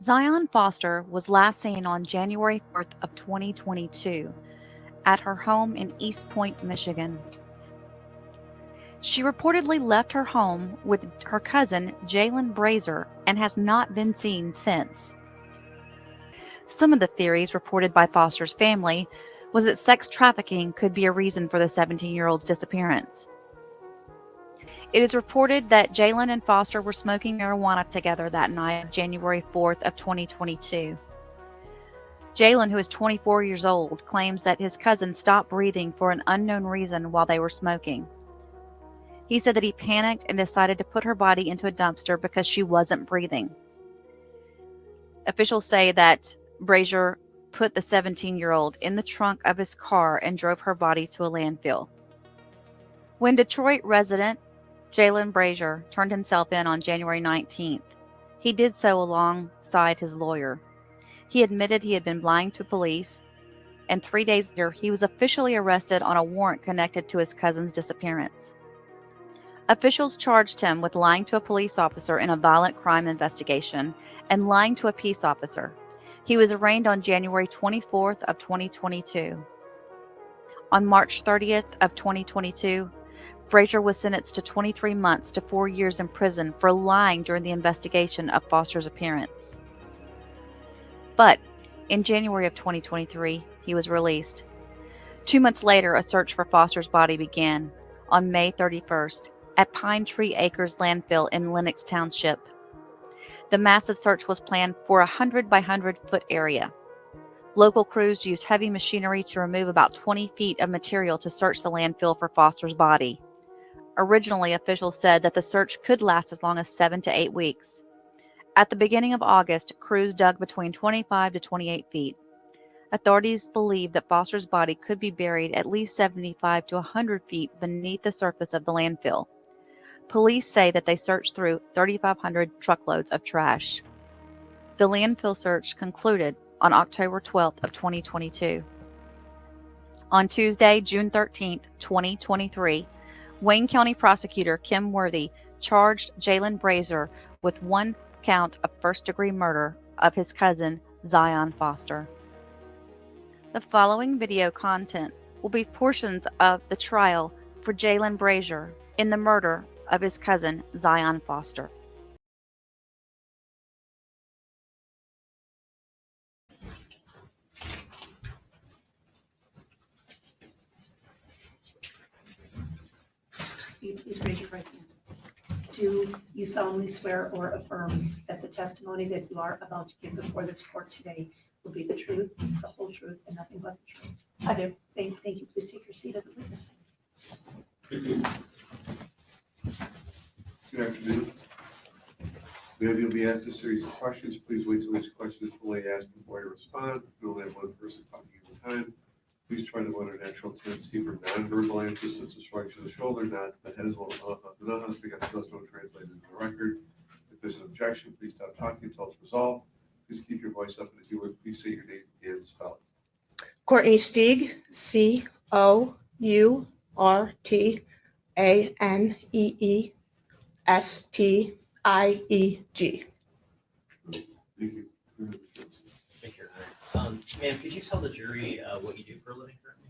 Zion Foster was last seen on January 4th of 2022 at her home in Eastpointe, Michigan. She reportedly left her home with her cousin Jaylin Brazier and has not been seen since. Some of the theories reported by Foster's family was that sex trafficking could be a reason for the 17-year-old's disappearance. It is reported that Jaylin and Foster were smoking marijuana together that night of January 4th of 2022. Jaylin, who is 24 years old, claims that his cousin stopped breathing for an unknown reason while they were smoking. He said that he panicked and decided to put her body into a dumpster because she wasn't breathing. Officials say that Brazier put the 17-year-old in the trunk of his car and drove her body to a landfill. When Detroit resident Jaylin Brazier turned himself in on January 19th, he did so alongside his lawyer. He admitted he had been lying to police, and 3 days later, he was officially arrested on a warrant connected to his cousin's disappearance. Officials charged him with lying to a police officer in a violent crime investigation and lying to a peace officer. He was arraigned on January 24th of 2022. On March 30th of 2022, Brazier was sentenced to 23 months to 4 years in prison for lying during the investigation of Foster's appearance. But in January of 2023, he was released. 2 months later, a search for Foster's body began on May 31st at Pine Tree Acres landfill in Lenox Township. The massive search was planned for a 100 by 100 foot area. Local crews used heavy machinery to remove about 20 feet of material to search the landfill for Foster's body. Originally, officials said that the search could last as long as 7 to 8 weeks. At the beginning of August, crews dug between 25 to 28 feet. Authorities believe that Foster's body could be buried at least 75 to 100 feet beneath the surface of the landfill. Police say that they searched through 3,500 truckloads of trash. The landfill search concluded on October 12th of 2022. On Tuesday, June 13th, 2023, Wayne County Prosecutor Kym Worthy charged Jaylin Brazier with 1 count of first-degree murder of his cousin, Zion Foster. The following video content will be portions of the trial for Jaylin Brazier in the murder of his cousin, Zion Foster. Will you please raise your right hand? Do you solemnly swear or affirm that the testimony that you are about to give before this court today will be the truth, the whole truth, and nothing but the truth? I do. Thank you. Please take your seat at the witness stand. Good afternoon. Ma'am, you'll be asked a series of questions. Please wait till each question is fully asked before you respond. We only have one person talking at a time. Please try to avoid a natural tendency for nonverbal answers such as shrugs of the shoulder, nods to the head, as well as because those don't translate into the record. If there's an objection, please stop talking until it's resolved. Please keep your voice up, and if you would, please say your name and spell it. Courtney Stieg, Courtneey Stieg. Thank you. Thank you. Ma'am, could you tell the jury what you do for a living currently?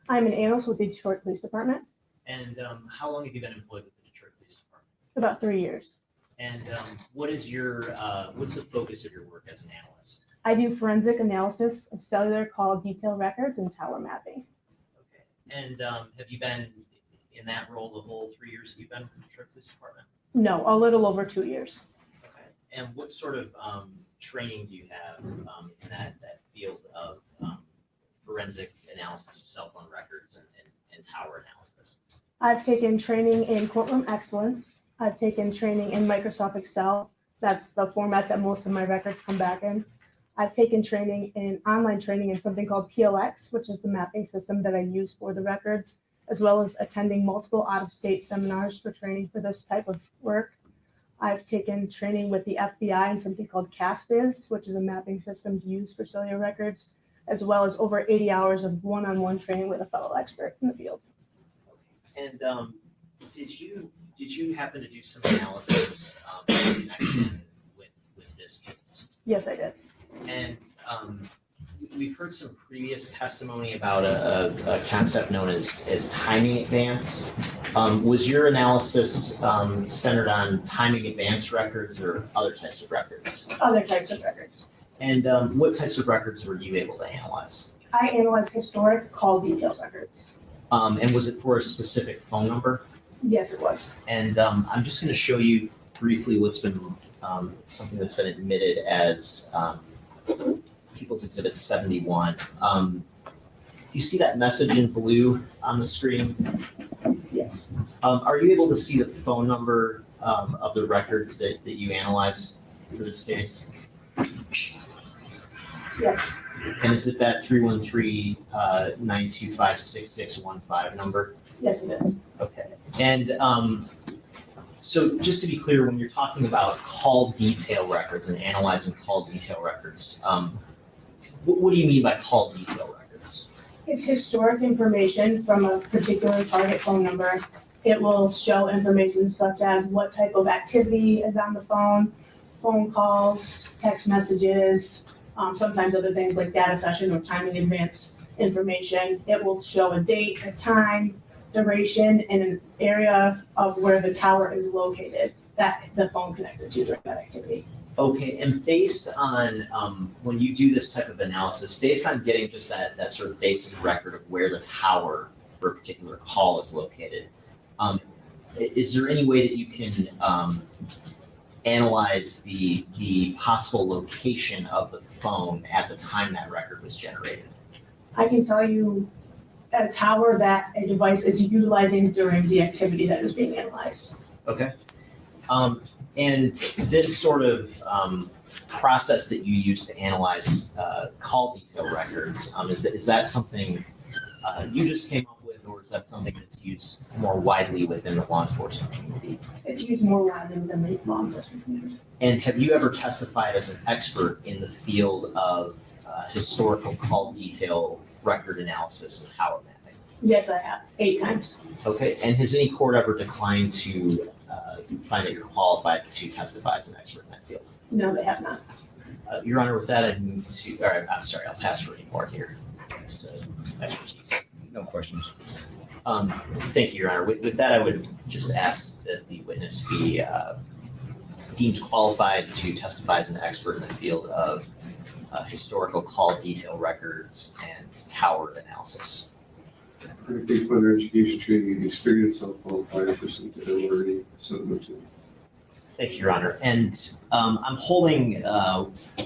I'm an analyst with the Detroit Police Department. And how long have you been employed with the Detroit Police Department? About 3 years. And what is your what's the focus of your work as an analyst? I do forensic analysis of cellular call detail records and tower mapping. Okay. And have you been in that role the whole 3 years you've been with the Detroit Police Department? No, a little over 2 years. Okay. And what sort of training do you have in that field of forensic analysis of cell phone records and tower analysis? I've taken training in courtroom excellence. I've taken training in Microsoft Excel. That's the format that most of my records come back in. I've taken training in online training in something called PLX, which is the mapping system that I use for the records, as well as attending multiple out-of-state seminars for training for this type of work. I've taken training with the FBI in something called CASVIZ, which is a mapping system to use for cellular records, as well as over 80 hours of one-on-one training with a fellow expert in the field. And did you happen to do some analysis in connection with this case? Yes, I did. And we've heard some previous testimony about a concept known as timing advance. Was your analysis centered on timing advance records or other types of records? Other types of records. And what types of records were you able to analyze? I analyzed historic call detail records. And was it for a specific phone number? Yes, it was. And I'm just going to show you briefly what's been something that's been admitted as People's Exhibit 71. Do you see that message in blue on the screen? Yes. Are you able to see the phone number of the records that you analyzed for this case? Yes. And is it that 313-925-6615 number? Yes, it is. Okay. And so just to be clear, when you're talking about call detail records and analyzing call detail records, what do you mean by call detail records? It's historic information from a particular target phone number. It will show information such as what type of activity is on the phone calls, text messages, sometimes other things like data session or timing advance information. It will show a date, a time, duration, and an area of where the tower is located that the phone connected to during that activity. Okay, and based on, when you do this type of analysis, based on getting just that sort of basic record of where the tower for a particular call is located, is there any way that you can analyze the possible location of the phone at the time that record was generated? I can tell you a tower that a device is utilizing during the activity that is being analyzed. Okay. And this sort of process that you use to analyze call detail records, is that something you just came up with, or is that something that's used more widely within the law enforcement community? It's used more widely than the law enforcement community. And have you ever testified as an expert in the field of historical call detail record analysis and tower mapping? Yes, I have, 8 times. Okay, and has any court ever declined to find that you're qualified to testify as an expert in that field? No, they have not. Your Honor, with that, I move to, or I'm sorry, I'll pass for any more here. Next to expertise. No questions. Thank you, Your Honor. With that, I would just ask that the witness be deemed qualified to testify as an expert in the field of historical call detail records and tower analysis. Based on their education, training, and experience, I'll qualify a person to already submit to. Thank you, Your Honor. And I'm holding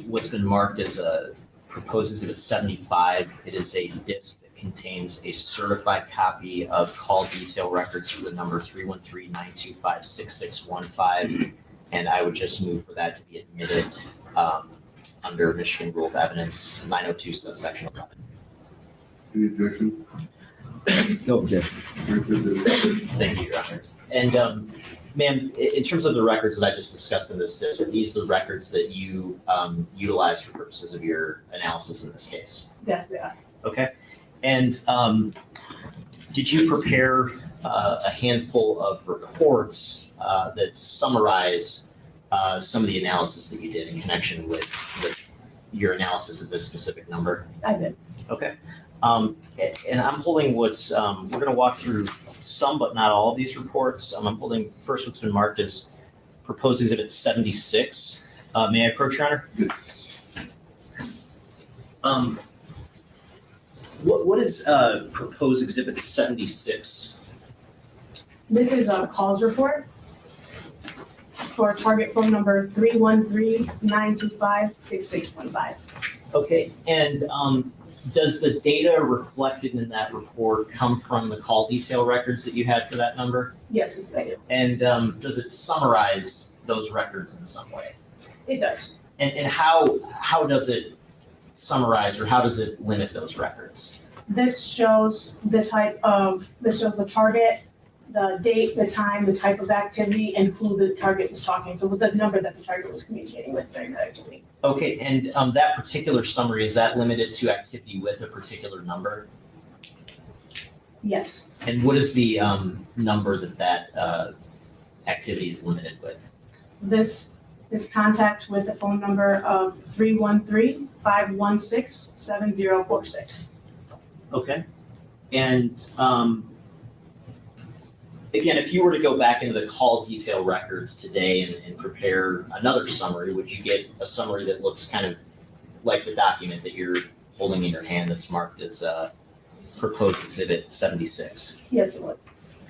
what's been marked as a proposed Exhibit 75. It is a disc that contains a certified copy of call detail records for the number 313-925-6615. And I would just move for that to be admitted under Michigan Rule of Evidence 902 subsection 11. Any objection? No objection. Thank you, Your Honor. And ma'am, in terms of the records that I just discussed in this disc, are these the records that you utilized for purposes of your analysis in this case? Yes, they are. Okay. And did you prepare a handful of reports that summarize some of the analysis that you did in connection with your analysis of this specific number? I did. Okay. And I'm holding what's, we're going to walk through some but not all of these reports. I'm holding first what's been marked as proposed Exhibit 76. May I approach, Your Honor? Yes. What is proposed Exhibit 76? This is a calls report for target phone number 313-925-6615. Okay, and does the data reflected in that report come from the call detail records that you had for that number? Yes, I do. And does it summarize those records in some way? It does. And how does it summarize, or how does it limit those records? This shows the target, the date, the time, the type of activity, and who the target was talking to, with the number that the target was communicating with during that activity. Okay, and that particular summary, is that limited to activity with a particular number? Yes. And what is the number that activity is limited with? This is contact with the phone number of 313-516-7046. Okay. And again, if you were to go back into the call detail records today and prepare another summary, would you get a summary that looks kind of like the document that you're holding in your hand that's marked as proposed exhibit 76? Yes, it would.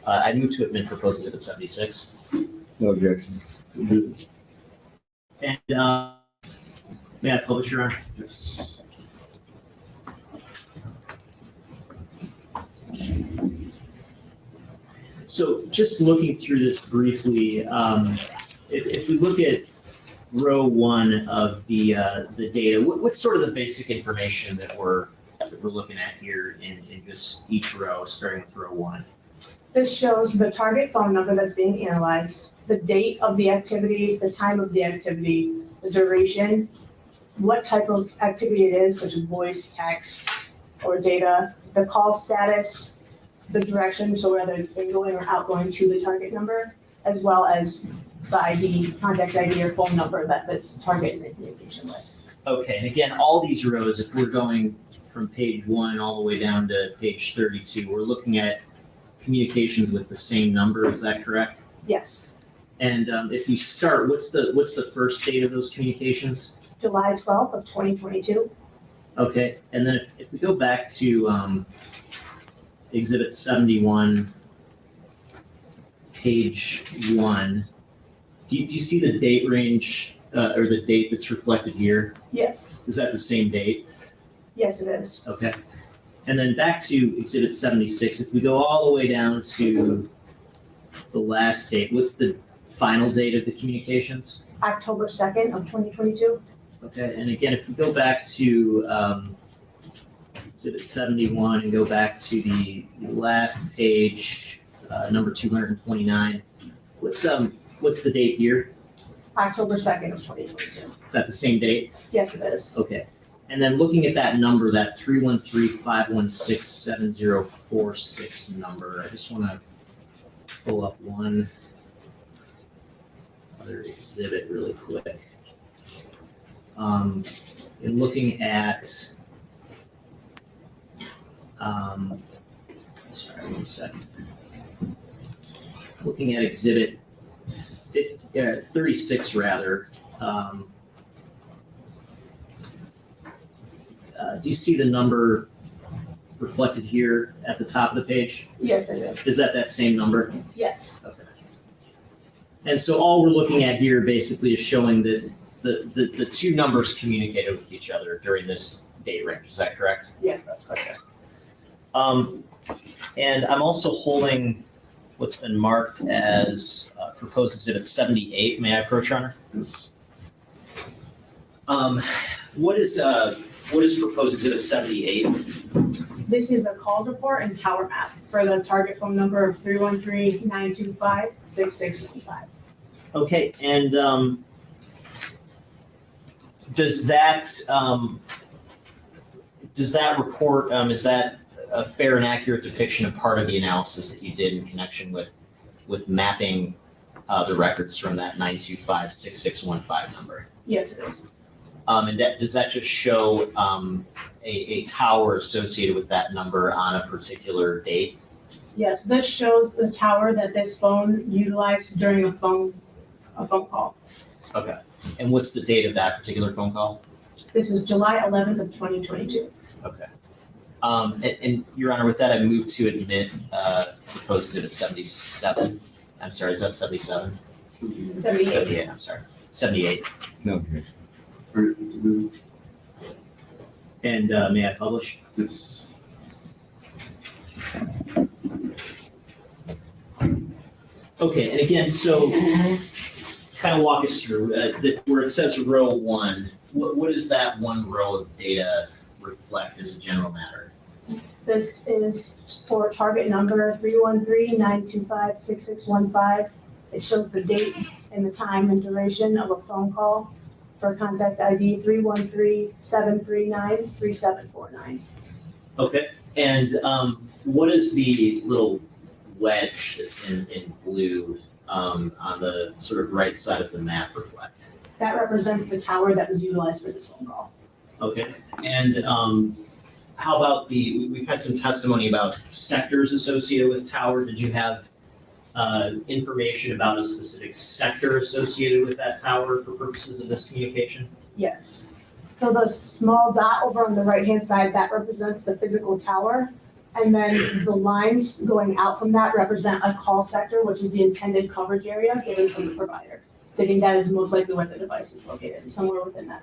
I move to admit proposed exhibit 76. No objection. And may I publish, Your Honor? Yes. So just looking through this briefly, if we look at row one of the data, what's sort of the basic information that we're looking at here in just each row, starting with row one? This shows the target phone number that's being analyzed, the date of the activity, the time of the activity, the duration, what type of activity it is, such as voice, text, or data, the call status, the direction, so whether it's ingoing or outgoing to the target number, as well as the ID, contact ID or phone number that this target is in communication with. Okay, and again, all these rows, if we're going from page 1 all the way down to page 32, we're looking at communications with the same number, is that correct? Yes, And if we start, what's the first date of those communications? July 12th of 2022. Okay, and then if we go back to exhibit 71, page 1, do you see the date range or the date that's reflected here? Yes, Is that the same date? yes, it is. Okay. And then back to exhibit 76, if we go all the way down to the last date, what's the final date of the communications? October 2nd of 2022. Okay, and again, if we go back to exhibit 71 and go back to the last page, number 229, what's the date here? October 2nd of 2022. Is that the same date? Yes, it is. Okay. And then looking at that number, that 313-516-7046 number, I just want to pull up one other exhibit really quick. In looking at, sorry, 1 second. Looking at exhibit 36 rather, do you see the number reflected here at the top of the page? Yes, I do. Is that same number? Yes, Okay. And so all we're looking at here basically is showing that the two numbers communicated with each other during this date range. Is that correct? yes, that's correct. And I'm also holding what's been marked as proposed exhibit 78. May I approach, Your Honor? Yes. What is proposed exhibit 78? This is a calls report and tower map for the target phone number of 313-925-6615. Okay, and does that report, is that a fair and accurate depiction of part of the analysis that you did in connection with mapping the records from that 925-6615 number? Yes, it is. And does that just show a tower associated with that number on a particular date? Yes, this shows the tower that this phone utilized during a phone call. Okay. And what's the date of that particular phone call? This is July 11th of 2022. Okay. And Your Honor, with that, I move to admit proposed exhibit 77. I'm sorry, is that 77? 78. 78, I'm sorry. 78. No objection. All right, it's moved. And may I publish? Yes. Okay, and again, so kind of walk us through where it says row 1, what does that one row of data reflect as a general matter? This is for target number 313-925-6615. It shows the date and the time and duration of a phone call for contact ID 313-739-3749. Okay, and what is the little wedge that's in blue on the sort of right side of the map reflect? That represents the tower that was utilized for this phone call. Okay, and how about we've had some testimony about sectors associated with tower. Did you have information about a specific sector associated with that tower for purposes of this communication? Yes. So the small dot over on the right-hand side, that represents the physical tower. And then the lines going out from that represent a call sector, which is the intended coverage area given from the provider. Stating that is most likely where the device is located, somewhere within that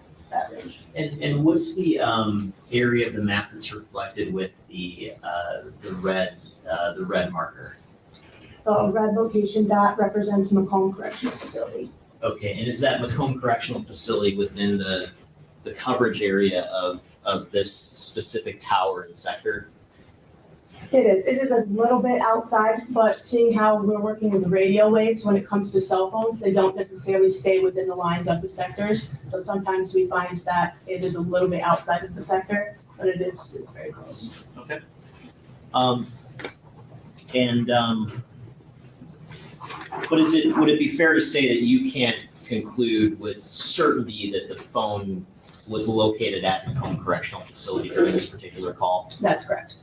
range. And what's the area of the map that's reflected with the red marker? The red location dot represents Macomb Correctional Facility. Okay, and is that Macomb Correctional Facility within the coverage area of this specific tower and sector? It is a little bit outside, but seeing how we're working with radio waves when it comes to cell phones, they don't necessarily stay within the lines of the sectors. So sometimes we find that it is a little bit outside of the sector, but it's very close. Okay. But would it be fair to say that you can't conclude with certainty that the phone was located at Macomb Correctional Facility during this particular call? That's correct.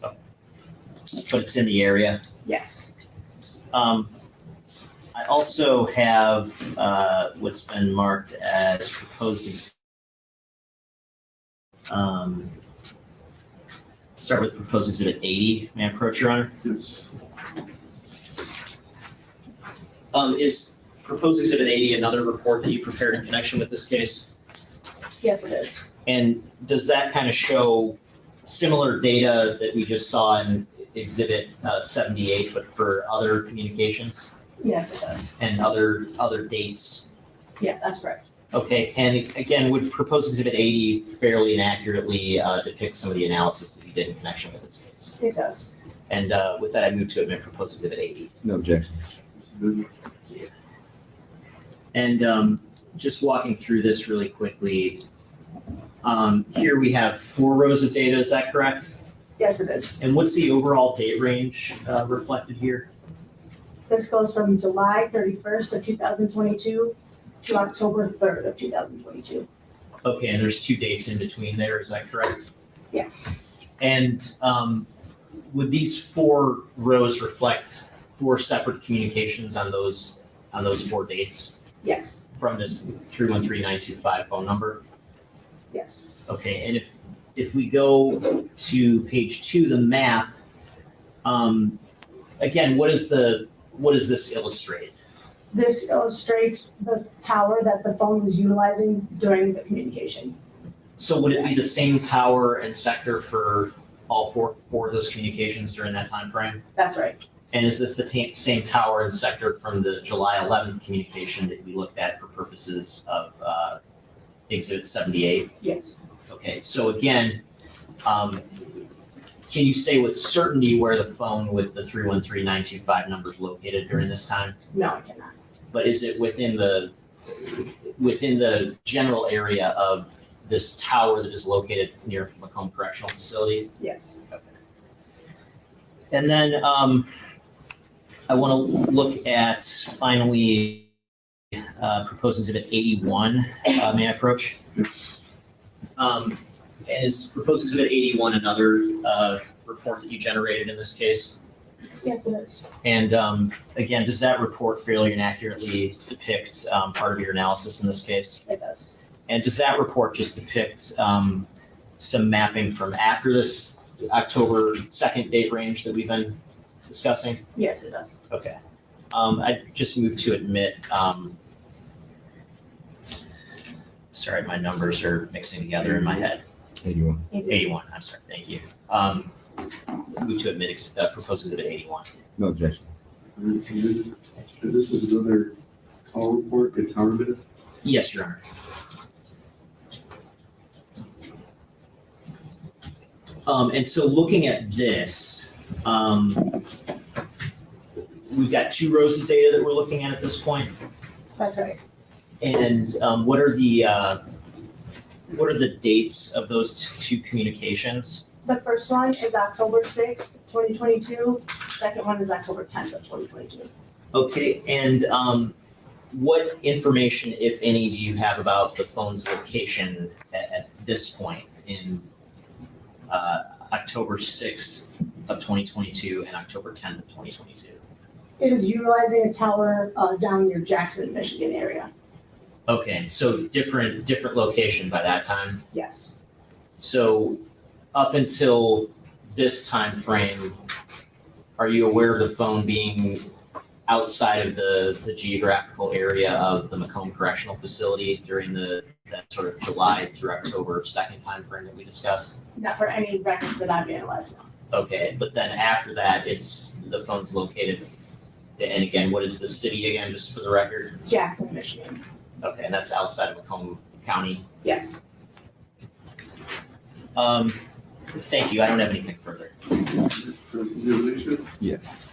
But it's in the area? Yes. I also have what's been marked as proposed. Start with proposed exhibit 80. May I approach, Your Honor? Yes. Is proposed exhibit 80 another report that you prepared in connection with this case? Yes, it is. And does that kind of show similar data that we just saw in exhibit 78, but for other communications Yes, it does. and other dates? Yeah, that's correct. Okay, and again, would proposed exhibit 80 fairly and accurately depict some of the analysis that you did in connection with this case? It does. And with that, I move to admit proposed exhibit 80. No objection. And just walking through this really quickly, here we have 4 rows of data, is that correct? Yes, it is. And what's the overall date range reflected here? This goes from July 31st of 2022 to October 3rd of 2022. Okay, and there's 2 dates in between there, is that correct? Yes. And would these 4 rows reflect 4 separate communications on those 4 dates Yes. from this 313925 phone number? Yes. Okay, and if we go to page 2, the map, again, what does this illustrate? This illustrates the tower that the phone was utilizing during the communication. So would it be the same tower and sector for all 4 of those communications during that time frame? That's right. And is this the same tower and sector from the July 11th communication that we looked at for purposes of exhibit 78? Yes. Okay, so again, can you say with certainty where the phone with the 313925 number is located during this time? No, I cannot. But is it within the general area of this tower that is located near Macomb Correctional Facility? Yes. And then I want to look at finally proposed exhibit 81. May I approach? And is proposed exhibit 81 another report that you generated in this case? Yes, it is. And again, does that report fairly and accurately depict part of your analysis in this case? It does. And does that report just depict some mapping from after this October 2nd date range that we've been discussing? Yes, it does. Okay. I just moved to admit, sorry, my numbers are mixing together in my head. 81. 81, I'm sorry, thank you. Move to admit proposed exhibit 81. No objection. And this is another call report and tower minute? Yes, Your Honor. And so looking at this, we've got 2 rows of data that we're looking at this point. That's right. And what are the dates of those 2 communications? The first one is October 6th, 2022. Second one is October 10th of 2022. Okay, and what information, if any, do you have about the phone's location at this point in October 6th of 2022 and October 10th of 2022? It is utilizing a tower down near Jackson, Michigan area. Okay, so different location by that time. Yes. So up until this time frame, are you aware of the phone being outside of the geographical area of the Macomb Correctional Facility during that sort of July through October 2nd time frame that we discussed? Not for any records that I've analyzed. Okay, but then after that, the phone's located, and again, what is the city again, just for the record? Jackson, Michigan. Okay, and that's outside of Macomb County. Yes. Thank you, I don't have anything further. Examination? Yes.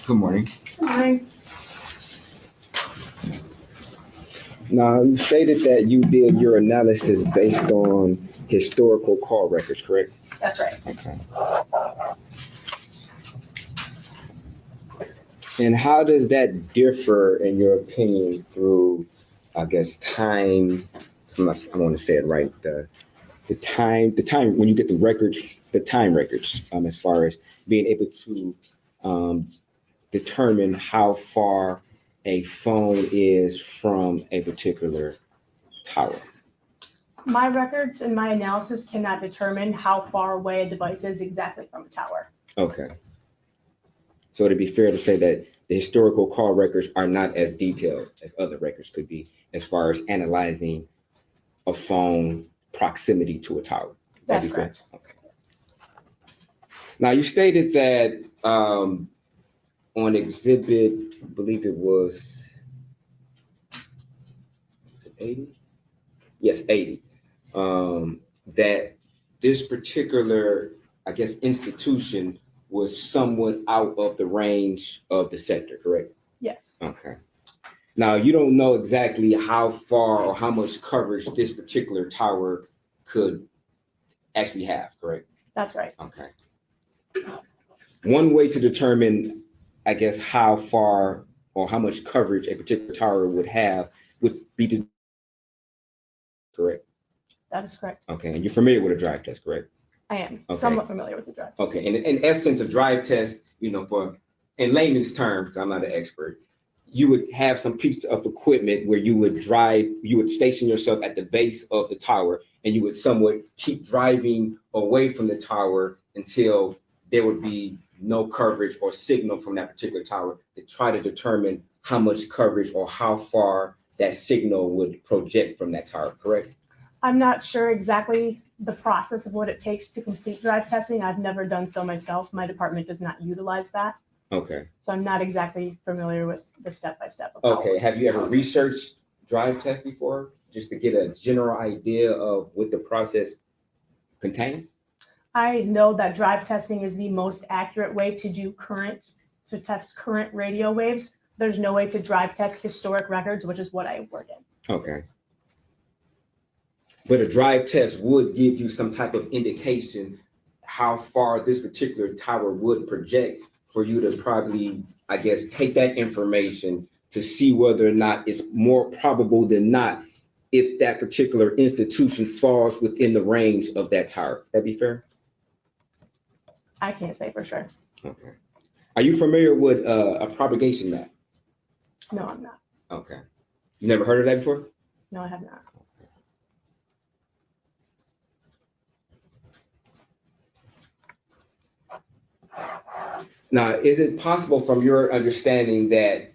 Good morning. Hi. Now, you stated that you did your analysis based on historical call records, correct? That's right. Okay. And how does that differ, in your opinion, through, I guess, time? I want to say it right. The time when you get the records, the time records, as far as being able to determine how far a phone is from a particular tower. My records and my analysis cannot determine how far away a device is exactly from a tower. Okay. So it'd be fair to say that the historical call records are not as detailed as other records could be as far as analyzing a phone proximity to a tower. That's That'd be fair? correct. Okay. Now, you stated that on exhibit, I believe it was 80? Yes, 80. That this particular, I guess, institution was somewhat out of the range of the sector, correct? Yes. Okay. Now, you don't know exactly how far or how much coverage this particular tower could actually have, correct? That's right. Okay. One way to determine, I guess, how far or how much coverage a particular tower would have would be to, correct? That is correct. Okay, and you're familiar with a drive test, correct? I am Okay. somewhat familiar with the drive. Okay, in essence, a drive test, for, in layman's terms, 'cause I'm not an expert, you would have some piece of equipment where you would station yourself at the base of the tower, and you would somewhat keep driving away from the tower until there would be no coverage or signal from that particular tower to try to determine how much coverage or how far that signal would project from that tower, correct? I'm not sure exactly the process of what it takes to complete drive testing. I've never done so myself. My department does not utilize that. Okay. So I'm not exactly familiar with the step-by-step. of how it Okay, works. have you ever researched drive tests before, just to get a general idea of what the process contains? I know that drive testing is the most accurate way to test current radio waves. There's no way to drive test historic records, which is what I work in. Okay. But a drive test would give you some type of indication how far this particular tower would project for you to probably, I guess, take that information to see whether or not it's more probable than not if that particular institution falls within the range of that tower. That'd be fair? I can't say for sure. Okay. Are you familiar with a propagation map? No, I'm not. Okay. You never heard of that before? No, I have not. Now, is it possible from your understanding that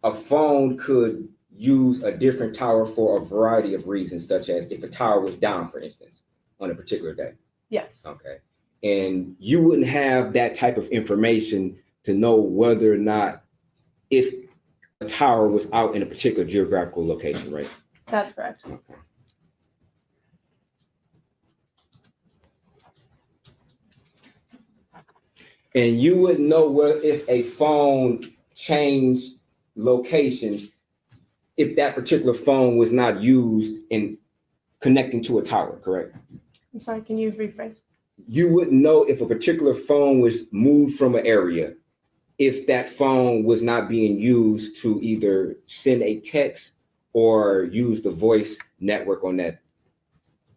a phone could use a different tower for a variety of reasons, such as if a tower was down, for instance, on a particular day? Yes. Okay. And you wouldn't have that type of information to know whether or not if a tower was out in a particular geographical location, right? That's correct. Okay. And you wouldn't know where if a phone changed locations if that particular phone was not used in connecting to a tower, correct? I'm sorry, can you rephrase? You wouldn't know if a particular phone was moved from an area if that phone was not being used to either send a text or use the voice network on that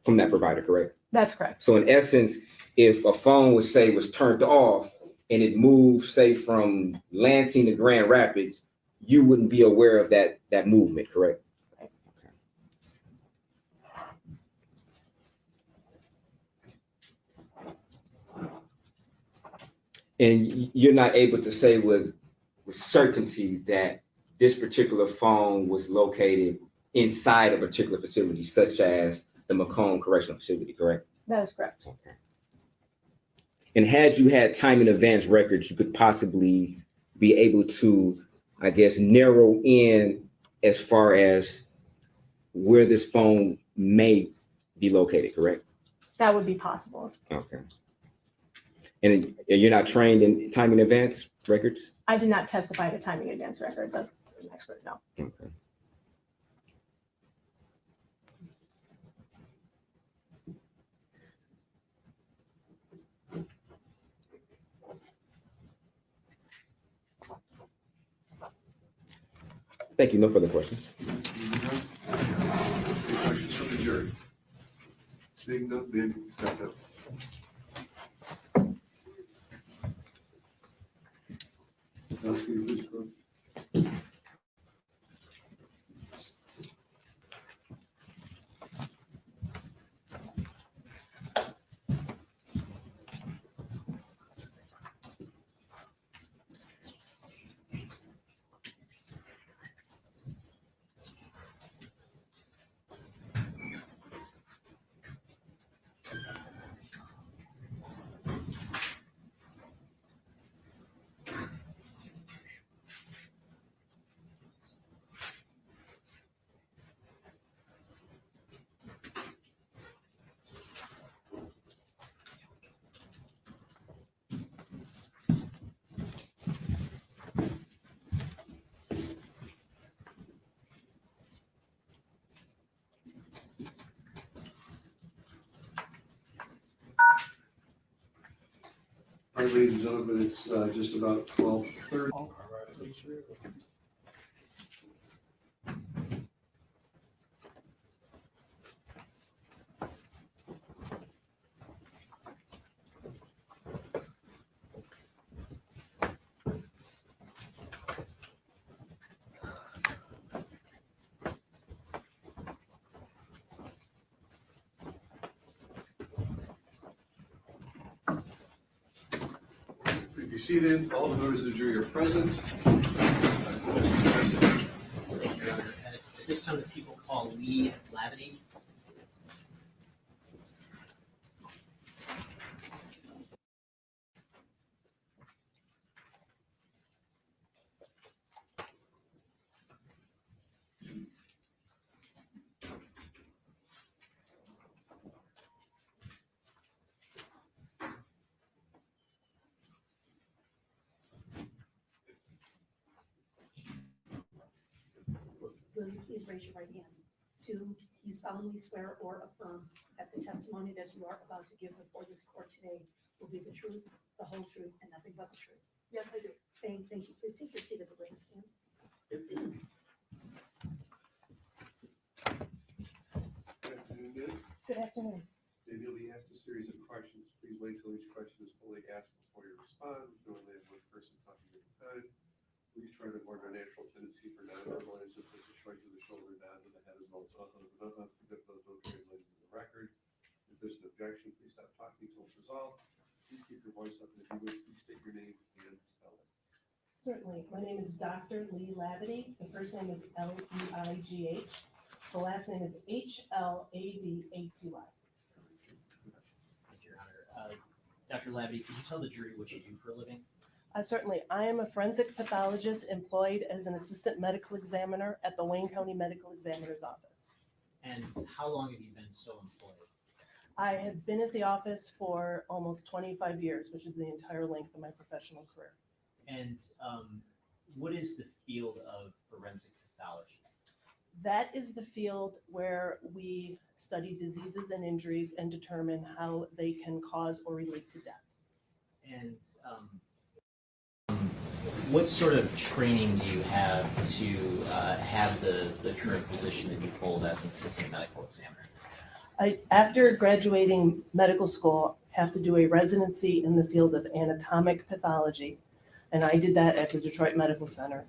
from that provider, correct? That's correct. So in essence, if a phone was turned off and it moved, say, from Lansing to Grand Rapids, you wouldn't be aware of that movement, correct? Right. And you're not able to say with certainty that this particular phone was located inside a particular facility, such as the Macomb Correctional Facility, correct? That is correct. Okay. And had you had time in advance records, you could possibly be able to, I guess, narrow in as far as where this phone may be located, correct? That would be possible. Okay. And you're not trained in time in advance records? I did not testify to timing advance records as an expert, no. Okay. Thank you. No further questions. Any questions from the jury? Seeing none, ma'am, you can step down. Prosecutor, please go. All right, ladies and gentlemen, it's just about 12:30. Please be seated. All the members of the jury are present. Thank you, Your Honor. At this time, the people call Lee Lavity. Will you please raise your right hand? Do you solemnly swear or affirm that the testimony that you are about to give before this court today will be the truth, the whole truth, and nothing but the truth? Yes, I do. Thank you. Please take your seat at the witness stand. Good afternoon, ma'am. Good afternoon. Maybe you'll be asked a series of questions. Please wait till each question is fully asked before you respond. You only have one person talking at a time. Please try to avoid our natural tendency for non-verbal answers such as shrug to the shoulder, nod to the head, as well as uh-uhs and uh-uhs, because those don't translate into the record. If there's an objection, please stop talking until it's resolved. Please keep your voice up, and if you wish, please state your name and spell it. Certainly. My name is Dr. Lee Lavity. The first name is Leigh. The last name is Hlabaty. Thank you, Your Honor. Dr. Lavity, could you tell the jury what you do for a living? Certainly. I am a forensic pathologist employed as an assistant medical examiner at the Wayne County Medical Examiner's Office. And how long have you been so employed? I have been at the office for almost 25 years, which is the entire length of my professional career. And what is the field of forensic pathology? That is the field where we study diseases and injuries and determine how they can cause or relate to death. And what sort of training do you have to have the current position that you hold as an assistant medical examiner? After graduating medical school, have to do a residency in the field of anatomic pathology, and I did that at the Detroit Medical Center.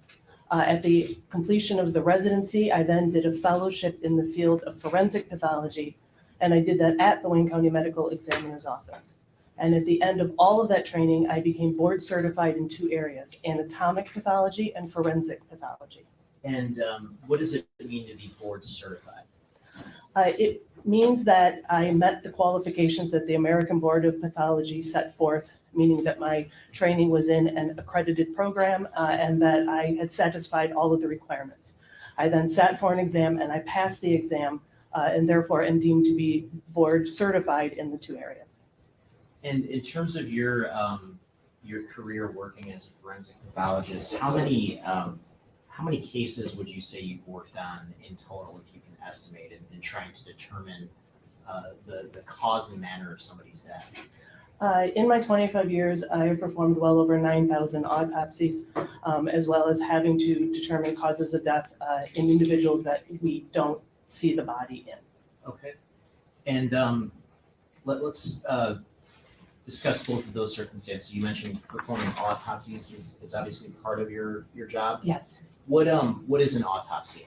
At the completion of the residency, I then did a fellowship in the field of forensic pathology, and I did that at the Wayne County Medical Examiner's Office. And at the end of all of that training, I became board certified in 2 areas, anatomic pathology and forensic pathology. And what does it mean to be board certified? It means that I met the qualifications that the American Board of Pathology set forth, meaning that my training was in an accredited program and that I had satisfied all of the requirements. I then sat for an exam and I passed the exam and therefore am deemed to be board certified in the 2 areas. And in terms of your career working as a forensic pathologist, how many cases would you say you've worked on in total, if you can estimate, in trying to determine the cause and manner of somebody's death? In my 25 years, I have performed well over 9,000 autopsies, as well as having to determine causes of death in individuals that we don't see the body in. Okay. And let's discuss both of those circumstances. You mentioned performing autopsies is obviously part of your job. Yes. What is an autopsy?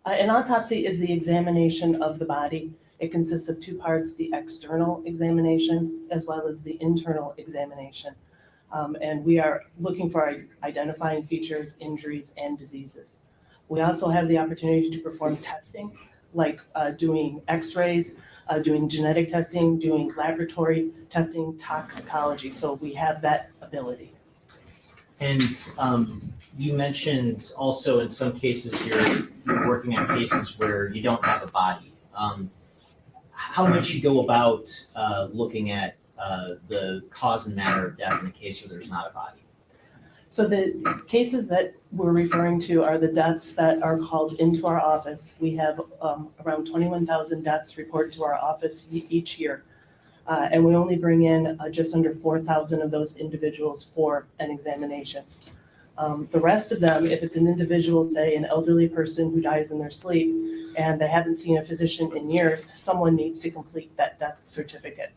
An autopsy is the examination of the body. It consists of 2 parts, the external examination as well as the internal examination. And we are looking for identifying features, injuries, and diseases. We also have the opportunity to perform testing, like doing x-rays, doing genetic testing, doing laboratory testing, toxicology. So we have that ability. And you mentioned also in some cases you're working on cases where you don't have a body. How much you go about looking at the cause and manner of death in a case where there's not a body? So the cases that we're referring to are the deaths that are called into our office. We have around 21,000 deaths reported to our office each year. And we only bring in just under 4,000 of those individuals for an examination. The rest of them, if it's an individual, say an elderly person who dies in their sleep and they haven't seen a physician in years, someone needs to complete that death certificate.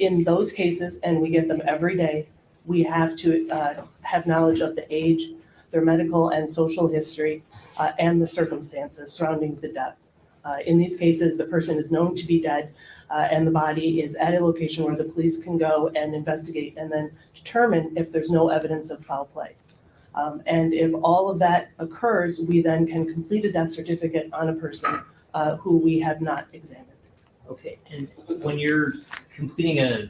In those cases, and we get them every day, we have to have knowledge of the age, their medical and social history, and the circumstances surrounding the death. In these cases, the person is known to be dead, and the body is at a location where the police can go and investigate and then determine if there's no evidence of foul play. And if all of that occurs, we then can complete a death certificate on a person who we have not examined. Okay, and when you're completing a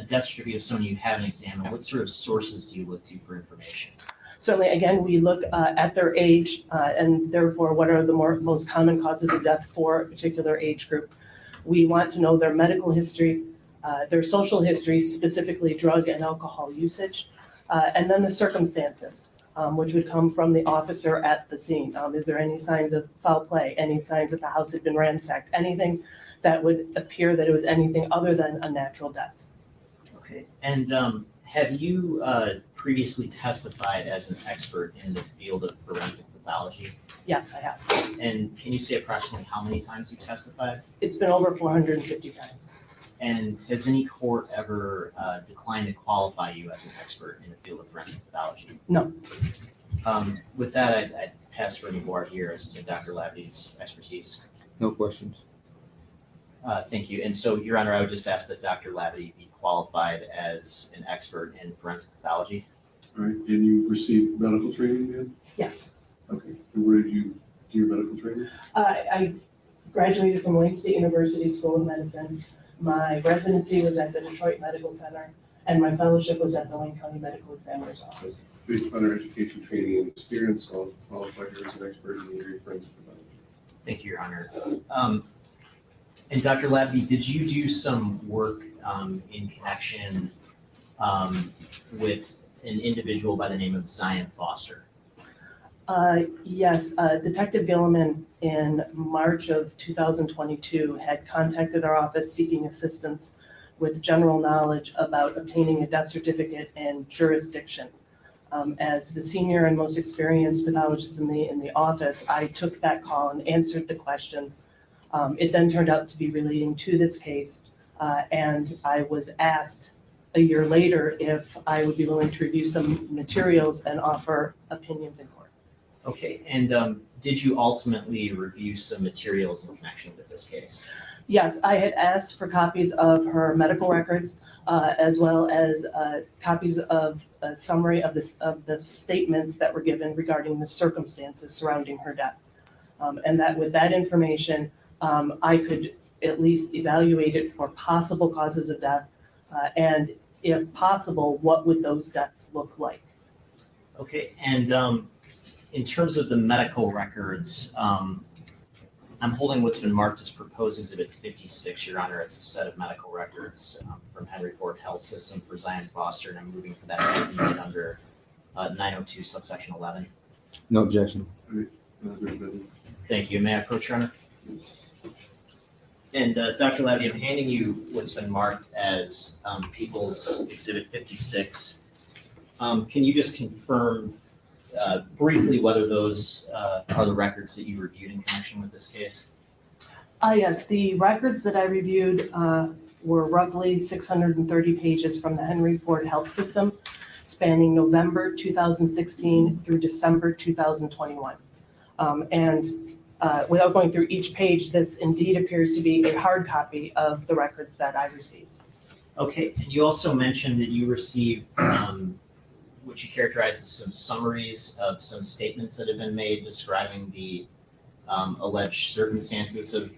death certificate of someone you haven't examined, what sort of sources do you look to for information? Certainly, again, we look at their age and therefore what are the most common causes of death for a particular age group. We want to know their medical history, their social history, specifically drug and alcohol usage, and then the circumstances, which would come from the officer at the scene. Is there any signs of foul play, any signs that the house had been ransacked, anything that would appear that it was anything other than a natural death? Okay, and have you previously testified as an expert in the field of forensic pathology? Yes, I have. And can you say approximately how many times you testified? It's been over 450 times. And has any court ever declined to qualify you as an expert in the field of forensic pathology? No. With that, I'd pass for any board here as to Dr. Lavity's expertise. No questions. Thank you. And so, Your Honor, I would just ask that Dr. Lavity be qualified as an expert in forensic pathology. All right, and you received medical training then? Yes. Okay, and where did you do your medical training? I graduated from Wayne State University School of Medicine. My residency was at the Detroit Medical Center, and my fellowship was at the Wayne County Medical Examiner's Office. Based upon our education, training, and experience, I'll qualify you as an expert in the area of forensic pathology. Thank you, Your Honor. And Dr. Lavity, did you do some work in connection with an individual by the name of Zion Foster? Yes, Detective Gilliman in March of 2022 had contacted our office seeking assistance with general knowledge about obtaining a death certificate and jurisdiction. As the senior and most experienced pathologist in the office, I took that call and answered the questions. It then turned out to be relating to this case, and I was asked a year later if I would be willing to review some materials and offer opinions in court. Okay, and did you ultimately review some materials in connection with this case? Yes, I had asked for copies of her medical records, as well as copies of a summary of the statements that were given regarding the circumstances surrounding her death. And that with that information, I could at least evaluate it for possible causes of death, and if possible, what would those deaths look like? Okay, and in terms of the medical records, I'm holding what's been marked as proposed exhibit 56, Your Honor. It's a set of medical records from Henry Ford Health System for Zion Foster, and I'm moving for that to be made under 902 subsection 11. No objection. Thank you. May I approach, Your Honor? And Dr. Labby, I'm handing you what's been marked as People's Exhibit 56. Can you just confirm briefly whether those are the records that you reviewed in connection with this case? Yes, the records that I reviewed were roughly 630 pages from the Henry Ford Health System, spanning November 2016 through December 2021. Without going through each page, this indeed appears to be a hard copy of the records that I received. Okay, and you also mentioned that you received what you characterize as some summaries of some statements that have been made describing the alleged circumstances of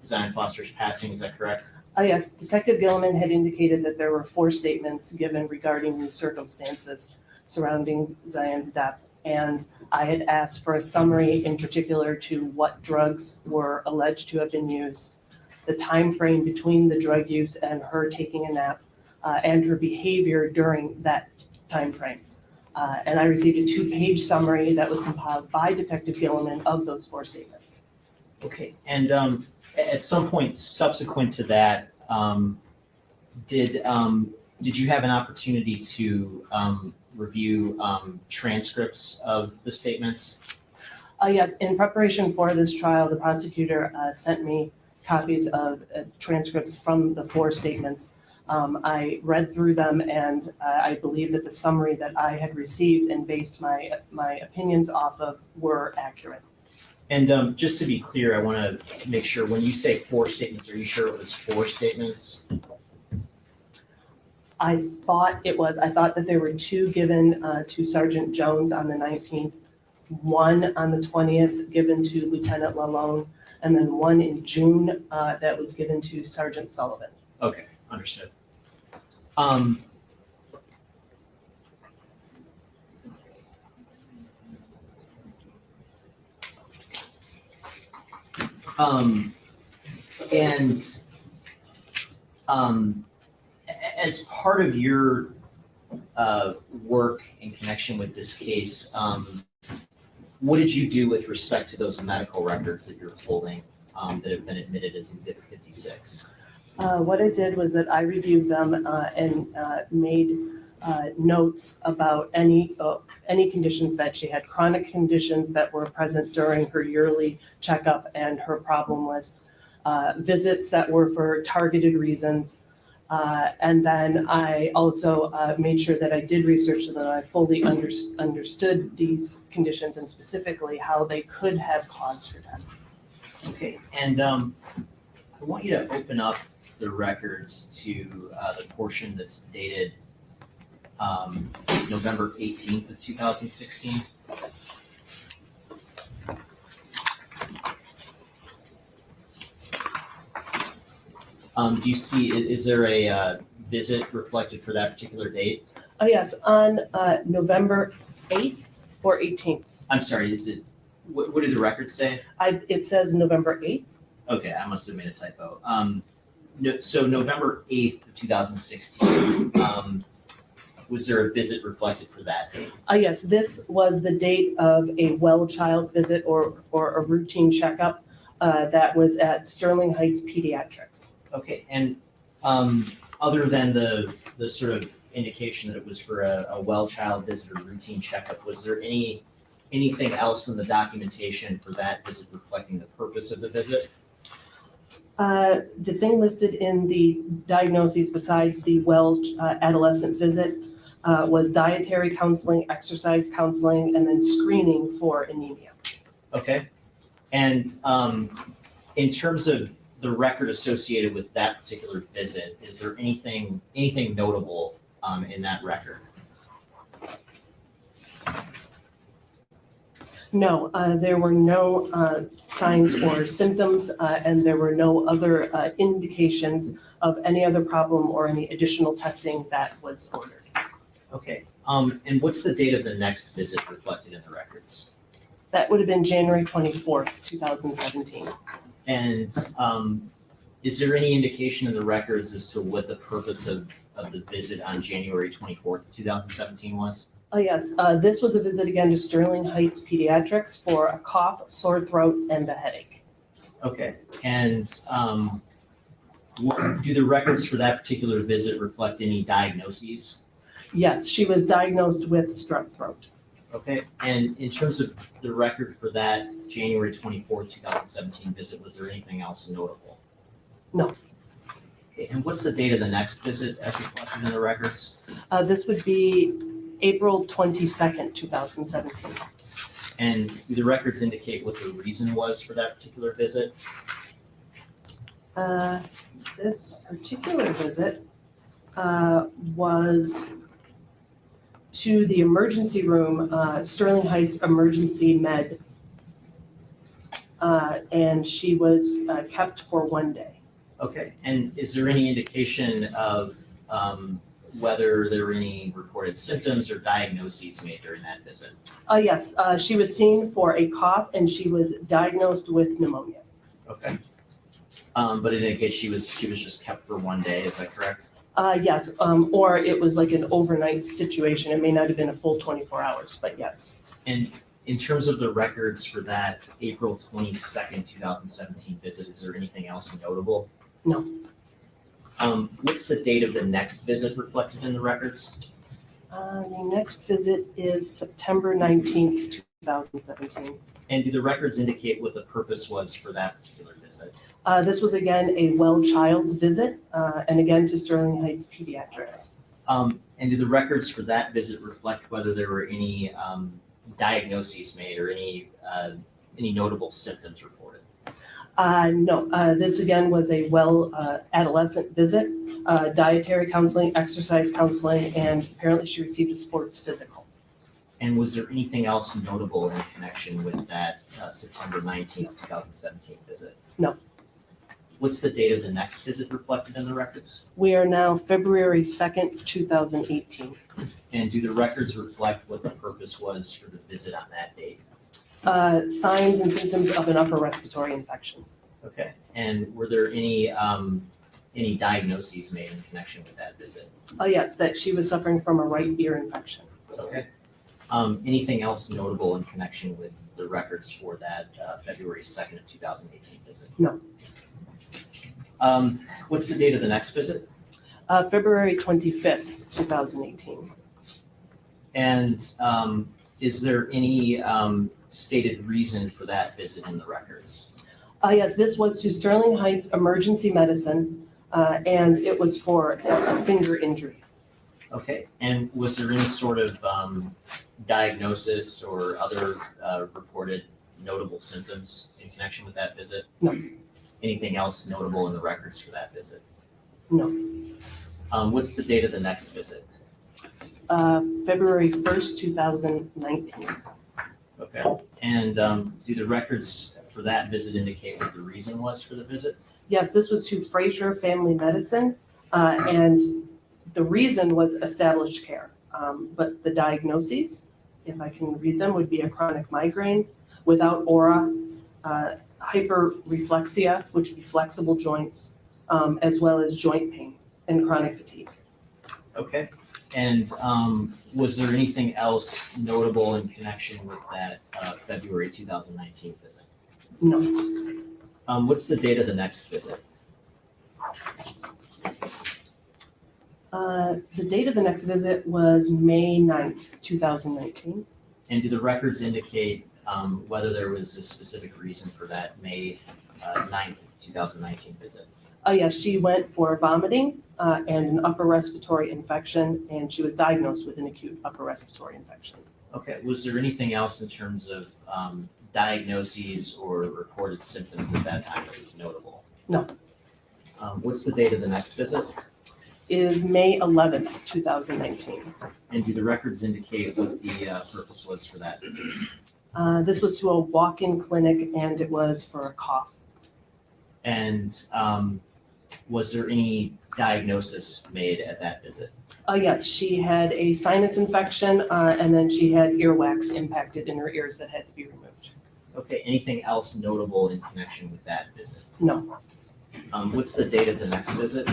Zion Foster's passing. Is that correct? Yes, Detective Gilliman had indicated that there were 4 statements given regarding the circumstances surrounding Zion's death. And I had asked for a summary in particular to what drugs were alleged to have been used, the time frame between the drug use and her taking a nap, and her behavior during that time frame. And I received a 2-page summary that was compiled by Detective Gilliman of those 4 statements. Okay, and at some point subsequent to that, did you have an opportunity to review transcripts of the statements? Yes, in preparation for this trial, the prosecutor sent me copies of transcripts from the 4 statements. I read through them, and I believe that the summary that I had received and based my opinions off of were accurate. And just to be clear, I want to make sure, when you say 4 statements, are you sure it was 4 statements? I thought that there were 2 given to Sergeant Jones on the 19th, 1 on the 20th given to Lieutenant Lalone, and then 1 in June that was given to Sergeant Sullivan. Okay, understood. As part of your work in connection with this case, what did you do with respect to those medical records that you're holding that have been admitted as Exhibit 56? What I did was that I reviewed them and made notes about any conditions that she had, chronic conditions that were present during her yearly checkup and her problem lists, visits that were for targeted reasons. And then I also made sure that I did research so that I fully understood these conditions and specifically how they could have caused her death. Okay, and I want you to open up the records to the portion that's dated November 18th of 2016. Do you see, is there a visit reflected for that particular date? Oh, yes, on November 8th or 18th. I'm sorry, is it, what do the records say? It says November 8th. Okay, I must have made a typo. So November 8th of 2016, was there a visit reflected for that date? Yes, this was the date of a well child visit or a routine checkup that was at Sterling Heights Pediatrics. Okay, and Other than the sort of indication that it was for a well child visit or routine checkup, was there anything else in the documentation for that visit reflecting the purpose of the visit? The thing listed in the diagnoses besides the well adolescent visit was dietary counseling, exercise counseling, and then screening for anemia. Okay. And in terms of the record associated with that particular visit, is there anything notable in that record? No, there were no signs or symptoms, and there were no other indications of any other problem or any additional testing that was ordered. Okay. And what's the date of the next visit reflected in the records? That would have been January 24th, 2017. And is there any indication in the records as to what the purpose of the visit on January 24th, 2017 was? Oh, yes, this was a visit again to Sterling Heights Pediatrics for a cough, sore throat, and a headache. Okay. And do the records for that particular visit reflect any diagnoses? Yes, she was diagnosed with strep throat. Okay. And in terms of the record for that January 24th, 2017 visit, was there anything else notable? No. Okay. And what's the date of the next visit as reflected in the records? This would be April 22nd, 2017. And do the records indicate what the reason was for that particular visit? This particular visit was to the emergency room, Sterling Heights Emergency Med, and she was kept for 1 day. Okay. And is there any indication of whether there were any reported symptoms or diagnoses made during that visit? Yes, she was seen for a cough and she was diagnosed with pneumonia. Okay. But in any case, she was just kept for 1 day, is that correct? Yes, or it was like an overnight situation. It may not have been a full 24 hours, but yes. And in terms of the records for that April 22nd, 2017 visit, is there anything else notable? No. What's the date of the next visit reflected in the records? The next visit is September 19th, 2017. And do the records indicate what the purpose was for that particular visit? This was again a well child visit, and again to Sterling Heights Pediatrics. And do the records for that visit reflect whether there were any diagnoses made or any notable symptoms reported? No, this again was a well adolescent visit, dietary counseling, exercise counseling, and apparently she received a sports physical. And was there anything else notable in connection with that September 19th, 2017 visit? No. What's the date of the next visit reflected in the records? We are now February 2nd, 2018. And do the records reflect what the purpose was for the visit on that date? Signs and symptoms of an upper respiratory infection. Okay. And were there any diagnoses made in connection with that visit? Yes, that she was suffering from a right ear infection. Okay. Anything else notable in connection with the records for that February 2nd of 2018 visit? No. What's the date of the next visit? February 25th, 2018. And is there any stated reason for that visit in the records? Yes, this was to Sterling Heights Emergency Medicine, and it was for a finger injury. Okay. And was there any sort of diagnosis or other reported notable symptoms in connection with that visit? No. Anything else notable in the records for that visit? No. What's the date of the next visit? February 1st, 2019. Okay. And do the records for that visit indicate what the reason was for the visit? Yes, this was to Frazier Family Medicine, and the reason was established care. But the diagnoses, if I can read them, would be a chronic migraine without aura, hyperreflexia, which would be flexible joints, as well as joint pain and chronic fatigue. Okay. And was there anything else notable in connection with that February 2019 visit? No. What's the date of the next visit? The date of the next visit was May 9th, 2019. And do the records indicate whether there was a specific reason for that May 9th, 2019 visit? Yes, she went for vomiting and an upper respiratory infection, and she was diagnosed with an acute upper respiratory infection. Okay, was there anything else in terms of diagnoses or reported symptoms at that time that was notable? No. What's the date of the next visit? Is May 11th, 2019. And do the records indicate what the purpose was for that visit? This was to a walk-in clinic, and it was for a cough. And was there any diagnosis made at that visit? Yes, she had a sinus infection, and then she had earwax impacted in her ears that had to be removed. Okay, anything else notable in connection with that visit? No. What's the date of the next visit?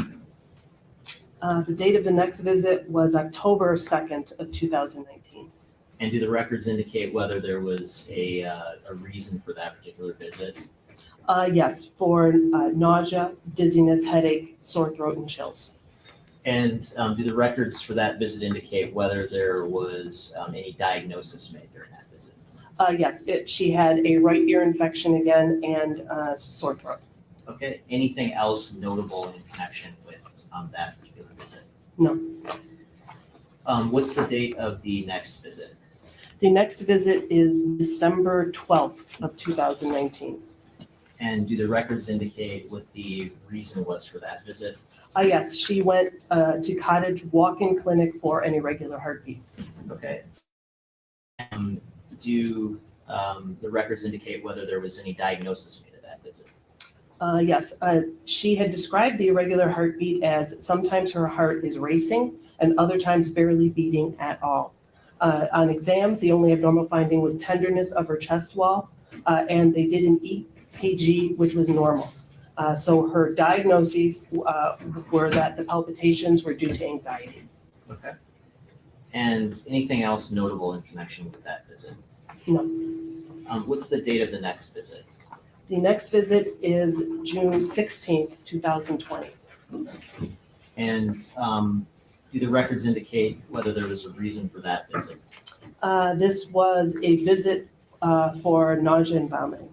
The date of the next visit was October 2nd of 2019. And do the records indicate whether there was a reason for that particular visit? Yes, for nausea, dizziness, headache, sore throat, and chills. And do the records for that visit indicate whether there was any diagnosis made during that visit? Yes, she had a right ear infection again and sore throat. Okay, anything else notable in connection with that particular visit? No. What's the date of the next visit? The next visit is December 12th of 2019. And do the records indicate what the reason was for that visit? Yes, she went to Cottage Walk-in Clinic for an irregular heartbeat. Okay. Do the records indicate whether there was any diagnosis made at that visit? Yes, she had described the irregular heartbeat as sometimes her heart is racing and other times barely beating at all. On exam, the only abnormal finding was tenderness of her chest wall, and they did an EKG, which was normal. So her diagnoses were that the palpitations were due to anxiety. Okay. And anything else notable in connection with that visit? No. What's the date of the next visit? The next visit is June 16th, 2020. And do the records indicate whether there was a reason for that visit? This was a visit for nausea and vomiting.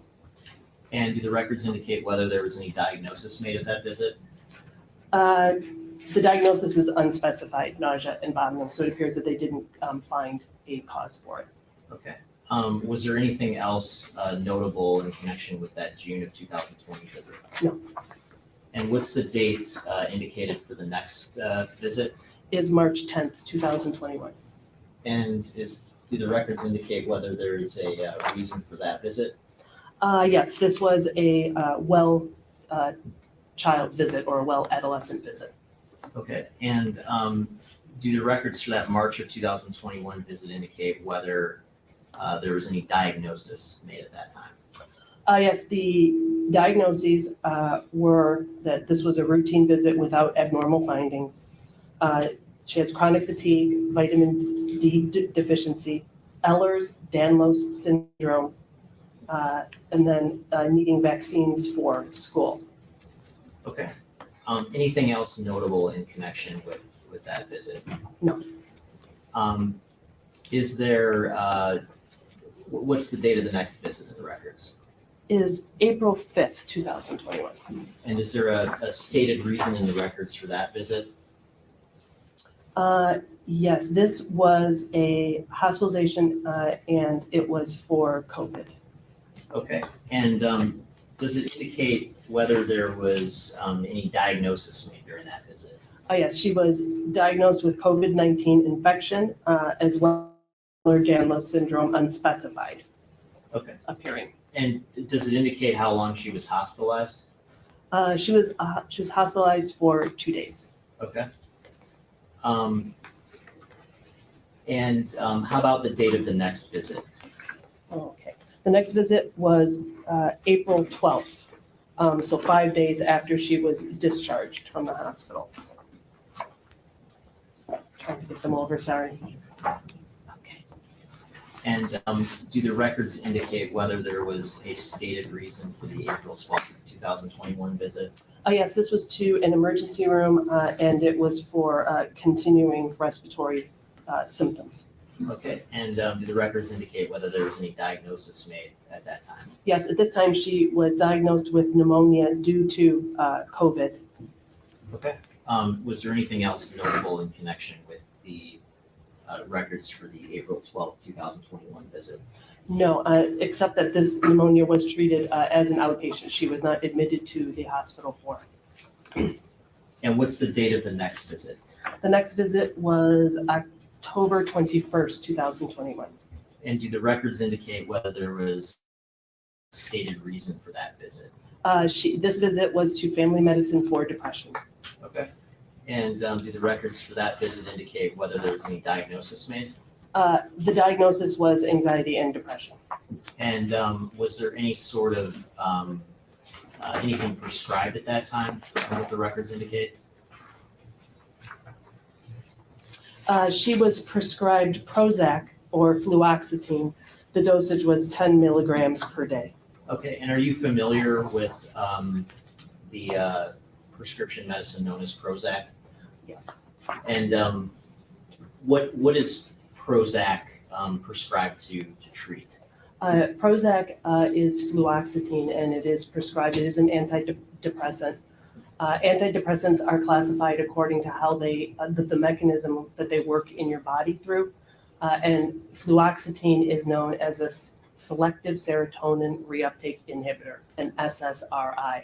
And do the records indicate whether there was any diagnosis made at that visit? The diagnosis is unspecified, nausea and vomiting, so it appears that they didn't find a cause for it. Okay. Was there anything else notable in connection with that June of 2020 visit? No. And what's the date indicated for the next visit? Is March 10th, 2021. And do the records indicate whether there is a reason for that visit? Yes, this was a child visit or a well adolescent visit. Okay. And do the records for that March of 2021 visit indicate whether there was any diagnosis made at that time? Yes, the diagnoses were that this was a routine visit without abnormal findings. She has chronic fatigue, vitamin D deficiency, Ehlers-Danlos syndrome, and then needing vaccines for school. Okay. Anything else notable in connection with that visit? No. Is there, what's the date of the next visit in the records? Is April 5th, 2021. And is there a stated reason in the records for that visit? Yes, this was a hospitalization and it was for COVID. Okay. And does it indicate whether there was any diagnosis made during that visit? Yes, she was diagnosed with COVID-19 infection as well as Ehlers-Danlos syndrome unspecified Okay. appearing. And does it indicate how long she was hospitalized? She was hospitalized for 2 days. Okay. And how about the date of the next visit? Okay. The next visit was April 12th, so 5 days after she was discharged from the hospital. Trying to get them over, sorry. Okay. And do the records indicate whether there was a stated reason for the April 12th, 2021 visit? Yes, this was to an emergency room, and it was for continuing respiratory symptoms. Okay, and do the records indicate whether there was any diagnosis made at that time? Yes, at this time, she was diagnosed with pneumonia due to COVID. Okay. Was there anything else notable in connection with the records for the April 12th, 2021 visit? No, except that this pneumonia was treated as an outpatient. She was not admitted to the hospital for it. And what's the date of the next visit? The next visit was October 21st, 2021. And do the records indicate whether there was a stated reason for that visit? This visit was to family medicine for depression. Okay. And do the records for that visit indicate whether there was any diagnosis made? The diagnosis was anxiety and depression. And was there any sort of anything prescribed at that time, what the records indicate? She was prescribed Prozac or fluoxetine. The dosage was 10 milligrams per day. Okay, and are you familiar with the prescription medicine known as Prozac? Yes. And what is Prozac prescribed to treat? Prozac is fluoxetine, and it is prescribed. It is an antidepressant. Antidepressants are classified according to how the mechanism that they work in your body through. And fluoxetine is known as a selective serotonin reuptake inhibitor, an SSRI.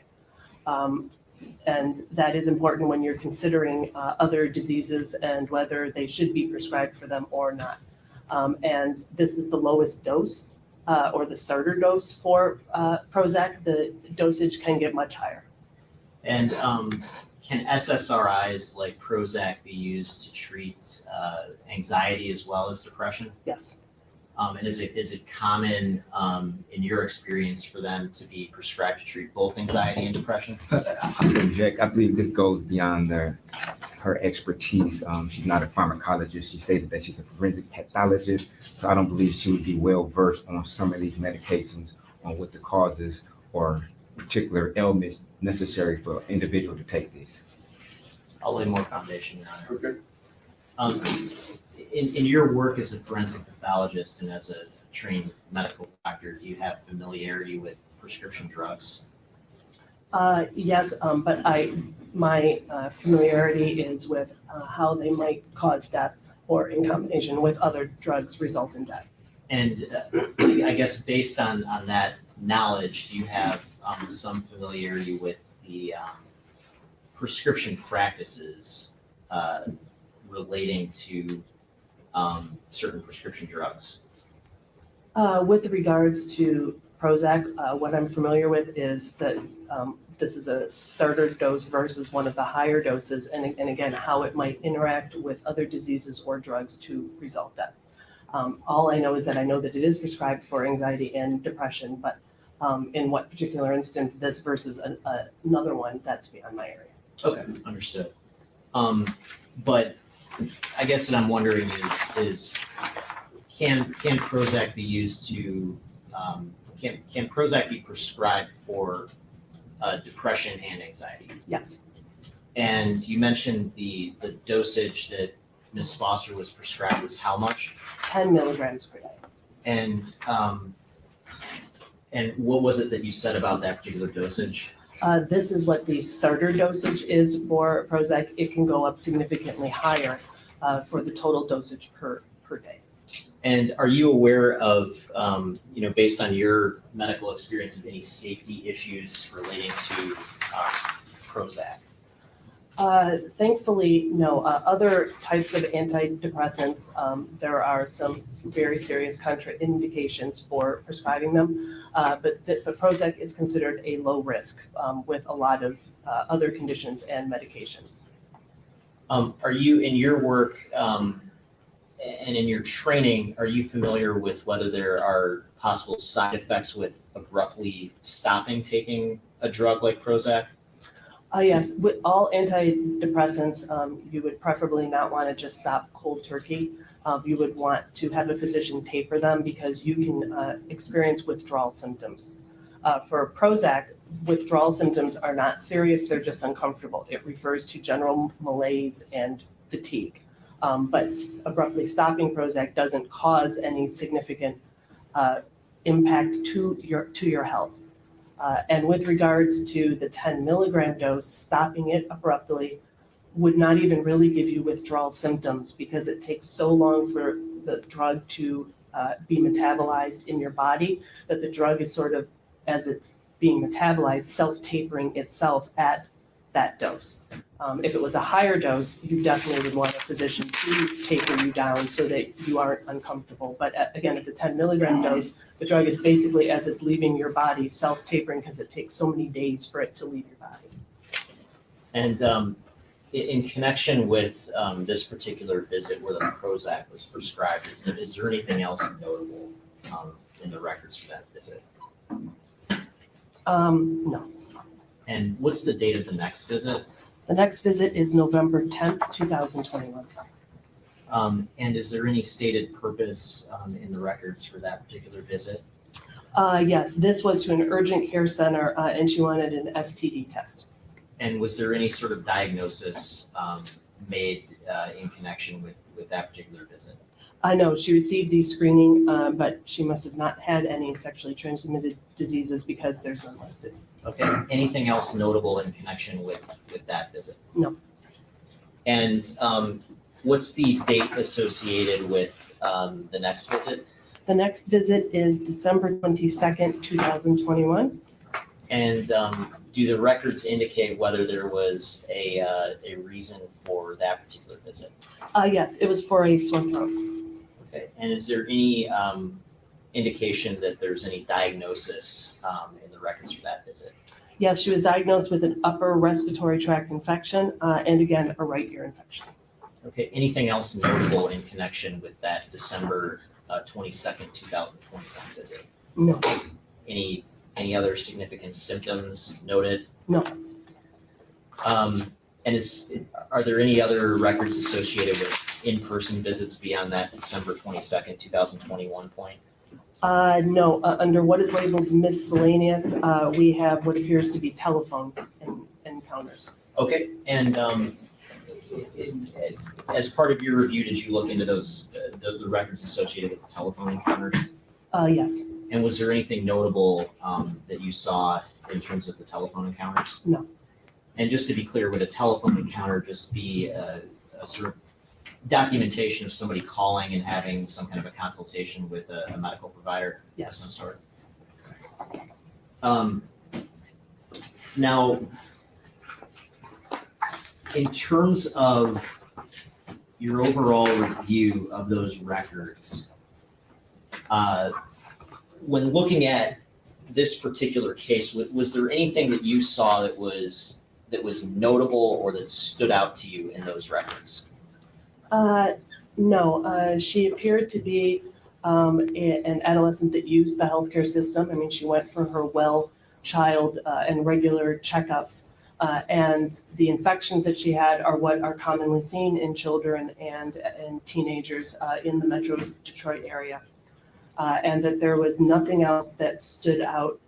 And that is important when you're considering other diseases and whether they should be prescribed for them or not. And this is the lowest dose or the starter dose for Prozac. The dosage can get much higher. And can SSRIs like Prozac be used to treat anxiety as well as depression? Yes. And is it common in your experience for them to be prescribed to treat both anxiety and depression? I would object. I believe this goes beyond her expertise. She's not a pharmacologist. She stated that she's a forensic pathologist, so I don't believe she would be well versed on some of these medications, on what the causes or particular ailments necessary for an individual to take these. I'll lay more foundation, Your Honor. Okay. In your work as a forensic pathologist and as a trained medical doctor, do you have familiarity with prescription drugs? Yes, but my familiarity is with how they might cause death or in combination with other drugs result in death. And I guess based on that knowledge, do you have some familiarity with the prescription practices relating to certain prescription drugs? With regards to Prozac, what I'm familiar with is that this is a starter dose versus one of the higher doses, and again, how it might interact with other diseases or drugs to result death. All I know is that I know that it is prescribed for anxiety and depression, but in what particular instance this versus another one, that's beyond my area. Okay, understood. But I guess what I'm wondering is can Prozac be used to, can Prozac be prescribed for depression and anxiety? Yes. And you mentioned the dosage that Ms. Foster was prescribed was how much? 10 milligrams per day. And what was it that you said about that particular dosage? This is what the starter dosage is for Prozac. It can go up significantly higher for the total dosage per day. And are you aware of, based on your medical experience, of any safety issues relating to Prozac? Thankfully, no. Other types of antidepressants, there are some very serious contraindications for prescribing them, but Prozac is considered a low risk with a lot of other conditions and medications. Are you, in your work and in your training, are you familiar with whether there are possible side effects with abruptly stopping taking a drug like Prozac? Yes, with all antidepressants, you would preferably not want to just stop cold turkey. You would want to have a physician taper them because you can experience withdrawal symptoms. For Prozac, withdrawal symptoms are not serious, they're just uncomfortable. It refers to general malaise and fatigue. But abruptly stopping Prozac doesn't cause any significant impact to your health. And with regards to the 10 milligram dose, stopping it abruptly would not even really give you withdrawal symptoms because it takes so long for the drug to be metabolized in your body that the drug is sort of, as it's being metabolized, self-tapering itself at that dose. If it was a higher dose, you definitely would want a physician to taper you down so that you aren't uncomfortable. But again, at the 10 milligram dose, the drug is basically, as it's leaving your body, self-tapering because it takes so many days for it to leave your body. And in connection with this particular visit where the Prozac was prescribed, is there anything else notable in the records for that visit? No. And what's the date of the next visit? The next visit is November 10th, 2021. And is there any stated purpose in the records for that particular visit? Yes, this was to an urgent care center and she wanted an STD test. And was there any sort of diagnosis made in connection with that particular visit? No, she received the screening, but she must have not had any sexually transmitted diseases because there's none listed. Okay, anything else notable in connection with that visit? No. And what's the date associated with the next visit? The next visit is December 22nd, 2021. And do the records indicate whether there was a reason for that particular visit? Yes, it was for a sore throat. Okay, and is there any indication that there's any diagnosis in the records for that visit? Yes, she was diagnosed with an upper respiratory tract infection and again, a right ear infection. Okay, anything else notable in connection with that December 22nd, 2021 visit? No, Any other significant symptoms noted? No. And are there any other records associated with in-person visits beyond that December 22nd, 2021 point? no, under what is labeled miscellaneous, we have what appears to be telephone encounters. Okay, and as part of your review, did you look into those, the records associated with the telephone encounters? Yes, And was there anything notable that you saw in terms of the telephone encounters? No. And just to be clear, would a telephone encounter just be a sort of documentation of somebody calling and having some kind of a consultation with a medical provider of yes. some sort? Now, in terms of your overall review of those records, when looking at this particular case, was there anything that you saw that was notable or that stood out to you in those records? No, she appeared to be an adolescent that used the healthcare system. I mean, she went for her well child and regular checkups. And the infections that she had are what are commonly seen in children and teenagers in the Metro Detroit area. And that there was nothing else that stood out.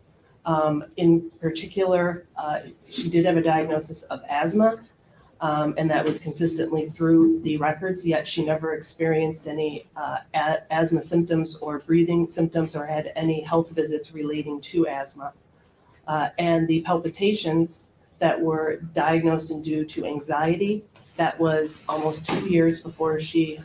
In particular, she did have a diagnosis of asthma, and that was consistently through the records, yet she never experienced any asthma symptoms or breathing symptoms or had any health visits relating to asthma. And the palpitations that were diagnosed and due to anxiety, that was almost 2 years before she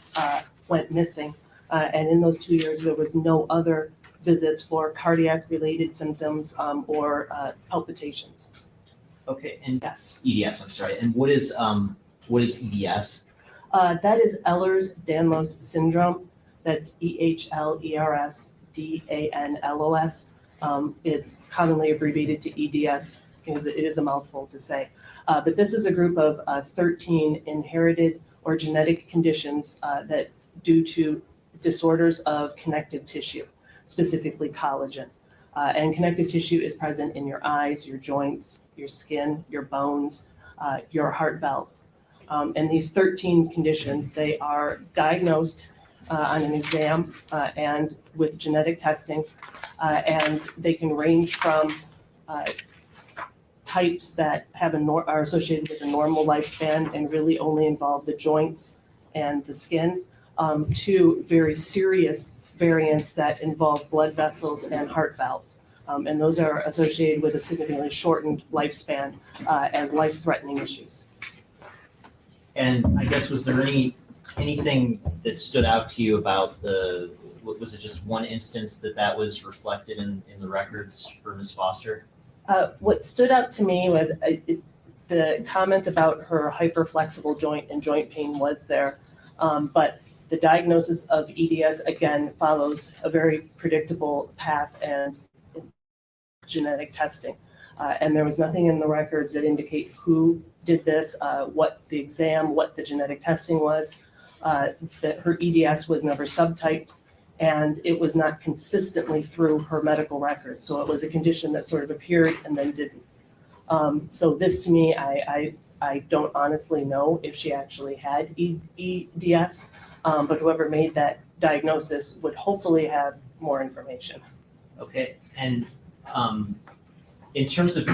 went missing. And in those 2 years, there was no other visits for cardiac-related symptoms or palpitations. Okay, and Yes. EDS, I'm sorry. And what is EDS? That is Ehlers-Danlos syndrome. That's EHLERS-DANLOS. It's commonly abbreviated to EDS because it is a mouthful to say. But this is a group of 13 inherited or genetic conditions that due to disorders of connective tissue, specifically collagen. And connective tissue is present in your eyes, your joints, your skin, your bones, your heart valves. And these 13 conditions, they are diagnosed on an exam and with genetic testing, and they can range from types that have are associated with a normal lifespan and really only involve the joints and the skin, to very serious variants that involve blood vessels and heart valves. And those are associated with a significantly shortened lifespan and life-threatening issues. And I guess, was there anything that stood out to you about was it just one instance that was reflected in the records for Ms. Foster? What stood out to me was the comment about her hyperflexible joint and joint pain was there, but the diagnosis of EDS, again, follows a very predictable path and genetic testing. And there was nothing in the records that indicate who did this, what the exam, what the genetic testing was, that her EDS was never subtyped, and it was not consistently through her medical records. So it was a condition that sort of appeared and then didn't. So this, to me, I don't honestly know if she actually had EDS, but whoever made that diagnosis would hopefully have more information. Okay, and in terms of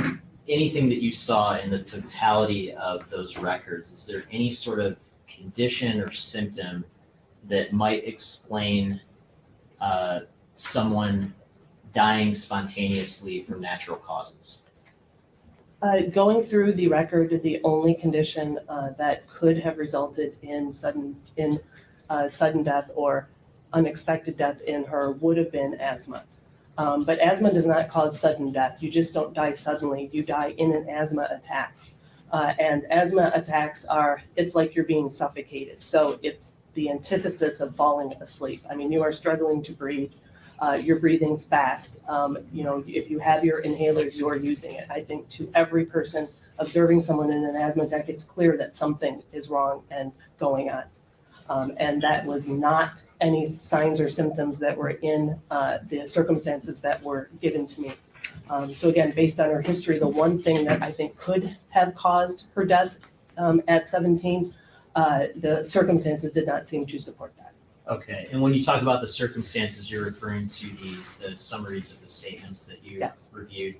anything that you saw in the totality of those records, is there any sort of condition or symptom that might explain someone dying spontaneously from natural causes? Going through the record, the only condition that could have resulted in sudden death or unexpected death in her would have been asthma. But asthma does not cause sudden death. You just don't die suddenly. You die in an asthma attack. And asthma attacks it's like you're being suffocated. So it's the antithesis of falling asleep. I mean, you are struggling to breathe. You're breathing fast. If you have your inhalers, you're using it. I think to every person observing someone in an asthma attack, it's clear that something is wrong and going on. And that was not any signs or symptoms that were in the circumstances that were given to me. So again, based on her history, the one thing that I think could have caused her death at 17, the circumstances did not seem to support that. Okay, and when you talk about the circumstances, you're referring to the summaries of the statements that you Yes. reviewed.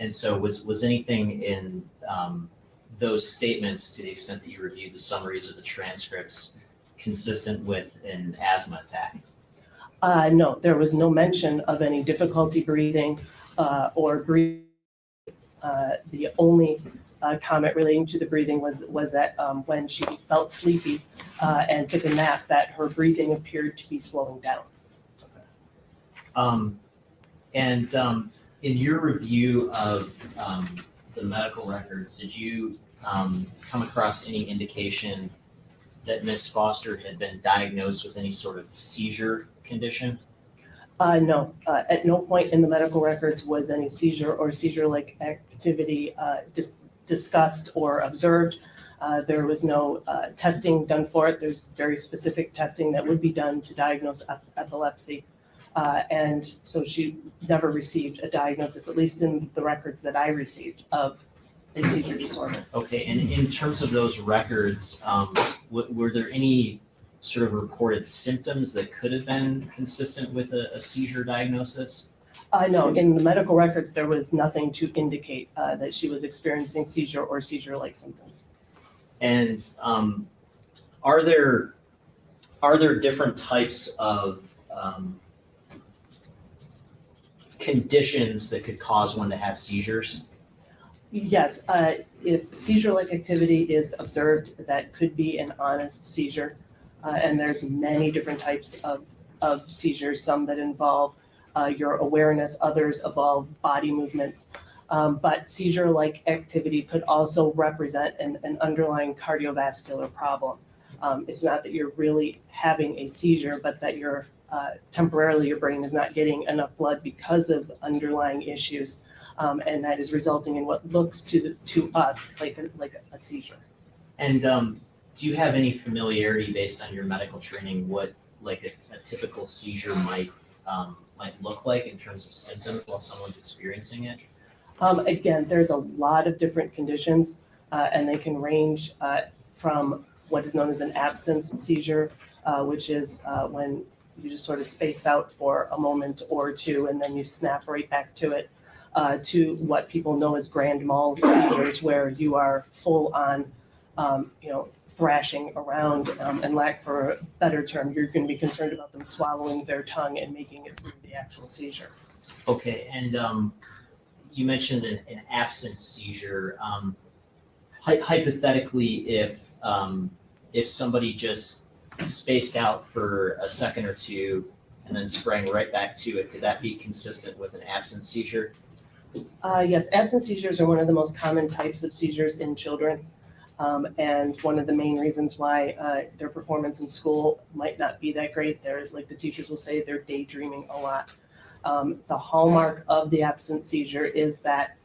And so was anything in those statements, to the extent that you reviewed the summaries or the transcripts, consistent with an asthma attack? No, there was no mention of any difficulty breathing or breathing. The only comment relating to the breathing was that when she felt sleepy and took a nap, that her breathing appeared to be slowing down. And in your review of the medical records, did you come across any indication that Ms. Foster had been diagnosed with any sort of seizure condition? No, at no point in the medical records was any seizure or seizure-like activity discussed or observed. There was no testing done for it. There's very specific testing that would be done to diagnose epilepsy. And so she never received a diagnosis, at least in the records that I received, of a seizure disorder. Okay, and in terms of those records, were there any sort of reported symptoms that could have been consistent with a seizure diagnosis? No, in the medical records, there was nothing to indicate that she was experiencing seizure or seizure-like symptoms. And are there different types of conditions that could cause one to have seizures? Yes, if seizure-like activity is observed, that could be an honest seizure. And there's many different types of seizures, some that involve your awareness, others involve body movements. But seizure-like activity could also represent an underlying cardiovascular problem. It's not that you're really having a seizure, but that you're temporarily your brain is not getting enough blood because of underlying issues. And that is resulting in what looks to us like a seizure. And do you have any familiarity based on your medical training what like a typical seizure might look like in terms of symptoms while someone's experiencing it? Again, there's a lot of different conditions, and they can range from what is known as an absence seizure, which is when you just sort of space out for a moment or two and then you snap right back to it. to what people know as grand mal seizures, where you are full on, thrashing around, and lack for a better term, you're going to be concerned about them swallowing their tongue and making it through the actual seizure. Okay, and you mentioned an absent seizure. Hypothetically, if somebody just spaced out for a second or two and then sprang right back to it, could that be consistent with an absent seizure? Yes, absent seizures are one of the most common types of seizures in children. And one of the main reasons why their performance in school might not be that great. There's, like the teachers will say, they're daydreaming a lot. The hallmark of the absent seizure is that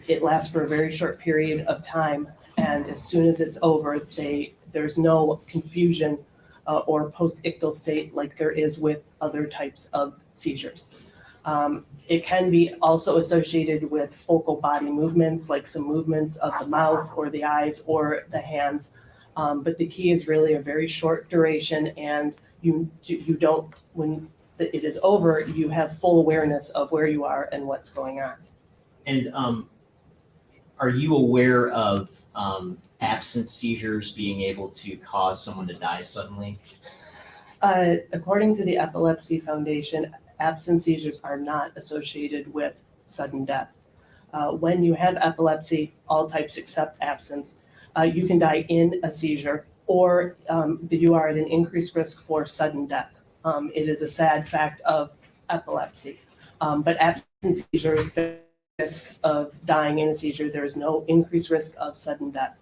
it lasts for a very short period of time, and as soon as it's over, there's no confusion or post-ictal state like there is with other types of seizures. It can be also associated with focal body movements, like some movements of the mouth or the eyes or the hands. But the key is really a very short duration, and you don't, when it is over, you have full awareness of where you are and what's going on. And are you aware of absent seizures being able to cause someone to die suddenly? According to the Epilepsy Foundation, absent seizures are not associated with sudden death. When you have epilepsy, all types except absence, you can die in a seizure, or you are at an increased risk for sudden death. It is a sad fact of epilepsy. But absent seizures, the risk of dying in a seizure, there is no increased risk of sudden death.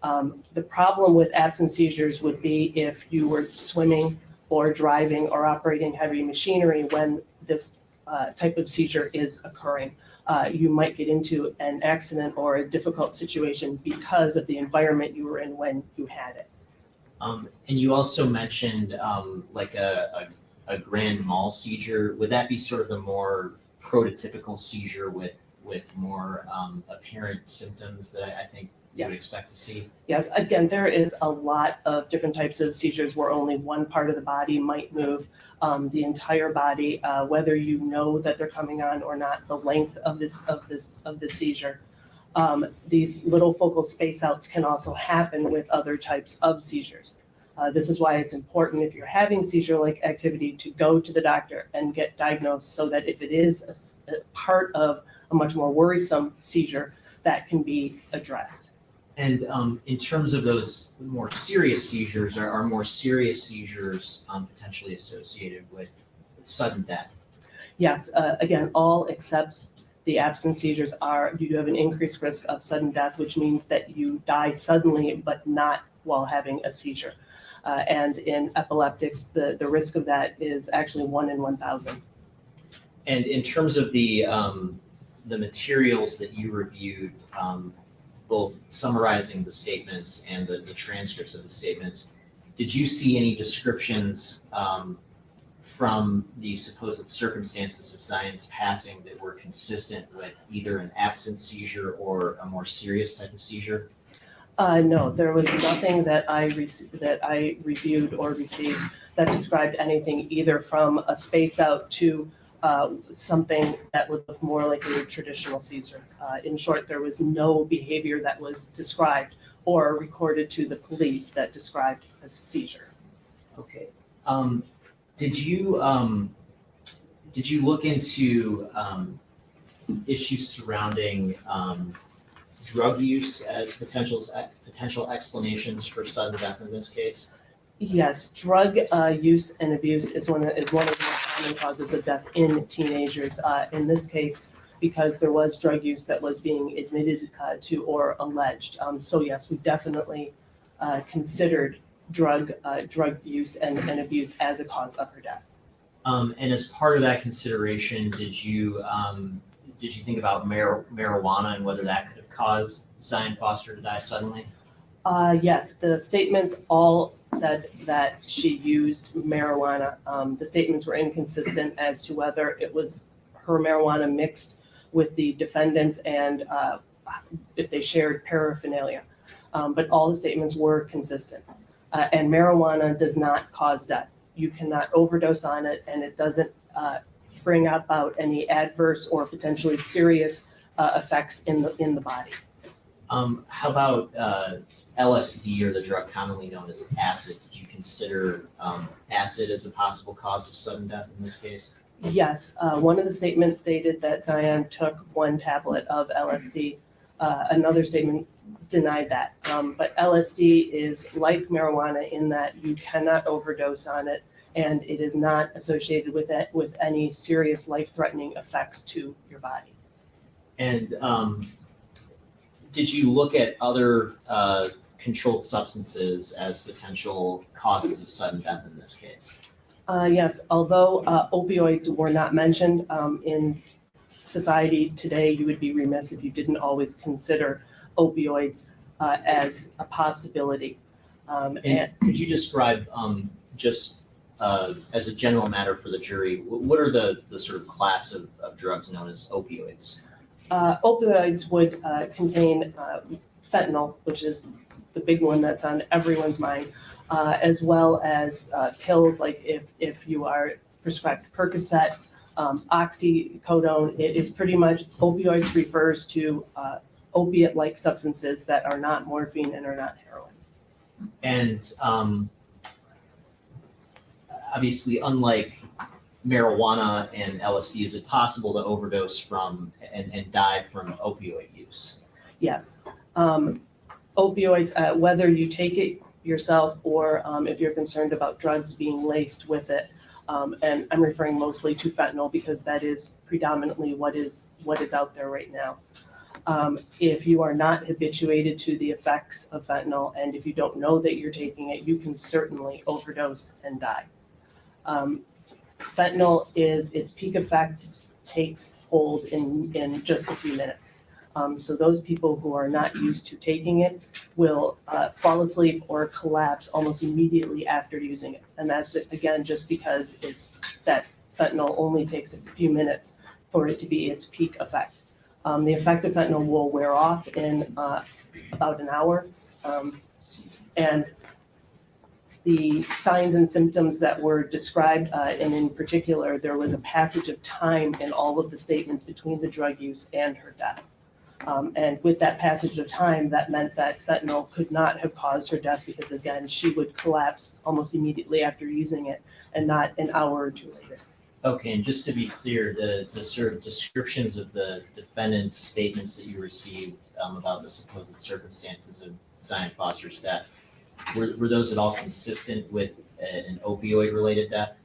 The problem with absent seizures would be if you were swimming or driving or operating heavy machinery when this type of seizure is occurring. You might get into an accident or a difficult situation because of the environment you were in when you had it. And you also mentioned like a grand mal seizure. Would that be sort of the more prototypical seizure with more apparent symptoms that I think you would expect to see? Yes, again, there is a lot of different types of seizures where only one part of the body might move. The entire body, whether you know that they're coming on or not, the length of the seizure. These little focal space outs can also happen with other types of seizures. This is why it's important, if you're having seizure-like activity, to go to the doctor and get diagnosed, so that if it is a part of a much more worrisome seizure, that can be addressed. And in terms of those more serious seizures, are more serious seizures potentially associated with sudden death? Yes, again, all except the absent seizures you have an increased risk of sudden death, which means that you die suddenly, but not while having a seizure. And in epileptics, the risk of that is actually 1 in 1,000. And in terms of the materials that you reviewed, both summarizing the statements and the transcripts of the statements, did you see any descriptions from the supposed circumstances of Zion's passing that were consistent with either an absent seizure or a more serious type of seizure? No, there was nothing that I reviewed or received that described anything either from a space out to something that would look more like a traditional seizure. In short, there was no behavior that was described or recorded to the police that described a seizure. Okay. Did you look into issues surrounding drug use as potential explanations for sudden death in this case? Yes, drug use and abuse is one of the most common causes of death in teenagers. In this case, because there was drug use that was being admitted to or alleged. So yes, we definitely considered drug use and abuse as a cause of her death. And as part of that consideration, did you think about marijuana and whether that could have caused Zion Foster to die suddenly? Yes, the statements all said that she used marijuana. The statements were inconsistent as to whether it was her marijuana mixed with the defendant's and if they shared paraphernalia. But all the statements were consistent. And marijuana does not cause death. You cannot overdose on it, and it doesn't bring about any adverse or potentially serious effects in the body. How about LSD, or the drug commonly known as acid? Did you consider acid as a possible cause of sudden death in this case? Yes, one of the statements stated that Zion took 1 tablet of LSD. Another statement denied that. But LSD is like marijuana in that you cannot overdose on it, and it is not associated with any serious life-threatening effects to your body. And did you look at other controlled substances as potential causes of sudden death in this case? Yes, although opioids were not mentioned in society today, you would be remiss if you didn't always consider opioids as a possibility. And could you describe, just as a general matter for the jury, what are the sort of class of drugs known as opioids? Opioids would contain fentanyl, which is the big one that's on everyone's mind, as well as pills, like if you are prescribed Percocet, oxycodone. It is pretty much, opioids refers to opiate-like substances that are not morphine and are not heroin. And obviously, unlike marijuana and LSD, is it possible to overdose from and die from opioid use? Yes. Opioids, whether you take it yourself or if you're concerned about drugs being laced with it, and I'm referring mostly to fentanyl because that is predominantly what is out there right now. If you are not habituated to the effects of fentanyl, and if you don't know that you're taking it, you can certainly overdose and die. Fentanyl its peak effect takes hold in just a few minutes. So those people who are not used to taking it will fall asleep or collapse almost immediately after using it. And that's, again, just because that fentanyl only takes a few minutes for it to be its peak effect. The effect of fentanyl will wear off in about an hour. And the signs and symptoms that were described, and in particular, there was a passage of time in all of the statements between the drug use and her death. And with that passage of time, that meant that fentanyl could not have caused her death because, again, she would collapse almost immediately after using it and not an hour or two later. Okay, and just to be clear, the sort of descriptions of the defendant's statements that you received about the supposed circumstances of Zion Foster's death, were those at all consistent with an opioid-related death?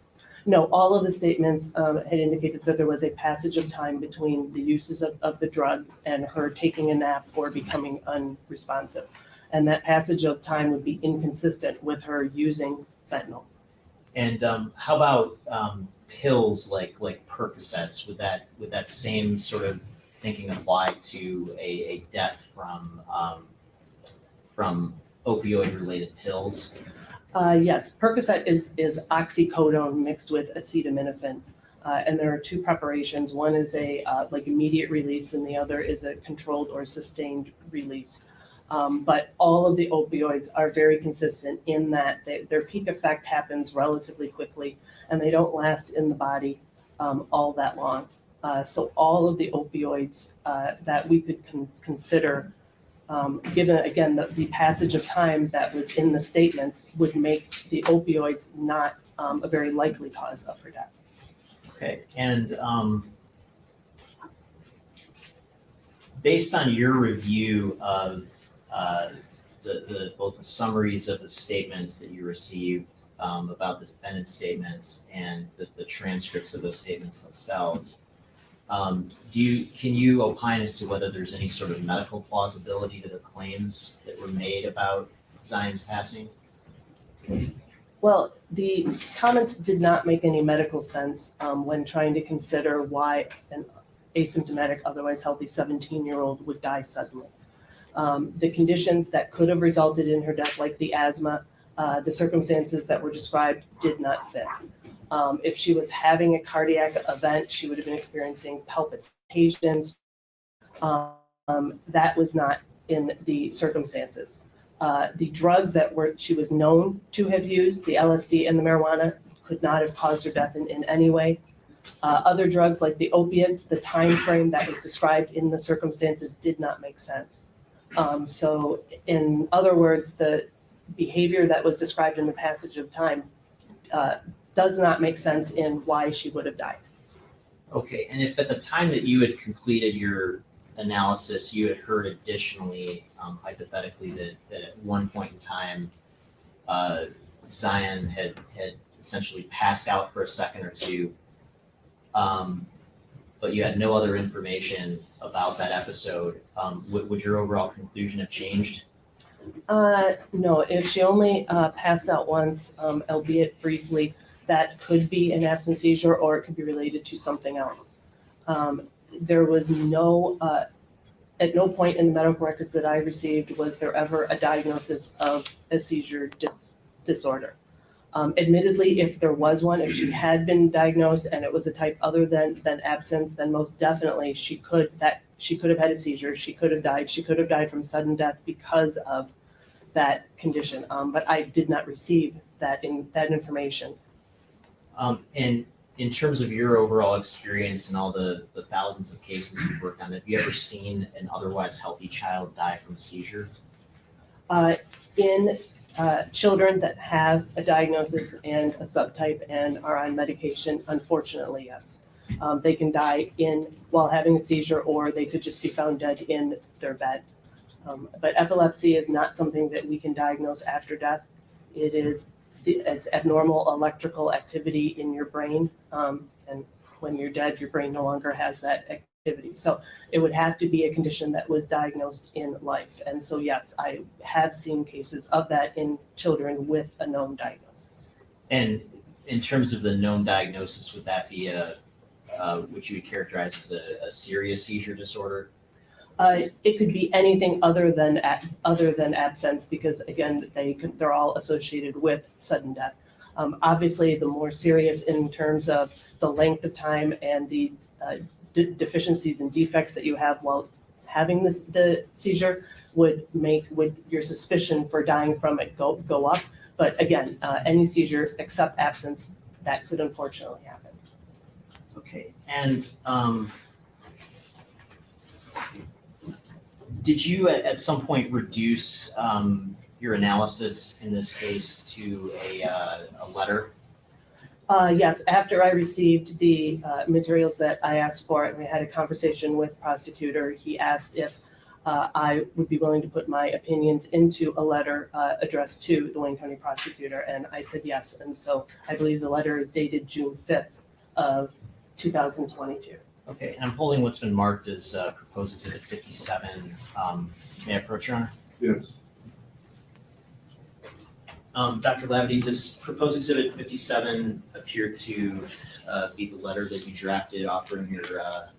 No, all of the statements had indicated that there was a passage of time between the uses of the drug and her taking a nap or becoming unresponsive. And that passage of time would be inconsistent with her using fentanyl. And how about pills like Percocets? Would that same sort of thinking apply to a death from opioid-related pills? Yes, Percocet is oxycodone mixed with acetaminophen. And there are 2 preparations. One is a like immediate release and the other is a controlled or sustained release. But all of the opioids are very consistent in that their peak effect happens relatively quickly and they don't last in the body all that long. So all of the opioids that we could consider, given, again, the passage of time that was in the statements, would make the opioids not a very likely cause of her death. Okay, and based on your review of both the summaries of the statements that you received about the defendant's statements and the transcripts of those statements themselves, can you opine as to whether there's any sort of medical plausibility to the claims that were made about Zion's passing? Well, the comments did not make any medical sense when trying to consider why an asymptomatic, otherwise healthy 17-year-old would die suddenly. The conditions that could have resulted in her death, like the asthma, the circumstances that were described did not fit. If she was having a cardiac event, she would have been experiencing palpitations. That was not in the circumstances. The drugs that she was known to have used, the LSD and the marijuana, could not have caused her death in any way. Other drugs like the opiates, the time frame that was described in the circumstances did not make sense. So in other words, the behavior that was described in the passage of time does not make sense in why she would have died. Okay, and if at the time that you had completed your analysis, you had heard additionally, hypothetically, that at one point in time, Zion had essentially passed out for a second or two, but you had no other information about that episode, would your overall conclusion have changed? No, if she only passed out once, albeit briefly, that could be an absence seizure or it could be related to something else. There was at no point in the medical records that I received was there ever a diagnosis of a seizure disorder. Admittedly, if there was one, if she had been diagnosed and it was a type other than absence, then most definitely she could have had a seizure. She could have died. She could have died from sudden death because of that condition. But I did not receive that information. And in terms of your overall experience and all the thousands of cases you've worked on, have you ever seen an otherwise healthy child die from a seizure? In children that have a diagnosis and a subtype and are on medication, unfortunately, yes. They can die while having a seizure, or they could just be found dead in their bed. But epilepsy is not something that we can diagnose after death. It's abnormal electrical activity in your brain, and when you're dead, your brain no longer has that activity. So it would have to be a condition that was diagnosed in life. And so yes, I have seen cases of that in children with a known diagnosis. And in terms of the known diagnosis, would that be what you would characterize as a serious seizure disorder? It could be anything other than absence, because again, they're all associated with sudden death. Obviously, the more serious in terms of the length of time and the deficiencies and defects that you have while having the seizure would your suspicion for dying from it go up. But again, any seizure except absence, that could unfortunately happen. Okay, and did you at some point reduce your analysis in this case to a letter? Yes, after I received the materials that I asked for, and we had a conversation with prosecutor, he asked if I would be willing to put my opinions into a letter addressed to the Wayne County prosecutor, and I said yes. And so I believe the letter is dated June 5th of 2022. Okay, and I'm holding what's been marked as proposed exhibit 57. May I approach, Your Honor? Yes. Dr. Lavity, does proposed exhibit 57 appear to be the letter that you drafted offering your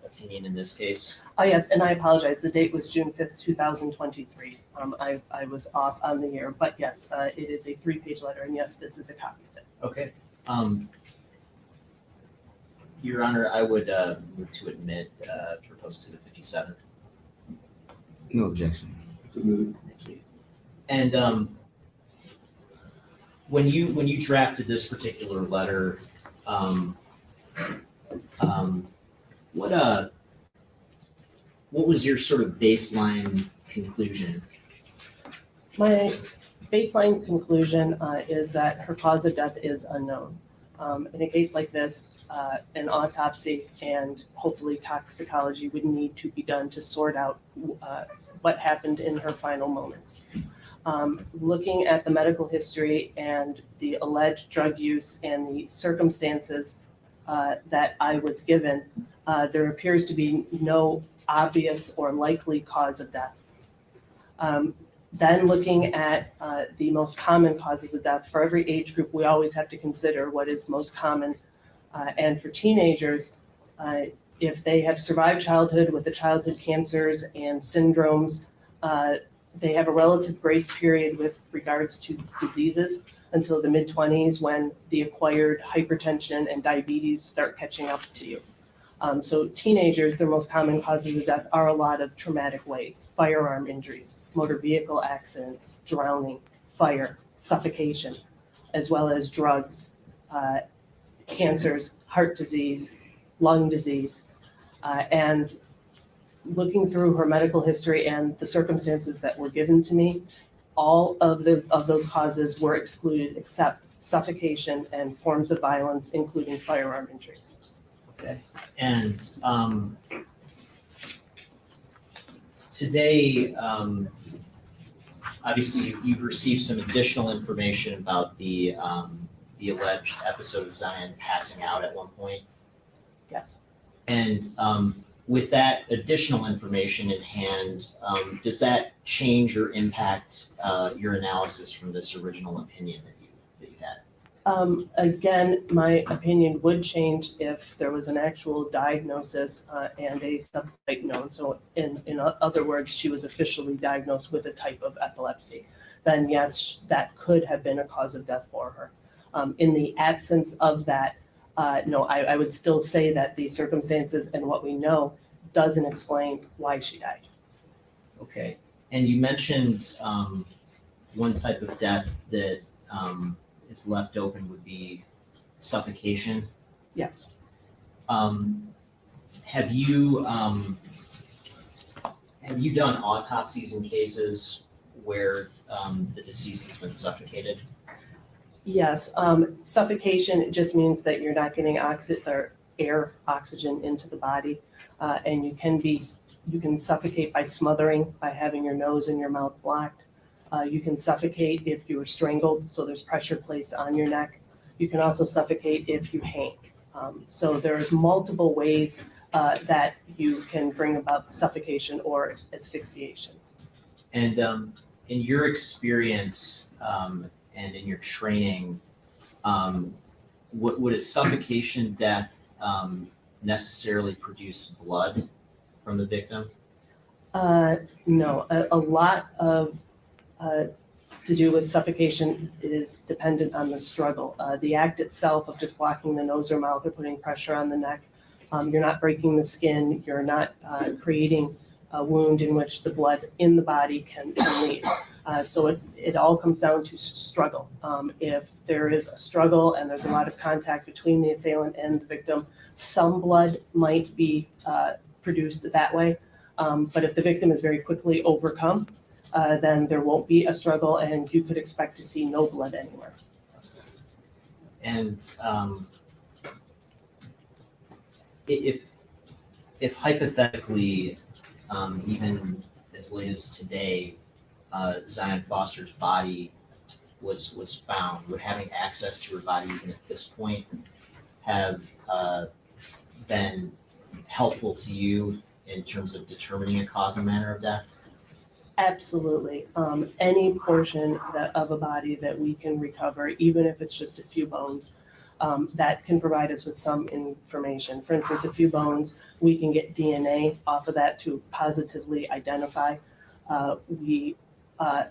opinion in this case? Yes, and I apologize. The date was June 5th, 2023. I was off on the year, but yes, it is a 3-page letter, and yes, this is a copy of it. Okay. Your Honor, I would move to admit proposed exhibit 57. No objection. It's admitted. Thank you. And when you drafted this particular letter, what was your sort of baseline conclusion? My baseline conclusion is that her cause of death is unknown. In a case like this, an autopsy and hopefully toxicology would need to be done to sort out what happened in her final moments. Looking at the medical history and the alleged drug use and the circumstances that I was given, there appears to be no obvious or likely cause of death. Then looking at the most common causes of death, for every age group, we always have to consider what is most common. And for teenagers, if they have survived childhood with the childhood cancers and syndromes, they have a relative grace period with regards to diseases until the mid-20s, when the acquired hypertension and diabetes start catching up to you. So teenagers, their most common causes of death are a lot of traumatic ways: firearm injuries, motor vehicle accidents, drowning, fire, suffocation, as well as drugs, cancers, heart disease, lung disease. And looking through her medical history and the circumstances that were given to me, all of those causes were excluded except suffocation and forms of violence, including firearm injuries. Okay. And today, obviously, you've received some additional information about the alleged episode of Zion passing out at one point. Yes. And with that additional information in hand, does that change or impact your analysis from this original opinion that you had? Again, my opinion would change if there was an actual diagnosis and a subtype known. So in other words, she was officially diagnosed with a type of epilepsy. Then yes, that could have been a cause of death for her. In the absence of that, no, I would still say that the circumstances and what we know doesn't explain why she died. Okay. And you mentioned one type of death that is left open would be suffocation. Yes. Have you done autopsies in cases where the deceased has been suffocated? Yes. Suffocation just means that you're not getting oxygen into the body, and you can suffocate by smothering, by having your nose and your mouth blocked. You can suffocate if you were strangled, so there's pressure placed on your neck. You can also suffocate if you hang. So there's multiple ways that you can bring about suffocation or asphyxiation. And in your experience and in your training, would a suffocation death necessarily produce blood from the victim? No, a lot of to do with suffocation is dependent on the struggle. The act itself of just blocking the nose or mouth or putting pressure on the neck, you're not breaking the skin, you're not creating a wound in which the blood in the body can lead. So it all comes down to struggle. If there is a struggle and there's a lot of contact between the assailant and the victim, some blood might be produced that way. But if the victim is very quickly overcome, then there won't be a struggle and you could expect to see no blood anywhere. And if hypothetically, even as late as today, Zion Foster's body was found, would having access to her body even at this point have been helpful to you in terms of determining a cause and manner of death? Absolutely. Any portion of a body that we can recover, even if it's just a few bones, that can provide us with some information. For instance, a few bones, we can get DNA off of that to positively identify. We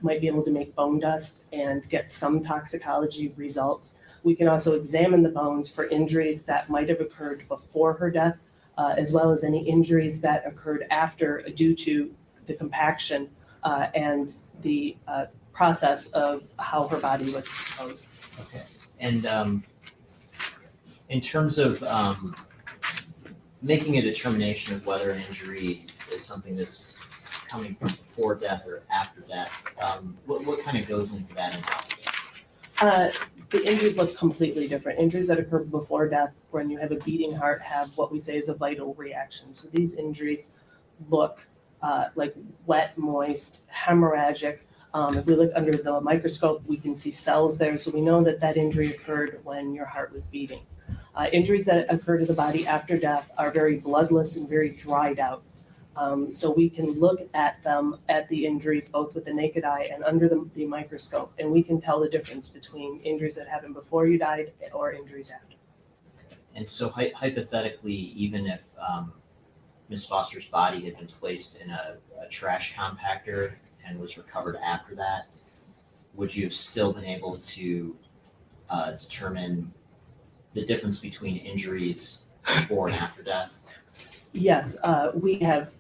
might be able to make bone dust and get some toxicology results. We can also examine the bones for injuries that might have occurred before her death, as well as any injuries that occurred after due to the compaction and the process of how her body was disposed. Okay. And in terms of making a determination of whether an injury is something that's coming from before death or after death, what kind of goes into that analysis? The injuries look completely different. Injuries that occur before death, when you have a beating heart, have what we say is a vital reaction. So these injuries look like wet, moist, hemorrhagic. If we look under the microscope, we can see cells there. So we know that that injury occurred when your heart was beating. Injuries that occur to the body after death are very bloodless and very dried out. So we can look at them, at the injuries, both with the naked eye and under the microscope, and we can tell the difference between injuries that happened before you died or injuries after. And so hypothetically, even if Ms. Foster's body had been placed in a trash compactor and was recovered after that, would you have still been able to determine the difference between injuries before and after death? Yes, we have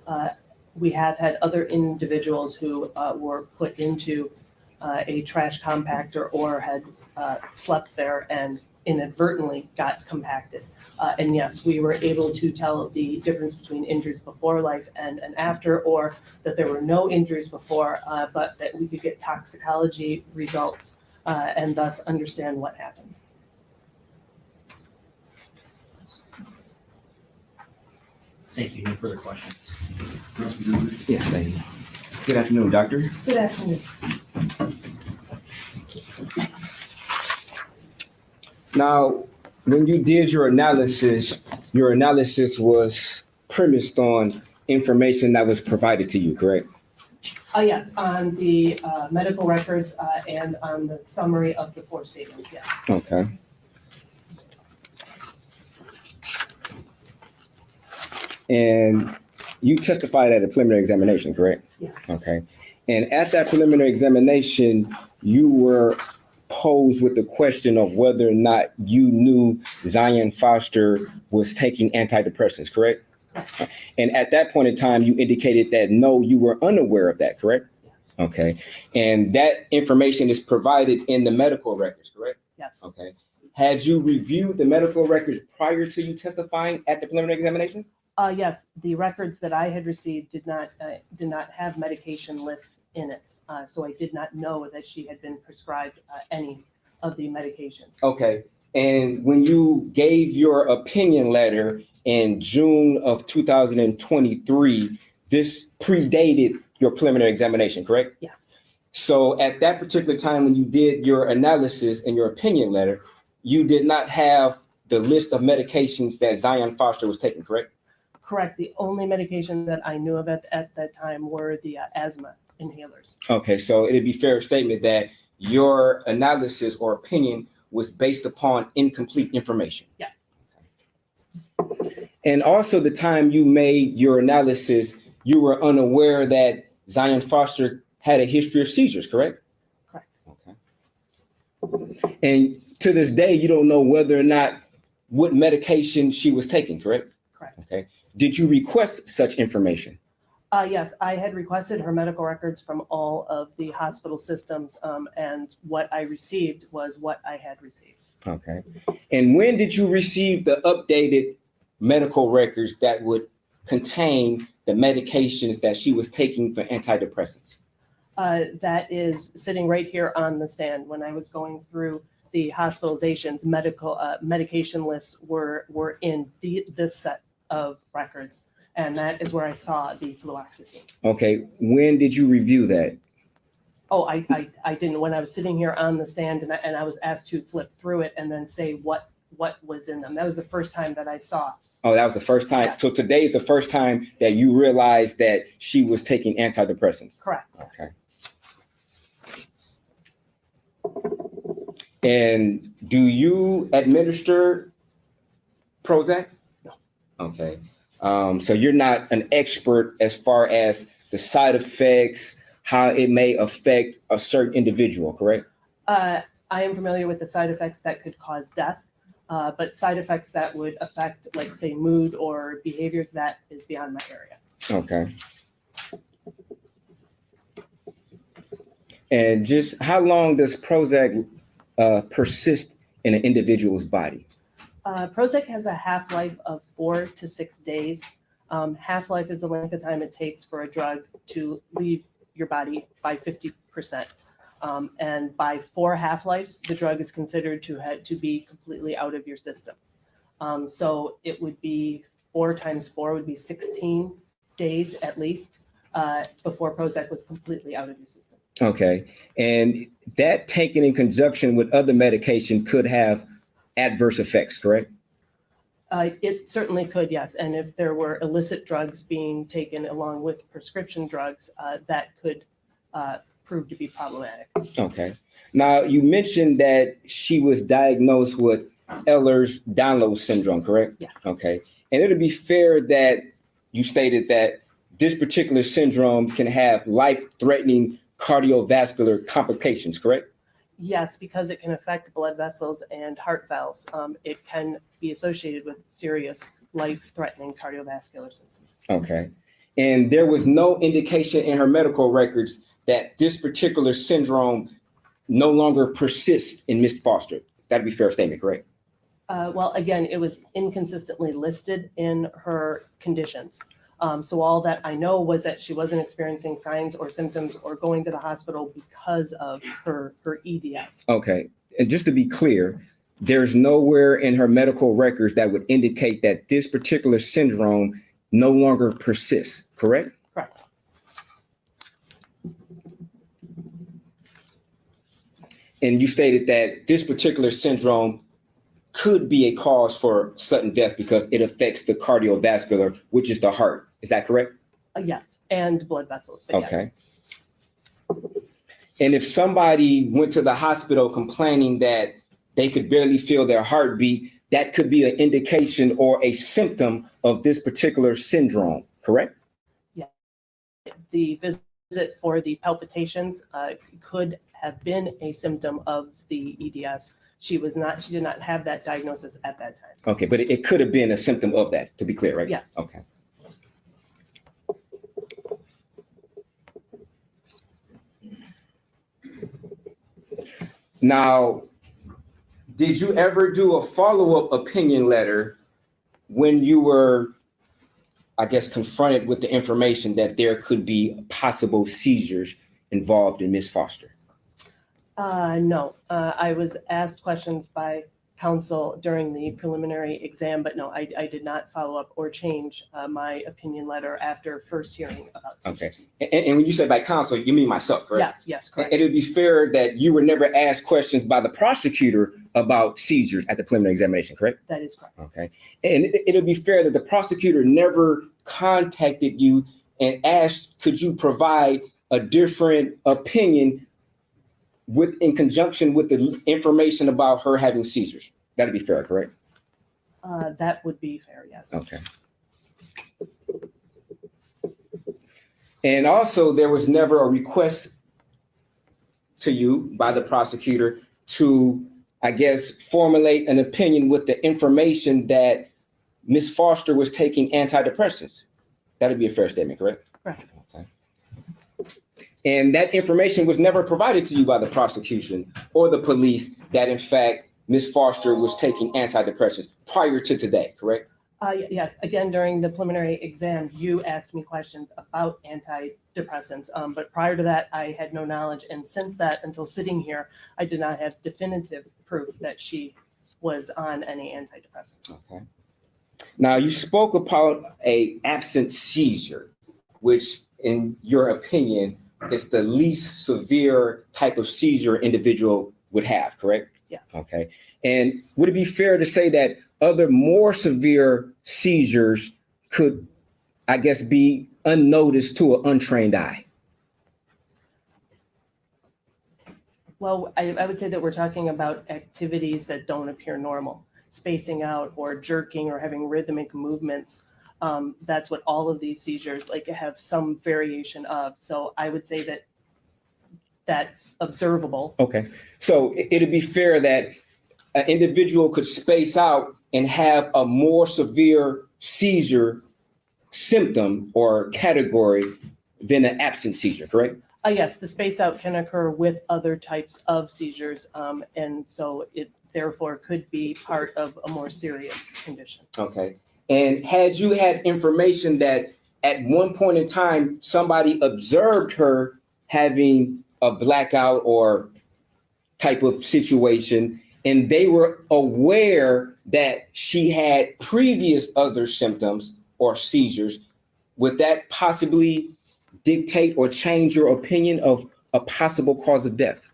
had other individuals who were put into a trash compactor or had slept there and inadvertently got compacted. And yes, we were able to tell the difference between injuries before life and after, or that there were no injuries before, but that we could get toxicology results and thus understand what happened. Thank you. No further questions. Yes, thank you. Good afternoon, doctor. Good afternoon. Now, when you did your analysis was premised on information that was provided to you, correct? Yes, on the medical records and on the summary of the 4 statements, yes. Okay. And you testified at a preliminary examination, correct? Yes. Okay. And at that preliminary examination, you were posed with the question of whether or not you knew Zion Foster was taking antidepressants, correct? And at that point in time, you indicated that no, you were unaware of that, correct? Yes. Okay. And that information is provided in the medical records, correct? Yes. Okay. Had you reviewed the medical records prior to you testifying at the preliminary examination? Yes, the records that I had received did not have medication lists in it. So I did not know that she had been prescribed any of the medications. Okay. And when you gave your opinion letter in June of 2023, this predated your preliminary examination, correct? Yes. So at that particular time, when you did your analysis and your opinion letter, you did not have the list of medications that Zion Foster was taking, correct? Correct. The only medication that I knew of at that time were the asthma inhalers. Okay, so it'd be fair statement that your analysis or opinion was based upon incomplete information. Yes. And also the time you made your analysis, you were unaware that Zion Foster had a history of seizures, correct? Correct. Okay. And to this day, you don't know whether or not what medication she was taking, correct? Correct. Okay. Did you request such information? Yes, I had requested her medical records from all of the hospital systems, and what I received was what I had received. Okay. And when did you receive the updated medical records that would contain the medications that she was taking for antidepressants? That is sitting right here on the stand. When I was going through the hospitalizations, medication lists were in this set of records. And that is where I saw the fluoxetine. Okay, when did you review that? Oh, I didn't. When I was sitting here on the stand and I was asked to flip through it and then say what was in them. That was the first time that I saw. Oh, that was the first time. Yeah. So today is the first time that you realized that she was taking antidepressants. Correct. Okay. And do you administer Prozac? No. Okay. So you're not an expert as far as the side effects, how it may affect a certain individual, correct? I am familiar with the side effects that could cause death, but side effects that would affect, like, say, mood or behaviors, that is beyond my area. Okay. And just how long does Prozac persist in an individual's body? Prozac has a half-life of 4 to 6 days. Half-life is the length of time it takes for a drug to leave your body by 50%. And by 4 half-lives, the drug is considered to be completely out of your system. So it would be 4 times 4 would be 16 days at least before Prozac was completely out of your system. Okay. And that taken in conjunction with other medication could have adverse effects, correct? It certainly could, yes. And if there were illicit drugs being taken along with prescription drugs, that could prove to be problematic. Okay. Now, you mentioned that she was diagnosed with Ehlers-Danlos syndrome, correct? Yes. Okay. And it'll be fair that you stated that this particular syndrome can have life-threatening cardiovascular complications, correct? Yes, because it can affect blood vessels and heart valves. It can be associated with serious life-threatening cardiovascular symptoms. Okay. And there was no indication in her medical records that this particular syndrome no longer persists in Ms. Foster. That'd be a fair statement, correct? Well, again, it was inconsistently listed in her conditions. So all that I know was that she wasn't experiencing signs or symptoms or going to the hospital because of her EDS. Okay, and just to be clear, there's nowhere in her medical records that would indicate that this particular syndrome no longer persists, correct? Correct. And you stated that this particular syndrome could be a cause for sudden death because it affects the cardiovascular, which is the heart. Is that correct? Yes, and blood vessels. But yes. Okay. And if somebody went to the hospital complaining that they could barely feel their heartbeat, that could be an indication or a symptom of this particular syndrome, correct? The visit for the palpitations could have been a symptom of the EDS. She did not have that diagnosis at that time. Okay, but it could have been a symptom of that, to be clear, right? Yes. Okay. Now, did you ever do a follow-up opinion letter when you were, I guess, confronted with the information that there could be possible seizures involved in Ms. Foster? No, I was asked questions by counsel during the preliminary exam, but no, I did not follow up or change my opinion letter after first hearing about seizures. Okay. And when you say by counsel, you mean myself, correct? Yes, correct. And it would be fair that you were never asked questions by the prosecutor about seizures at the preliminary examination, correct? That is correct. Okay. And it would be fair that the prosecutor never contacted you and asked, could you provide a different opinion in conjunction with the information about her having seizures? That'd be fair, correct? That would be fair, yes. Okay. And also, there was never a request to you by the prosecutor to, I guess, formulate an opinion with the information that Ms. Foster was taking antidepressants. That'd be a fair statement, correct? Correct. Okay. And that information was never provided to you by the prosecution or the police that, in fact, Ms. Foster was taking antidepressants prior to today, correct? Yes, again, during the preliminary exam, you asked me questions about antidepressants, but prior to that, I had no knowledge. And since that, until sitting here, I did not have definitive proof that she was on any antidepressants. Okay. Now, you spoke about an absent seizure, which, in your opinion, is the least severe type of seizure individual would have, correct? Yes. Okay. And would it be fair to say that other more severe seizures could, I guess, be unnoticed to an untrained eye? Well, I would say that we're talking about activities that don't appear normal, spacing out or jerking or having rhythmic movements. That's what all of these seizures have some variation of. So I would say that that's observable. Okay. So it'd be fair that an individual could space out and have a more severe seizure symptom or category than an absent seizure, correct? Yes, the space out can occur with other types of seizures. And so it therefore could be part of a more serious condition. Okay. And had you had information that at one point in time, somebody observed her having a blackout or type of situation, and they were aware that she had previous other symptoms or seizures, would that possibly dictate or change your opinion of a possible cause of death?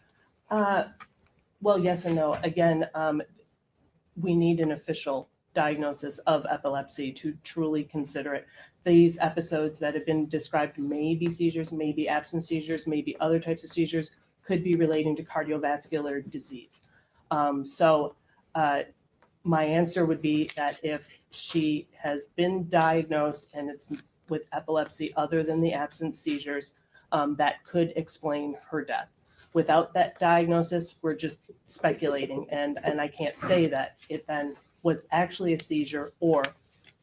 Well, yes and no. Again, we need an official diagnosis of epilepsy to truly consider it. These episodes that have been described may be seizures, may be absent seizures, may be other types of seizures, could be relating to cardiovascular disease. So my answer would be that if she has been diagnosed and it's with epilepsy other than the absent seizures, that could explain her death. Without that diagnosis, we're just speculating, and I can't say that it then was actually a seizure or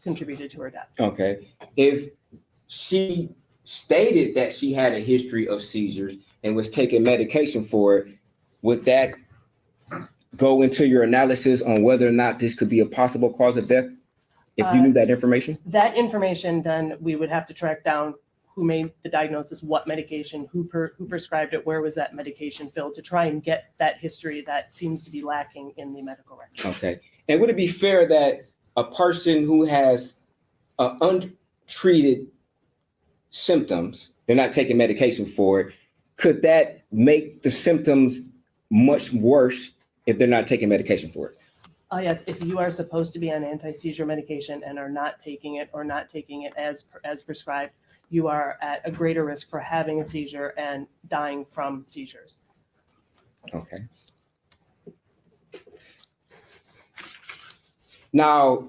contributed to her death. Okay. If she stated that she had a history of seizures and was taking medication for it, would that go into your analysis on whether or not this could be a possible cause of death? If you knew that information? That information, then we would have to track down who made the diagnosis, what medication, who prescribed it, where was that medication filled, to try and get that history that seems to be lacking in the medical record. Okay. And would it be fair that a person who has untreated symptoms, they're not taking medication for it, could that make the symptoms much worse if they're not taking medication for it? Yes, if you are supposed to be on anti-seizure medication and are not taking it or not taking it as prescribed, you are at a greater risk for having a seizure and dying from seizures. Okay. Now,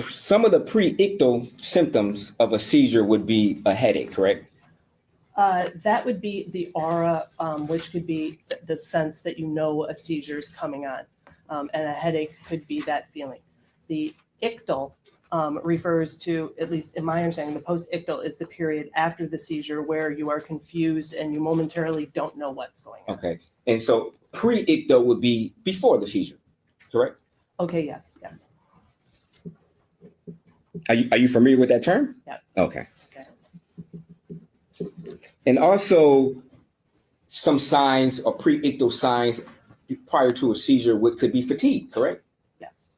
some of the pre-ictal symptoms of a seizure would be a headache, correct? That would be the aura, which could be the sense that you know a seizure is coming on. And a headache could be that feeling. The ictal refers to, at least in my understanding, the post-ictal is the period after the seizure where you are confused and you momentarily don't know what's going on. Okay. And so pre-ictal would be before the seizure, correct? Okay, yes, yes. Are you familiar with that term? Yeah. Okay. Okay. And also some signs or pre-ictal signs prior to a seizure could be fatigue, correct? Yes.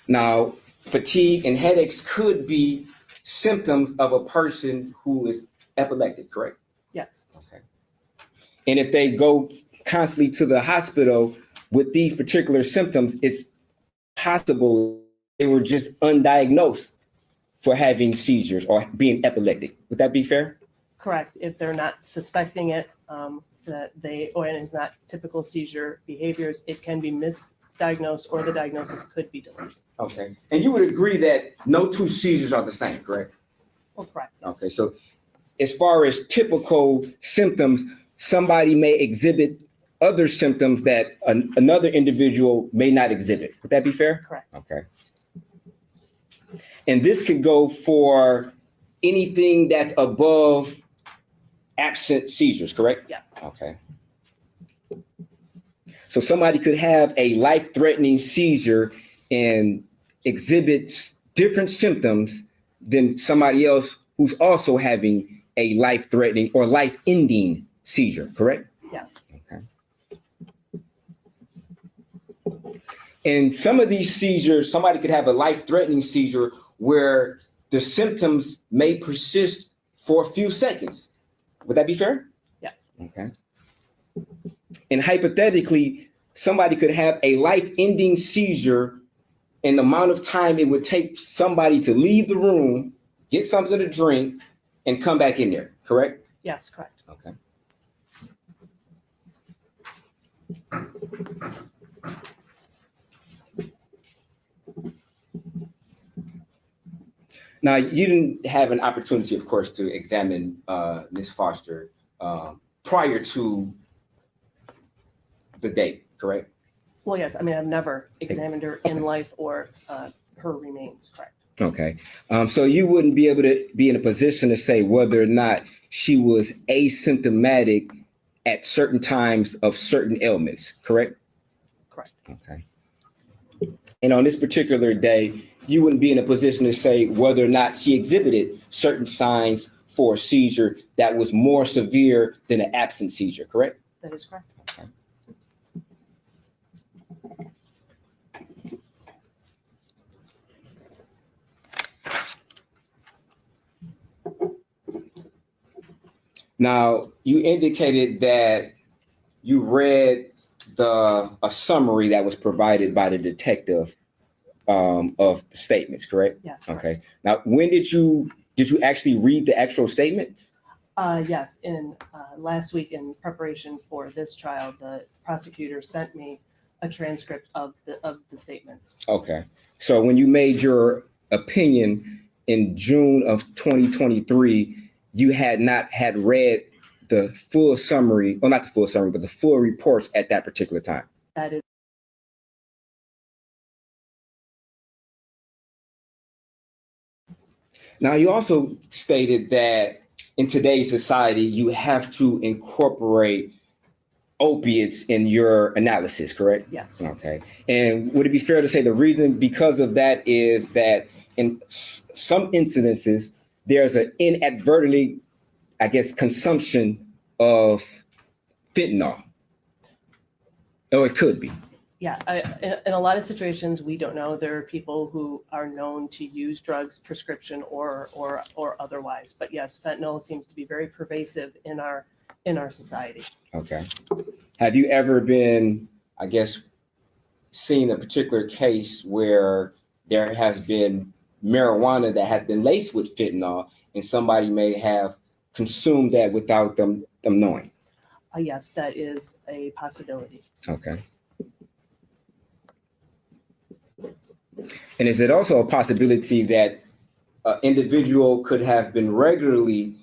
Now, fatigue and headaches could be symptoms of a person who is epileptic, correct? Yes. Okay. And if they go constantly to the hospital with these particular symptoms, it's possible they were just undiagnosed for having seizures or being epileptic. Would that be fair? Correct. If they're not suspecting it, that and it's not typical seizure behaviors, it can be misdiagnosed or the diagnosis could be delayed. Okay. And you would agree that no two seizures are the same, correct? Well, correct. Yes. Okay. So as far as typical symptoms, somebody may exhibit other symptoms that another individual may not exhibit. Would that be fair? Correct. Okay. And this could go for anything that's above absent seizures, correct? Yes. Okay. So somebody could have a life-threatening seizure and exhibit different symptoms than somebody else who's also having a life-threatening or life-ending seizure, correct? Yes. Okay. And some of these seizures, somebody could have a life-threatening seizure where the symptoms may persist for a few seconds. Would that be fair? Yes. Okay. And hypothetically, somebody could have a life-ending seizure in the amount of time it would take somebody to leave the room, get something to drink, and come back in there, correct? Yes, correct. Okay. Now, you didn't have an opportunity, of course, to examine Ms. Foster prior to the date, correct? Well, yes. I mean, I've never examined her in life or her remains, correct? Okay. So you wouldn't be able to be in a position to say whether or not she was asymptomatic at certain times of certain ailments, correct? Correct. Okay. And on this particular day, you wouldn't be in a position to say whether or not she exhibited certain signs for a seizure that was more severe than an absent seizure, correct? That is correct. Okay. Now, you indicated that you read a summary that was provided by the detective of the statements, correct? Yes. Correct. Okay. Now, when did you actually read the actual statements? Yes. In last week, in preparation for this trial, the prosecutor sent me a transcript of the statements. Okay. So when you made your opinion in June of 2023, you had not had read the full summary, well, not the full summary, but the full reports at that particular time. That is Now, you also stated that in today's society, you have to incorporate opiates in your analysis, correct? Yes. Okay. And would it be fair to say the reason because of that is that in some incidences, there's an inadvertently, I guess, consumption of fentanyl? Oh, it could be. Yeah, in a lot of situations, we don't know. There are people who are known to use drugs, prescription or otherwise. But yes, fentanyl seems to be very pervasive in our society. Okay. Have you ever been, I guess, seen a particular case where there has been marijuana that has been laced with fentanyl and somebody may have consumed that without them knowing? Yes, that is a possibility. Okay. And is it also a possibility that an individual could have been regularly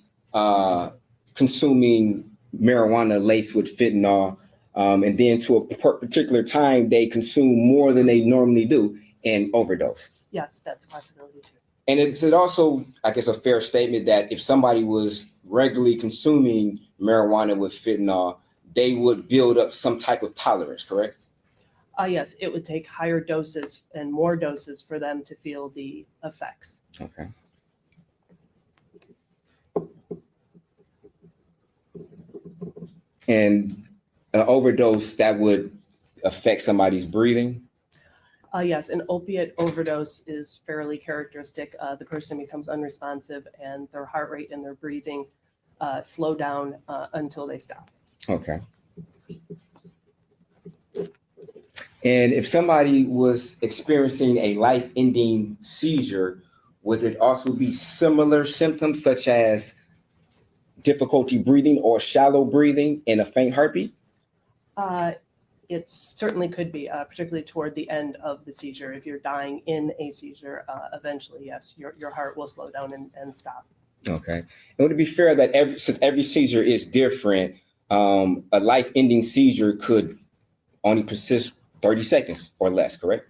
consuming marijuana laced with fentanyl, and then to a particular time they consume more than they normally do and overdose? Yes, that's a possibility too. And is it also, I guess, a fair statement that if somebody was regularly consuming marijuana with fentanyl, they would build up some type of tolerance, correct? Yes, it would take higher doses and more doses for them to feel the effects. Okay. And an overdose that would affect somebody's breathing? Yes, an opiate overdose is fairly characteristic. The person becomes unresponsive and their heart rate and their breathing slow down until they stop. Okay. And if somebody was experiencing a life-ending seizure, would it also be similar symptoms such as difficulty breathing or shallow breathing and a faint heartbeat? It certainly could be, particularly toward the end of the seizure. If you're dying in a seizure, eventually, yes, your heart will slow down and stop. Okay. And would it be fair that since every seizure is different, a life-ending seizure could only persist 30 seconds or less, correct?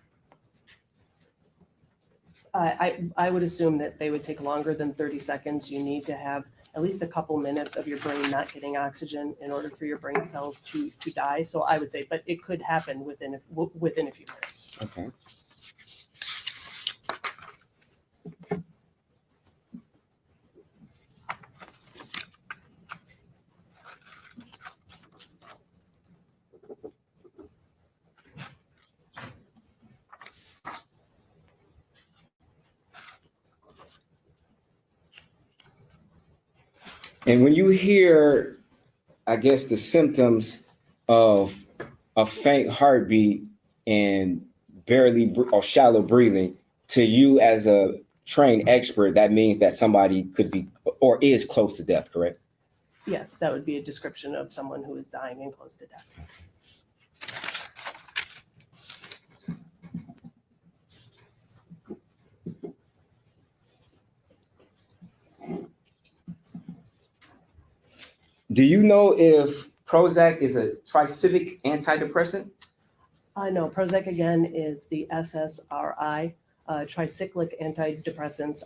I would assume that they would take longer than 30 seconds. You need to have at least a couple minutes of your brain not getting oxygen in order for your brain cells to die. So I would say, but it could happen within a few minutes. Okay. And when you hear, I guess, the symptoms of a faint heartbeat and barely or shallow breathing, to you as a trained expert, that means that somebody could be or is close to death, correct? Yes, that would be a description of someone who is dying and close to death. Do you know if Prozac is a tricyclic antidepressant? No, Prozac again is the SSRI. Tricyclic antidepressants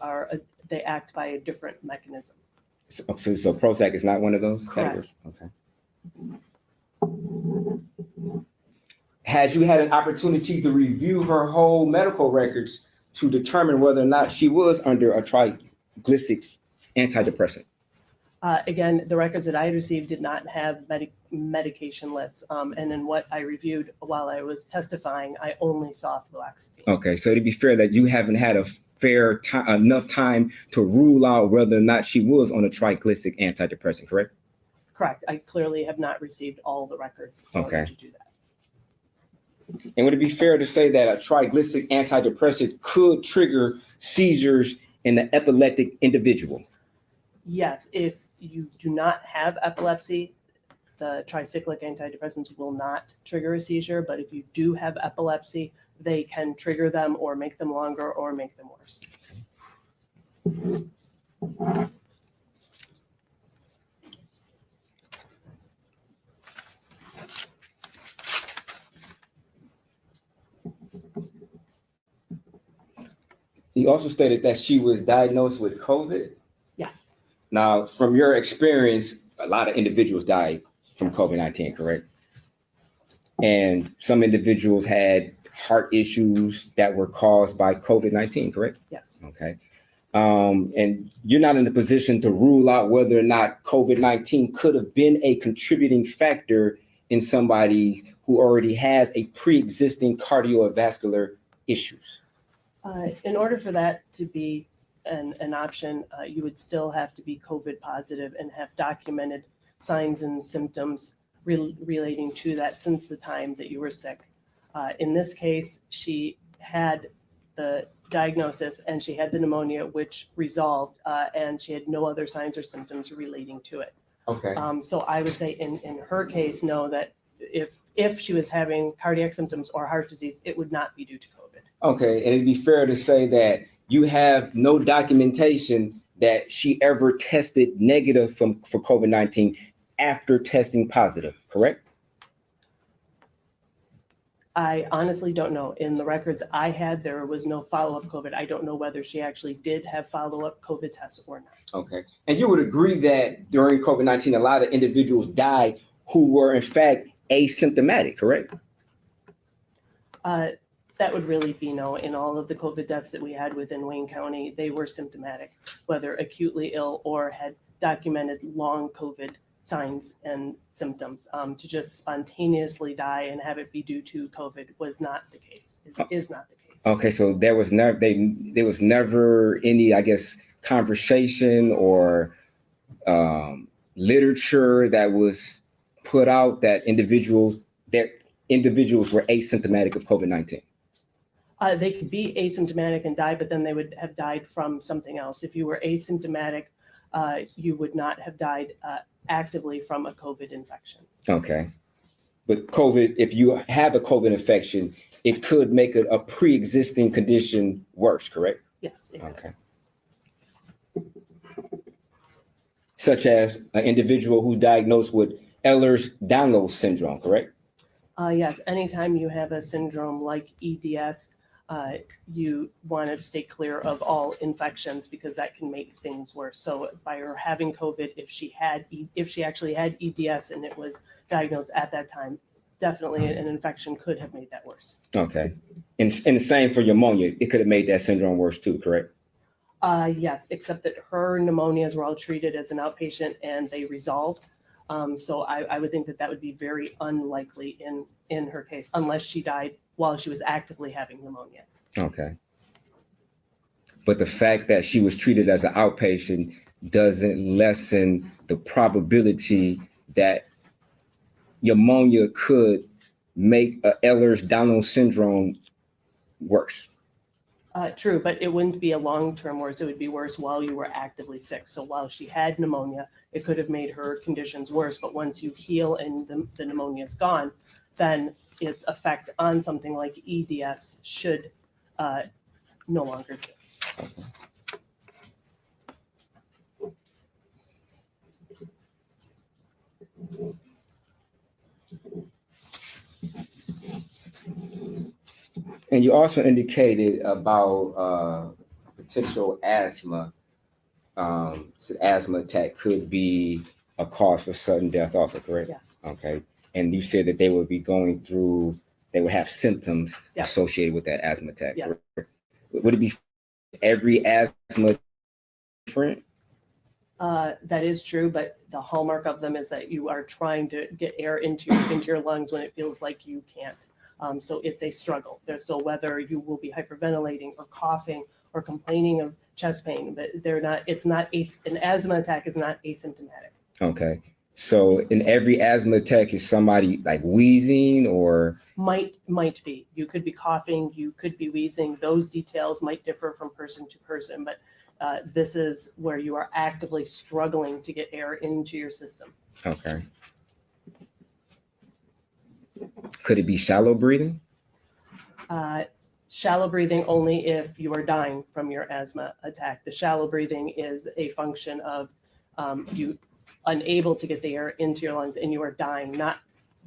they act by a different mechanism. So Prozac is not one of those Correct. categories? Okay. Had you had an opportunity to review her whole medical records to determine whether or not she was under a triglyceric antidepressant? Again, the records that I had received did not have medication lists. And in what I reviewed while I was testifying, I only saw fluoxetine. Okay, so to be fair, that you haven't had enough time to rule out whether or not she was on a triglyceric antidepressant, correct? Correct. I clearly have not received all the records in order to do that. And would it be fair to say that a triglyceric antidepressant could trigger seizures in an epileptic individual? Yes, if you do not have epilepsy, the tricyclic antidepressants will not trigger a seizure. But if you do have epilepsy, they can trigger them or make them longer or make them worse. He also stated that she was diagnosed with COVID. Yes. Now, from your experience, a lot of individuals died from COVID-19, correct? And some individuals had heart issues that were caused by COVID-19, correct? Yes. Okay. And you're not in a position to rule out whether or not COVID-19 could have been a contributing factor in somebody who already has a pre-existing cardiovascular issues. In order for that to be an option, you would still have to be COVID positive and have documented signs and symptoms relating to that since the time that you were sick. In this case, she had the diagnosis and she had the pneumonia, which resolved, and she had no other signs or symptoms relating to it. Okay. So I would say in her case, know that if she was having cardiac symptoms or heart disease, it would not be due to COVID. Okay, and it'd be fair to say that you have no documentation that she ever tested negative for COVID-19 after testing positive, correct? I honestly don't know. In the records I had, there was no follow-up COVID. I don't know whether she actually did have follow-up COVID tests or not. Okay, and you would agree that during COVID-19, a lot of individuals died who were in fact asymptomatic, correct? That would really be no. In all of the COVID deaths that we had within Wayne County, they were symptomatic, whether acutely ill or had documented long COVID signs and symptoms. To just spontaneously die and have it be due to COVID was not the case, is not the case. Okay, so there was never any, I guess, conversation or literature that was put out that individuals were asymptomatic of COVID-19. They could be asymptomatic and die, but then they would have died from something else. If you were asymptomatic, you would not have died actively from a COVID infection. Okay. But COVID, if you have a COVID infection, it could make a pre-existing condition worse, correct? Yes. It could. Okay. Such as an individual who's diagnosed with Ehlers-Danlos syndrome, correct? Yes. Anytime you have a syndrome like EDS, you want to stay clear of all infections because that can make things worse. So by her having COVID, if she actually had EDS and it was diagnosed at that time, definitely an infection could have made that worse. Okay. And the same for pneumonia. It could have made that syndrome worse too, correct? Yes, except that her pneumonias were all treated as an outpatient and they resolved. So I would think that would be very unlikely in her case, unless she died while she was actively having pneumonia. Okay. But the fact that she was treated as an outpatient doesn't lessen the probability that pneumonia could make a Ehlers-Danlos syndrome worse. True, but it wouldn't be a long-term worse. It would be worse while you were actively sick. So while she had pneumonia, it could have made her conditions worse. But once you heal and the pneumonia is gone, then its effect on something like EDS should no longer exist. And you also indicated about potential asthma. So asthma attack could be a cause for sudden death also, correct? Yes. Okay. And you said that they would have symptoms Yeah. associated with that asthma attack. Yeah. Correct? Would it be every asthma different? That is true, but the hallmark of them is that you are trying to get air into your lungs when it feels like you can't. So it's a struggle. So whether you will be hyperventilating or coughing or complaining of chest pain, but an asthma attack is not asymptomatic. Okay. So in every asthma attack, is somebody like wheezing or? Might be. You could be coughing, you could be wheezing. Those details might differ from person to person, but this is where you are actively struggling to get air into your system. Okay. Could it be shallow breathing? Shallow breathing only if you are dying from your asthma attack. The shallow breathing is a function of you unable to get the air into your lungs and you are dying, not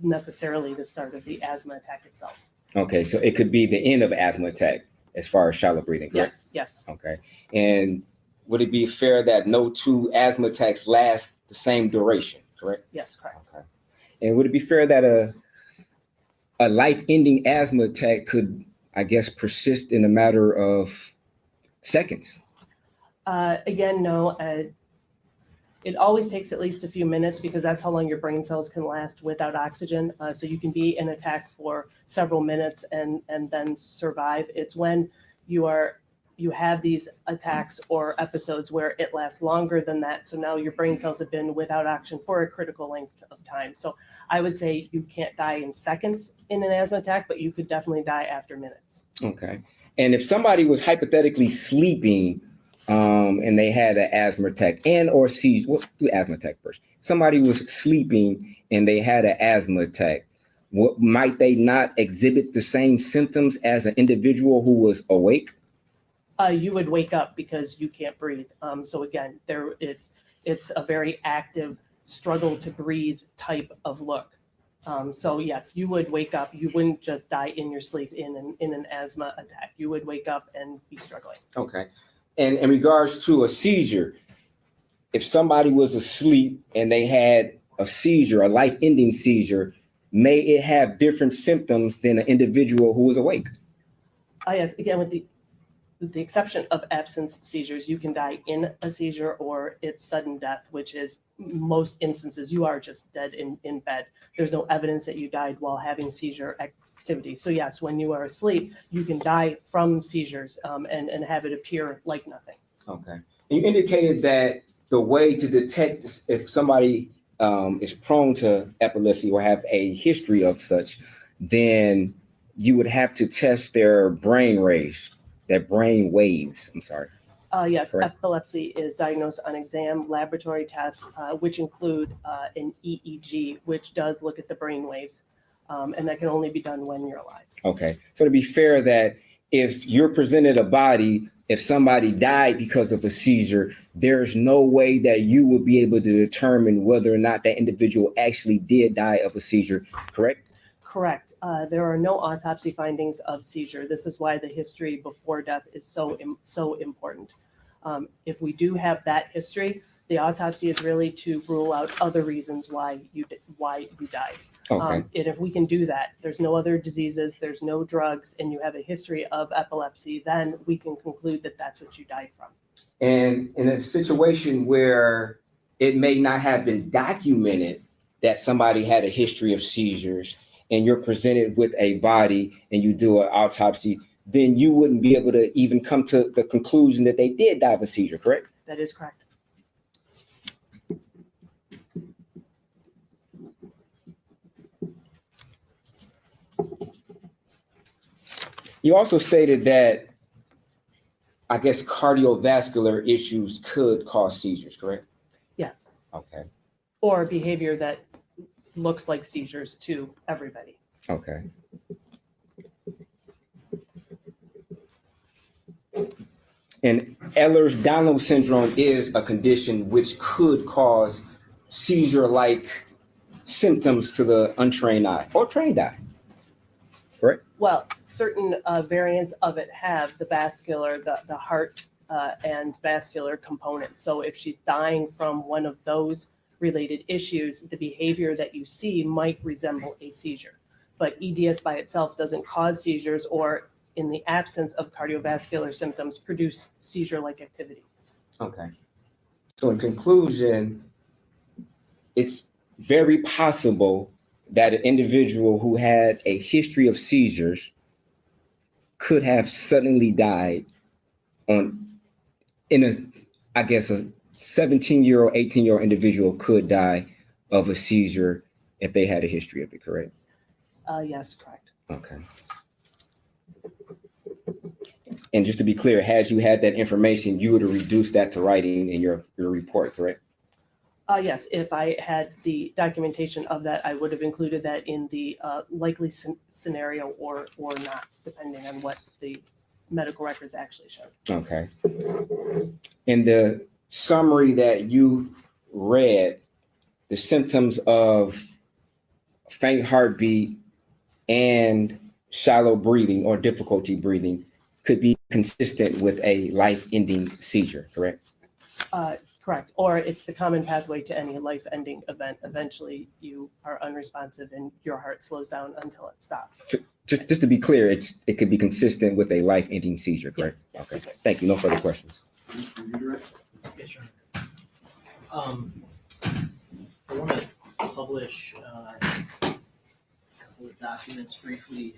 necessarily the start of the asthma attack itself. Okay, so it could be the end of an asthma attack as far as shallow breathing, correct? Yes. Okay. And would it be fair that no two asthma attacks last the same duration, correct? Yes, correct. Okay. And would it be fair that a life-ending asthma attack could, I guess, persist in a matter of seconds? Again, no. It always takes at least a few minutes because that's how long your brain cells can last without oxygen. So you can be in attack for several minutes and then survive. It's when you have these attacks or episodes where it lasts longer than that. So now your brain cells have been without oxygen for a critical length of time. So I would say you can't die in seconds in an asthma attack, but you could definitely die after minutes. Okay. And if somebody was hypothetically sleeping and they had an asthma attack and or seizure, we'll do asthma attack first. Somebody was sleeping and they had an asthma attack. What, might they not exhibit the same symptoms as an individual who was awake? You would wake up because you can't breathe. So again, it's a very active struggle to breathe type of look. So yes, you would wake up. You wouldn't just die in your sleep in an asthma attack. You would wake up and be struggling. Okay. And in regards to a seizure, if somebody was asleep and they had a seizure, a life-ending seizure, may it have different symptoms than an individual who was awake? Yes, again, with the exception of absence seizures, you can die in a seizure or it's sudden death, which is most instances you are just dead in bed. There's no evidence that you died while having seizure activity. So yes, when you are asleep, you can die from seizures and have it appear like nothing. Okay. You indicated that the way to detect if somebody is prone to epilepsy or have a history of such, then you would have to test their brain waves. I'm sorry. Yes, Correct. epilepsy is diagnosed on exam laboratory tests, which include an EEG, which does look at the brain waves, and that can only be done when you're alive. Okay. So to be fair, that if you're presented a body, if somebody died because of a seizure, there's no way that you would be able to determine whether or not that individual actually did die of a seizure, correct? Correct. There are no autopsy findings of seizure. This is why the history before death is so important. If we do have that history, the autopsy is really to rule out other reasons why you died. Okay. And if we can do that, there's no other diseases, there's no drugs, and you have a history of epilepsy, then we can conclude that that's what you died from. And in a situation where it may not have been documented that somebody had a history of seizures, and you're presented with a body and you do an autopsy, then you wouldn't be able to even come to the conclusion that they did die of a seizure, correct? That is correct. You also stated that, I guess, cardiovascular issues could cause seizures, correct? Yes. Okay. Or behavior that looks like seizures to everybody. Okay. And Ehlers-Danlos syndrome is a condition which could cause seizure-like symptoms to the untrained eye or trained eye, correct? Well, certain variants of it have the vascular, the heart and vascular component. So if she's dying from one of those related issues, the behavior that you see might resemble a seizure. But EDS by itself doesn't cause seizures or, in the absence of cardiovascular symptoms, produce seizure-like activities. Okay. So in conclusion, it's very possible that an individual who had a history of seizures could have suddenly died a 17-year-old, 18-year-old individual could die of a seizure if they had a history of it, correct? Yes, correct. Okay. And just to be clear, had you had that information, you would have reduced that to writing in your report, correct? Yes, if I had the documentation of that, I would have included that in the likely scenario or not, depending on what the medical records actually showed. Okay. In the summary that you read, the symptoms of faint heartbeat and shallow breathing or difficulty breathing could be consistent with a life-ending seizure, correct? Correct, or it's the common pathway to any life-ending event. Eventually, you are unresponsive and your heart slows down until it stops. Just to be clear, it could be consistent with a life-ending seizure, correct? Yes, Okay, thank you. No further questions. Yes, sure. I want to publish a couple of documents briefly.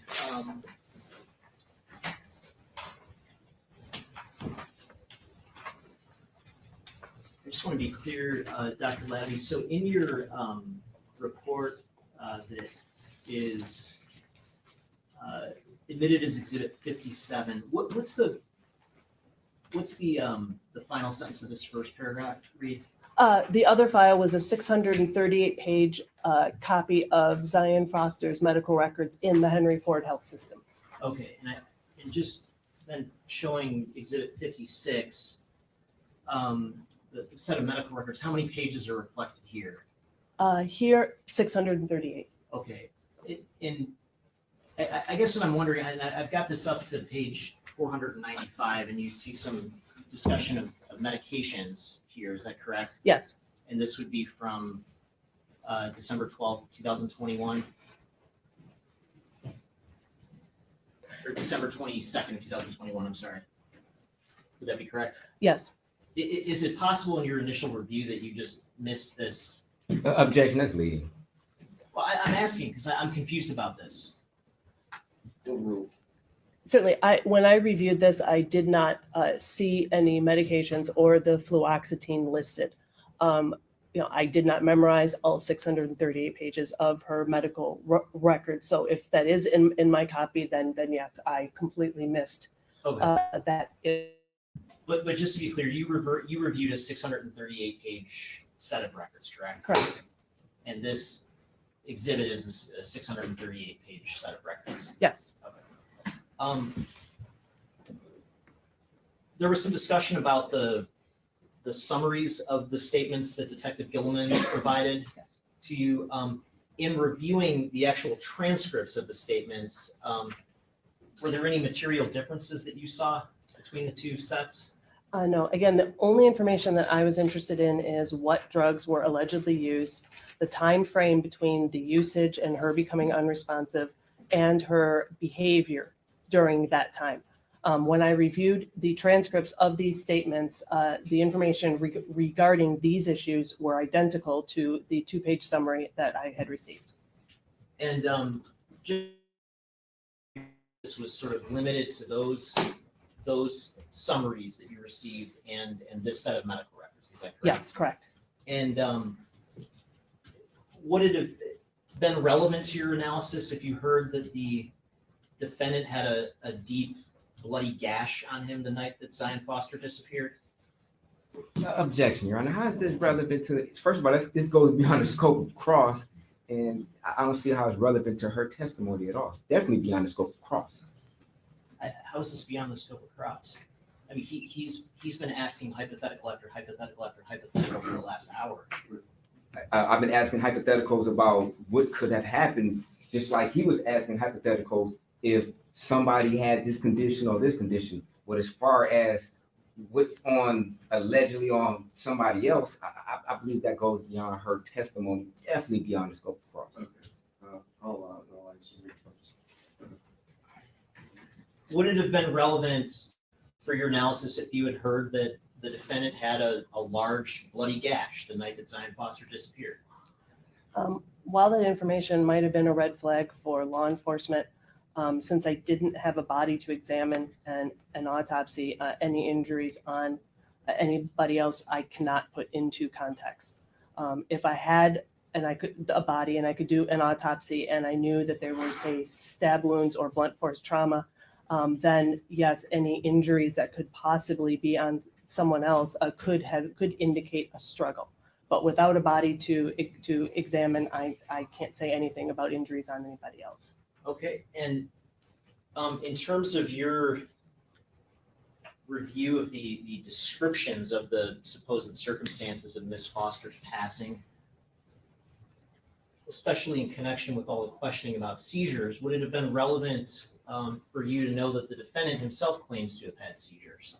I just want to be clear, Dr. Labby, so in your report that is admitted as Exhibit 57, what's the final sentence of this first paragraph read? The other file was a 638-page copy of Zion Foster's medical records in the Henry Ford Health System. Okay, and just then showing Exhibit 56, the set of medical records, how many pages are reflected here? Here, 638. Okay, I guess what I'm wondering, I've got this up to page 495, and you see some discussion of medications here, is that correct? Yes, And this would be from December 12th, 2021? Or December 22nd, 2021, I'm sorry. Would that be correct? yes. Is it possible in your initial review that you just missed this? Objection, that's leading. Well, I'm asking because I'm confused about this. Certainly, when I reviewed this, I did not see any medications or the fluoxetine listed. I did not memorize all 638 pages of her medical records. So if that is in my copy, then yes, I completely missed Okay. that. But just to be clear, you reviewed a 638-page set of records, correct? Correct. And this exhibit is a 638-page set of records. Yes. There was some discussion about the summaries of the statements that Detective Gilliman provided to you. In reviewing the actual transcripts of the statements, were there any material differences that you saw between the two sets? No, again, the only information that I was interested in is what drugs were allegedly used, the time frame between the usage and her becoming unresponsive, and her behavior during that time. When I reviewed the transcripts of these statements, the information regarding these issues were identical to the two-page summary that I had received. And this was sort of limited to those summaries that you received and this set of medical records, is that correct? Yes, correct. And would it have been relevant to your analysis if you heard that the defendant had a deep bloody gash on him the night that Zion Foster disappeared? Objection, Your Honor. How is this relevant to, first of all, this goes beyond the scope of cross, and I don't see how it's relevant to her testimony at all. Definitely beyond the scope of cross. How is this beyond the scope of cross? I mean, he's been asking hypothetical after hypothetical after hypothetical for the last hour. I've been asking hypotheticals about what could have happened, just like he was asking hypotheticals if somebody had this condition or this condition. But as far as what's allegedly on somebody else, I believe that goes beyond her testimony, definitely beyond the scope of cross. Okay. I'll answer your questions. Would it have been relevant for your analysis if you had heard that the defendant had a large bloody gash the night that Zion Foster disappeared? While that information might have been a red flag for law enforcement, since I didn't have a body to examine and an autopsy, any injuries on anybody else, I cannot put into context. If I had a body and I could do an autopsy and I knew that there were, say, stab wounds or blunt force trauma, then yes, any injuries that could possibly be on someone else could indicate a struggle. But without a body to examine, I can't say anything about injuries on anybody else. Okay, and in terms of your review of the descriptions of the supposed circumstances of Miss Foster's passing, especially in connection with all the questioning about seizures, would it have been relevant for you to know that the defendant himself claims to have had seizures?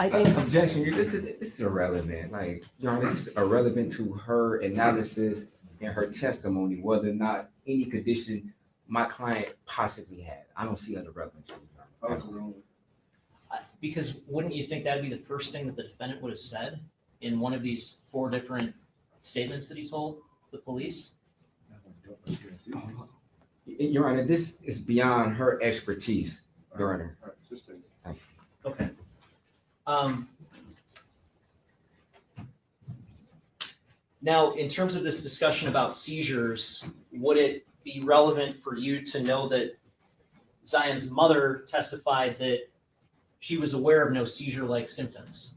I think Objection, this is irrelevant, like, Your Honor, this is irrelevant to her analysis and her testimony, whether or not any condition my client possibly had. I don't see other relevance to it, Your Honor. Because wouldn't you think that'd be the first thing that the defendant would have said in one of these 4 different statements that he told the police? Your Honor, this is beyond her expertise, Your Honor. All right, sustain. Okay. Now, in terms of this discussion about seizures, would it be relevant for you to know that Zion's mother testified that she was aware of no seizure-like symptoms?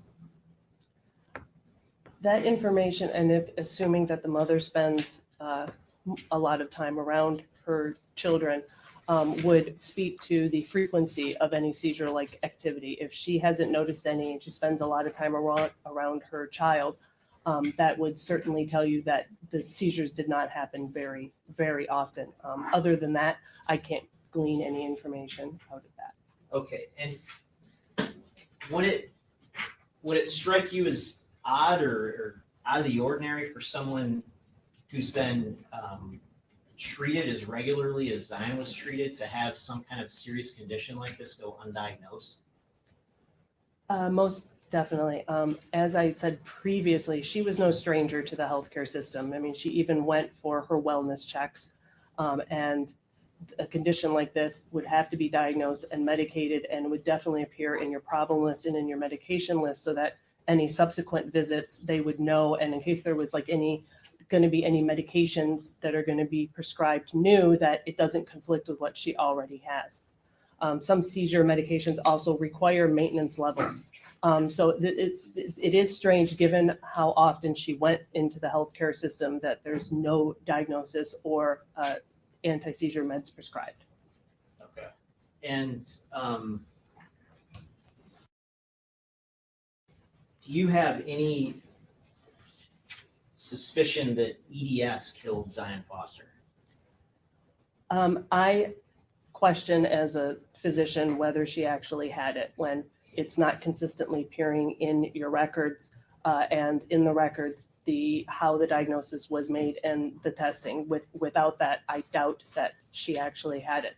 that information, and if assuming that the mother spends a lot of time around her children, would speak to the frequency of any seizure-like activity. If she hasn't noticed any and she spends a lot of time around her child, that would certainly tell you that the seizures did not happen very, very often. Other than that, I can't glean any information out of that. Okay, and would it strike you as odd or out of the ordinary for someone who's been treated as regularly as Zion was treated to have some kind of serious condition like this go undiagnosed? Most definitely. As I said previously, she was no stranger to the healthcare system. I mean, she even went for her wellness checks, and a condition like this would have to be diagnosed and medicated, and would definitely appear in your problem list and in your medication list, so that any subsequent visits they would know, and in case there was like going to be any medications that are going to be prescribed new, that it doesn't conflict with what she already has. Some seizure medications also require maintenance levels. So it is strange, given how often she went into the healthcare system, that there's no diagnosis or anti-seizure meds prescribed. Okay. And do you have any suspicion that EDS killed Zion Foster? I question as a physician whether she actually had it when it's not consistently appearing in your records and in the records how the diagnosis was made and the testing. Without that, I doubt that she actually had it.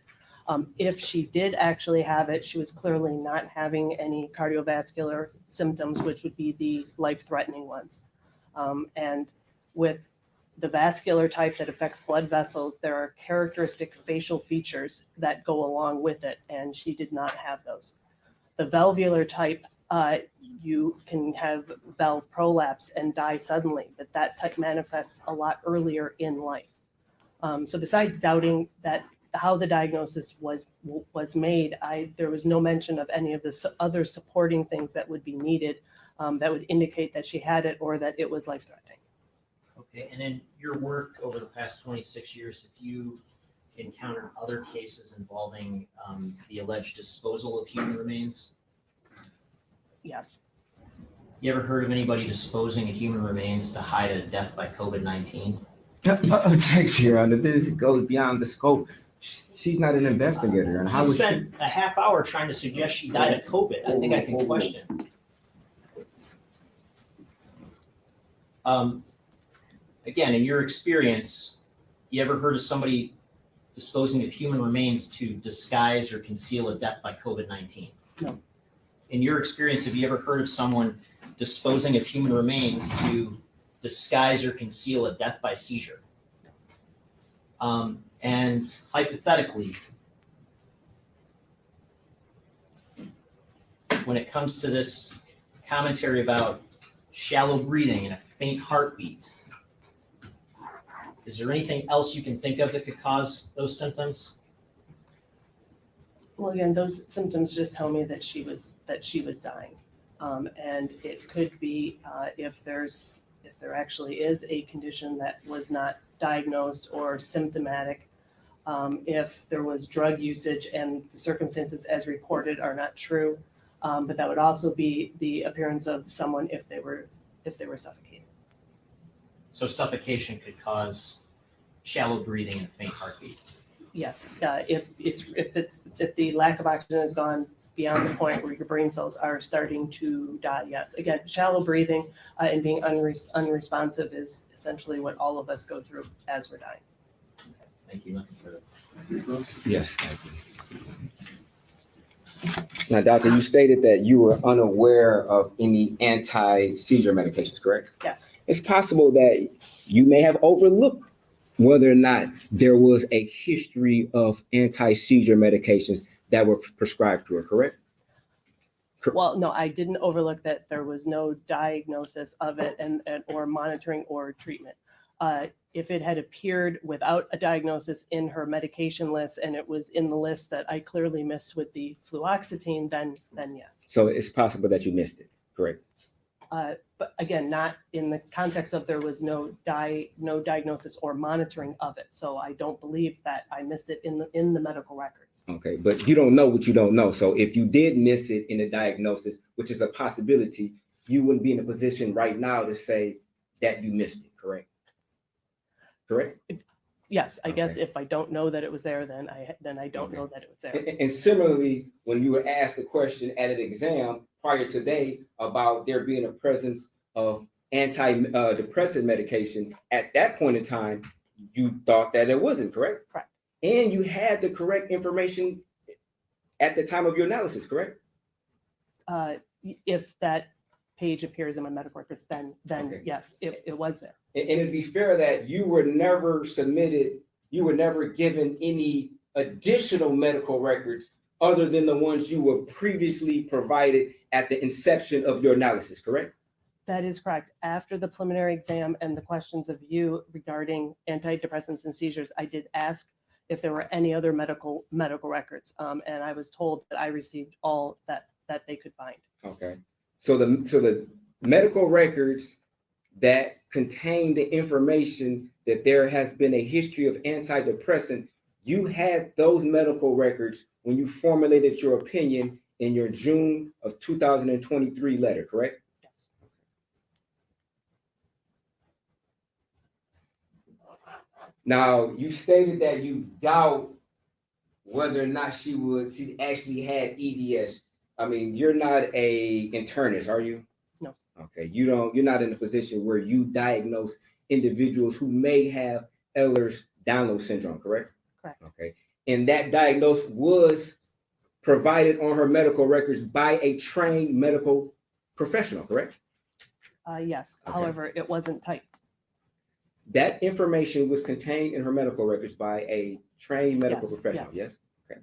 If she did actually have it, she was clearly not having any cardiovascular symptoms, which would be the life-threatening ones. And with the vascular type that affects blood vessels, there are characteristic facial features that go along with it, and she did not have those. The valvular type, you can have valve prolapse and die suddenly, but that type manifests a lot earlier in life. So besides doubting that how the diagnosis was made, there was no mention of any of the other supporting things that would be needed that would indicate that she had it or that it was life-threatening. Okay, and in your work over the past 26 years, have you encountered other cases involving the alleged disposal of human remains? Yes. You ever heard of anybody disposing of human remains to hide a death by COVID-19? Objection, Your Honor, this goes beyond the scope. She's not an investigator, and how You would she? spent a half hour trying to suggest she died of COVID. I think I can question. Again, in your experience, you ever heard of somebody disposing of human remains to disguise or conceal a death by COVID-19? No. In your experience, have you ever heard of someone disposing of human remains to disguise or conceal a death by seizure? And hypothetically, when it comes to this commentary about shallow breathing and a faint heartbeat, is there anything else you can think of that could cause those symptoms? Well, again, those symptoms just tell me that she was dying, and it could be if there actually is a condition that was not diagnosed or symptomatic, if there was drug usage and the circumstances as reported are not true, but that would also be the appearance of someone if they were suffocated. So suffocation could cause shallow breathing and a faint heartbeat. Yes, if the lack of oxygen is gone, beyond the point where your brain cells are starting to die, yes. Again, shallow breathing and being unresponsive is essentially what all of us go through as we're dying. Thank you. Nothing further. Yes, thank you. Now, doctor, you stated that you were unaware of any anti-seizure medications, correct? Yes. It's possible that you may have overlooked whether or not there was a history of anti-seizure medications that were prescribed to her, correct? Well, no, I didn't overlook that there was no diagnosis of it and or monitoring or treatment. If it had appeared without a diagnosis in her medication list and it was in the list that I clearly missed with the fluoxetine, then yes. So it's possible that you missed it, correct? But again, not in the context of there was no diagnosis or monitoring of it. So I don't believe that I missed it in the medical records. Okay, but you don't know what you don't know. So if you did miss it in the diagnosis, which is a possibility, you wouldn't be in a position right now to say that you missed it, correct? Correct? Yes, I guess Okay. if I don't know that it was there, then I don't Okay. know that it was there. And similarly, when you were asked a question at an exam prior today about there being a presence of antidepressant medication, at that point in time, you thought that it wasn't, correct? Correct. And you had the correct information at the time of your analysis, correct? If that page appears in my medical records, then Okay. yes, it was there. And it'd be fair that you were never given any additional medical records other than the ones you were previously provided at the inception of your analysis, correct? That is correct. After the preliminary exam and the questions of you regarding antidepressants and seizures, I did ask if there were any other medical records, and I was told that I received all that they could find. Okay. So the medical records that contain the information that there has been a history of antidepressant, you had those medical records when you formulated your opinion in your June of 2023 letter, correct? Yes. Now, you stated that you doubt whether or not she actually had EDS. I mean, you're not a internist, are you? No. Okay, you're not in a position where you diagnose individuals who may have Ehlers-Danlos syndrome, correct? Correct. Okay, and that diagnosis was provided on her medical records by a trained medical professional, correct? Yes. Okay. However, it wasn't typed. That information was contained in her medical records by a trained medical Yes, professional, yes. yes? Okay.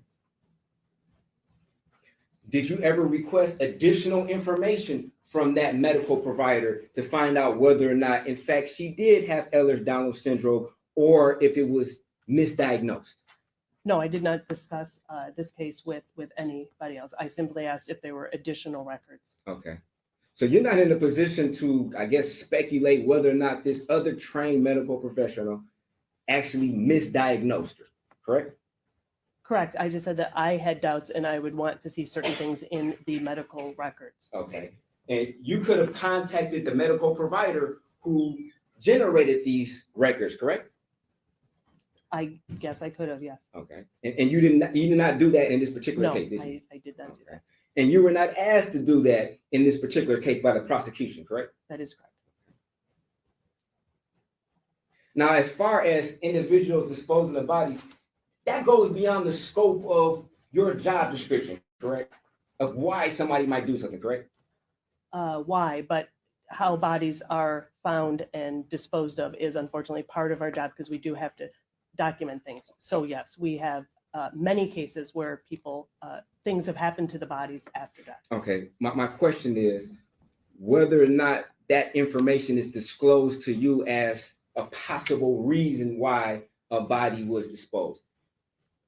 Did you ever request additional information from that medical provider to find out whether or not, in fact, she did have Ehlers-Danlos syndrome or if it was misdiagnosed? No, I did not discuss this case with anybody else. I simply asked if there were additional records. Okay. So you're not in a position to, I guess, speculate whether or not this other trained medical professional actually misdiagnosed her, correct? Correct. I just said that I had doubts and I would want to see certain things in the medical records. Okay. And you could have contacted the medical provider who generated these records, correct? I guess I could have, yes. Okay. And you did not do that in this particular No, case, did you? I did not do that. And you were not asked to do that in this particular case by the prosecution, correct? That is correct. Now, as far as individuals disposing of bodies, that goes beyond the scope of your job description, correct? Of why somebody might do something, correct? Why, but how bodies are found and disposed of is unfortunately part of our job because we do have to document things. So yes, we have many cases where things have happened to the bodies after death. Okay, my question is whether or not that information is disclosed to you as a possible reason why a body was disposed.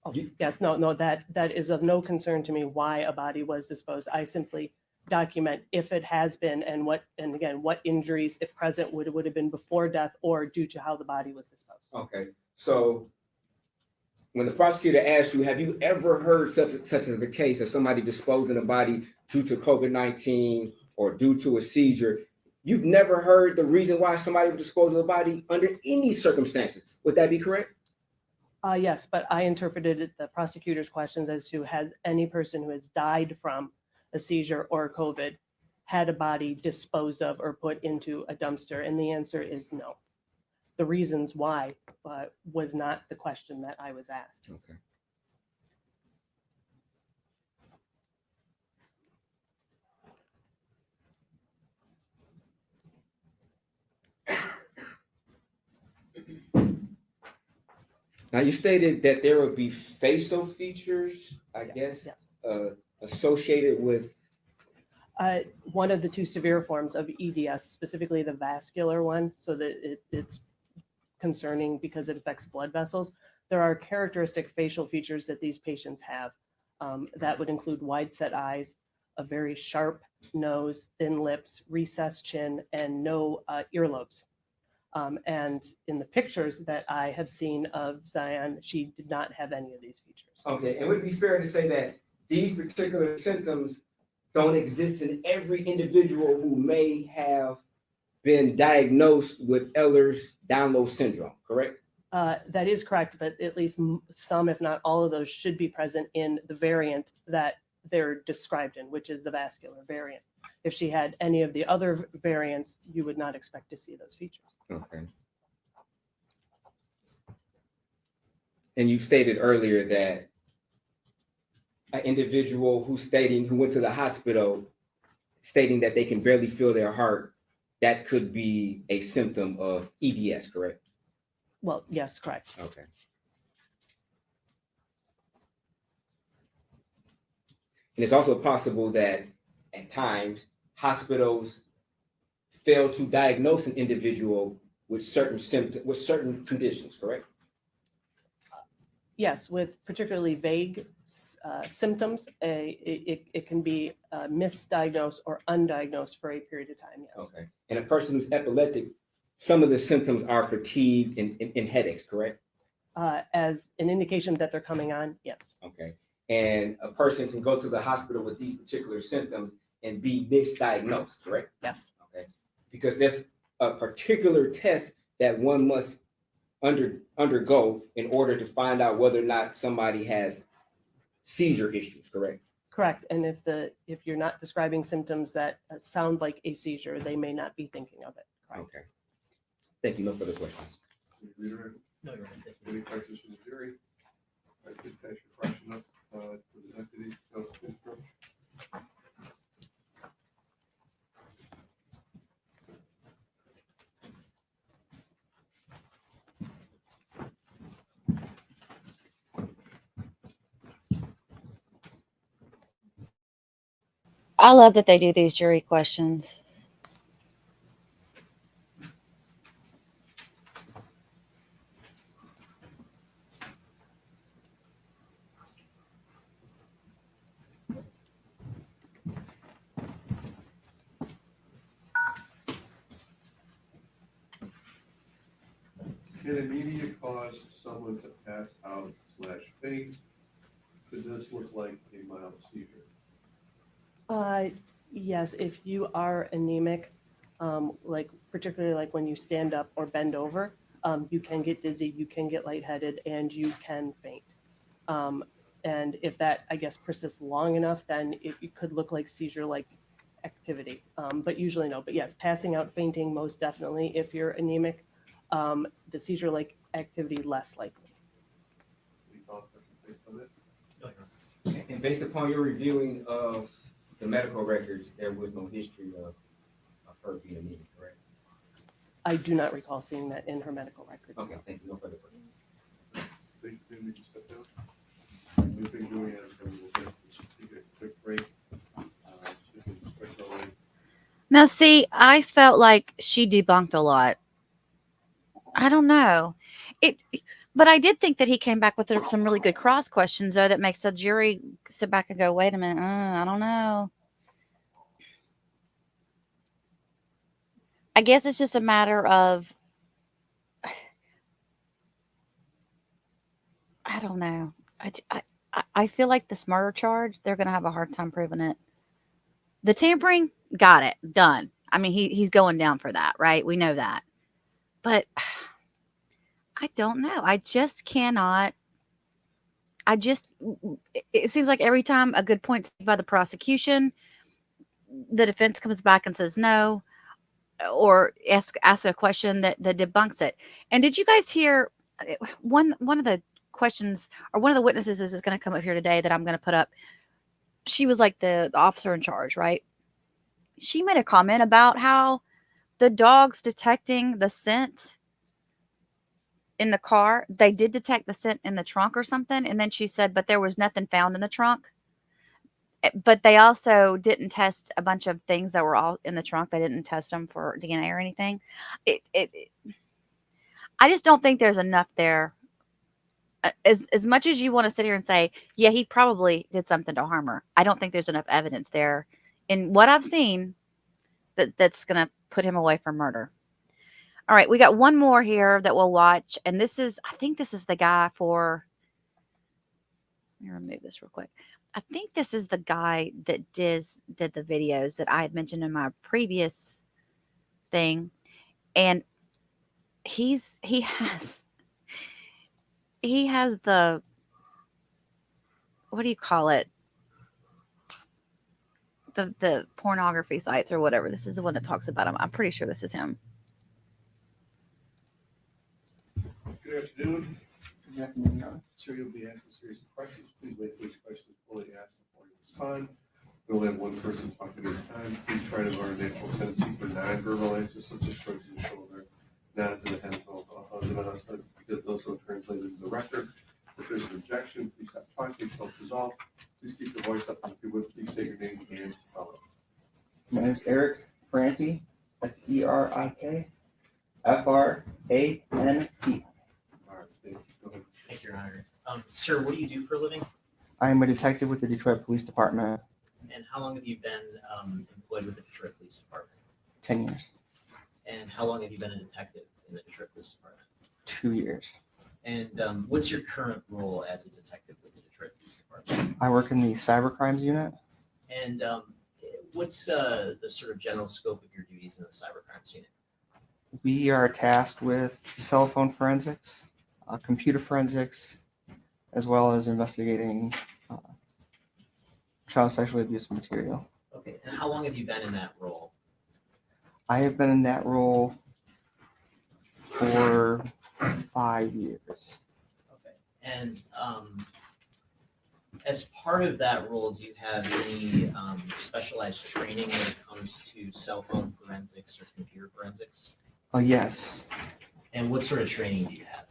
Oh, yes, no, that is of no concern to me why a body was disposed. I simply document if it has been and what injuries, if present, would have been before death or due to how the body was disposed. Okay, so when the prosecutor asked you, have you ever heard such as a case of somebody disposing a body due to COVID-19 or due to a seizure, you've never heard the reason why somebody would dispose of a body under any circumstances. Would that be correct? Yes, but I interpreted the prosecutor's questions as to has any person who has died from a seizure or COVID had a body disposed of or put into a dumpster? And the answer is no. The reasons why was not the question that I was asked. Okay. Now, you stated that there would be facial features, I guess, associated with. One of the two severe forms of EDS, specifically the vascular one, so that it's concerning because it affects blood vessels. There are characteristic facial features that these patients have that would include wide set eyes, a very sharp nose, thin lips, recessed chin, and no earlobes. And in the pictures that I have seen of Zion, she did not have any of these features. Okay, and would it be fair to say that these particular symptoms don't exist in every individual who may have been diagnosed with Ehlers-Danlos syndrome, correct? That is correct, but at least some, if not all of those, should be present in the variant that they're described in, which is the vascular variant. If she had any of the other variants, you would not expect to see those features. Okay. And you stated earlier that an individual who went to the hospital stating that they can barely feel their heart, that could be a symptom of EDS, correct? Well, yes, correct. Okay. And it's also possible that at times hospitals fail to diagnose an individual with certain symptoms, with certain conditions, correct? Yes, with particularly vague symptoms, it can be misdiagnosed or undiagnosed for a period of time, yes. Okay. And a person who's epileptic, some of the symptoms are fatigue and headaches, correct? As an indication that they're coming on, yes. Okay. And a person can go to the hospital with these particular symptoms and be misdiagnosed, correct? Yes. Okay. Because there's a particular test that one must undergo in order to find out whether or not somebody has seizure issues, correct? Correct. And if you're not describing symptoms that sound like a seizure, they may not be thinking of it. Correct. Okay. Thank you. No further questions. Reiterate. No, you're right. Any questions from the jury? I could pass your question up to the deputy. Please approach. I love that they do these jury questions. Can anemia cause someone to pass out / faint? Could this look like a mild seizure? Yes, if you are anemic, particularly like when you stand up or bend over, you can get dizzy, you can get lightheaded, and you can faint. And if that, I guess, persists long enough, then it could look like seizure-like activity, but usually no. But yes, passing out, fainting, most definitely. If you're anemic, the seizure-like activity less likely. Any thought based on that? No, you're right. And based upon your reviewing of the medical records, there was no history of her being anemic, correct? I do not recall seeing that in her medical records. Okay, thank you. No further questions. Thank you. Maybe just step down. We've been doing it. We'll take a quick break. Now, see, I felt like she debunked a lot. I don't know. But I did think that he came back with some really good cross questions, though, that makes the jury sit back and go, wait a minute, I don't know. I guess it's just a matter of, I don't know. I feel like this murder charge, they're going to have a hard time proving it. The tampering, got it, done. I mean, he's going down for that, right? We know that. But I don't know. I just cannot. It seems like every time a good point's made by the prosecution, the defense comes back and says no, or ask a question that debunks it. And did you guys hear one of the questions, or one of the witnesses is going to come up here today that I'm going to put up? She was like the officer in charge, right? She made a comment about how the dogs detecting the scent in the car, they did detect the scent in the trunk or something. And then she said, but there was nothing found in the trunk. But they also didn't test a bunch of things that were all in the trunk. They didn't test them for DNA or anything. I just don't think there's enough there. As much as you want to sit here and say, yeah, he probably did something to harm her, I don't think there's enough evidence there in what I've seen that's going to put him away from murder. All right, we got one more here that we'll watch, and I think this is the guy for. Let me remove this real quick. I think this is the guy that did the videos that I had mentioned in my previous thing, and he has the, what do you call it? The pornography sites or whatever. This is the one that talks about him. I'm pretty sure this is him. Good afternoon. Sir, you'll be asked a series of questions. Please wait till each question is fully asked before you respond. We'll have one person talking at a time. Please try to learn a natural tendency for non-verbal answers, such as shrugs of the shoulder, nod to the head, because those will translate into the record. If there's an objection, please stop talking until it's resolved. Please keep your voice up, and if you would, please state your name and spell it. My name is Eric Franti. That's ERIK FRANT. All right, thank you. Go ahead. Thank you, Your Honor. Sir, what do you do for a living? I am a detective with the Detroit Police Department. And how long have you been employed with the Detroit Police Department? 10 years. And how long have you been a detective in the Detroit Police Department? 2 years. And what's your current role as a detective with the Detroit Police Department? I work in the cyber crimes unit. And what's the sort of general scope of your duties in the cyber crimes unit? We are tasked with cell phone forensics, computer forensics, as well as investigating child sexually abuse material. Okay, and how long have you been in that role? I have been in that role for 5 years. Okay, and as part of that role, do you have any specialized training when it comes to cell phone forensics or computer forensics? Yes. And what sort of training do you have?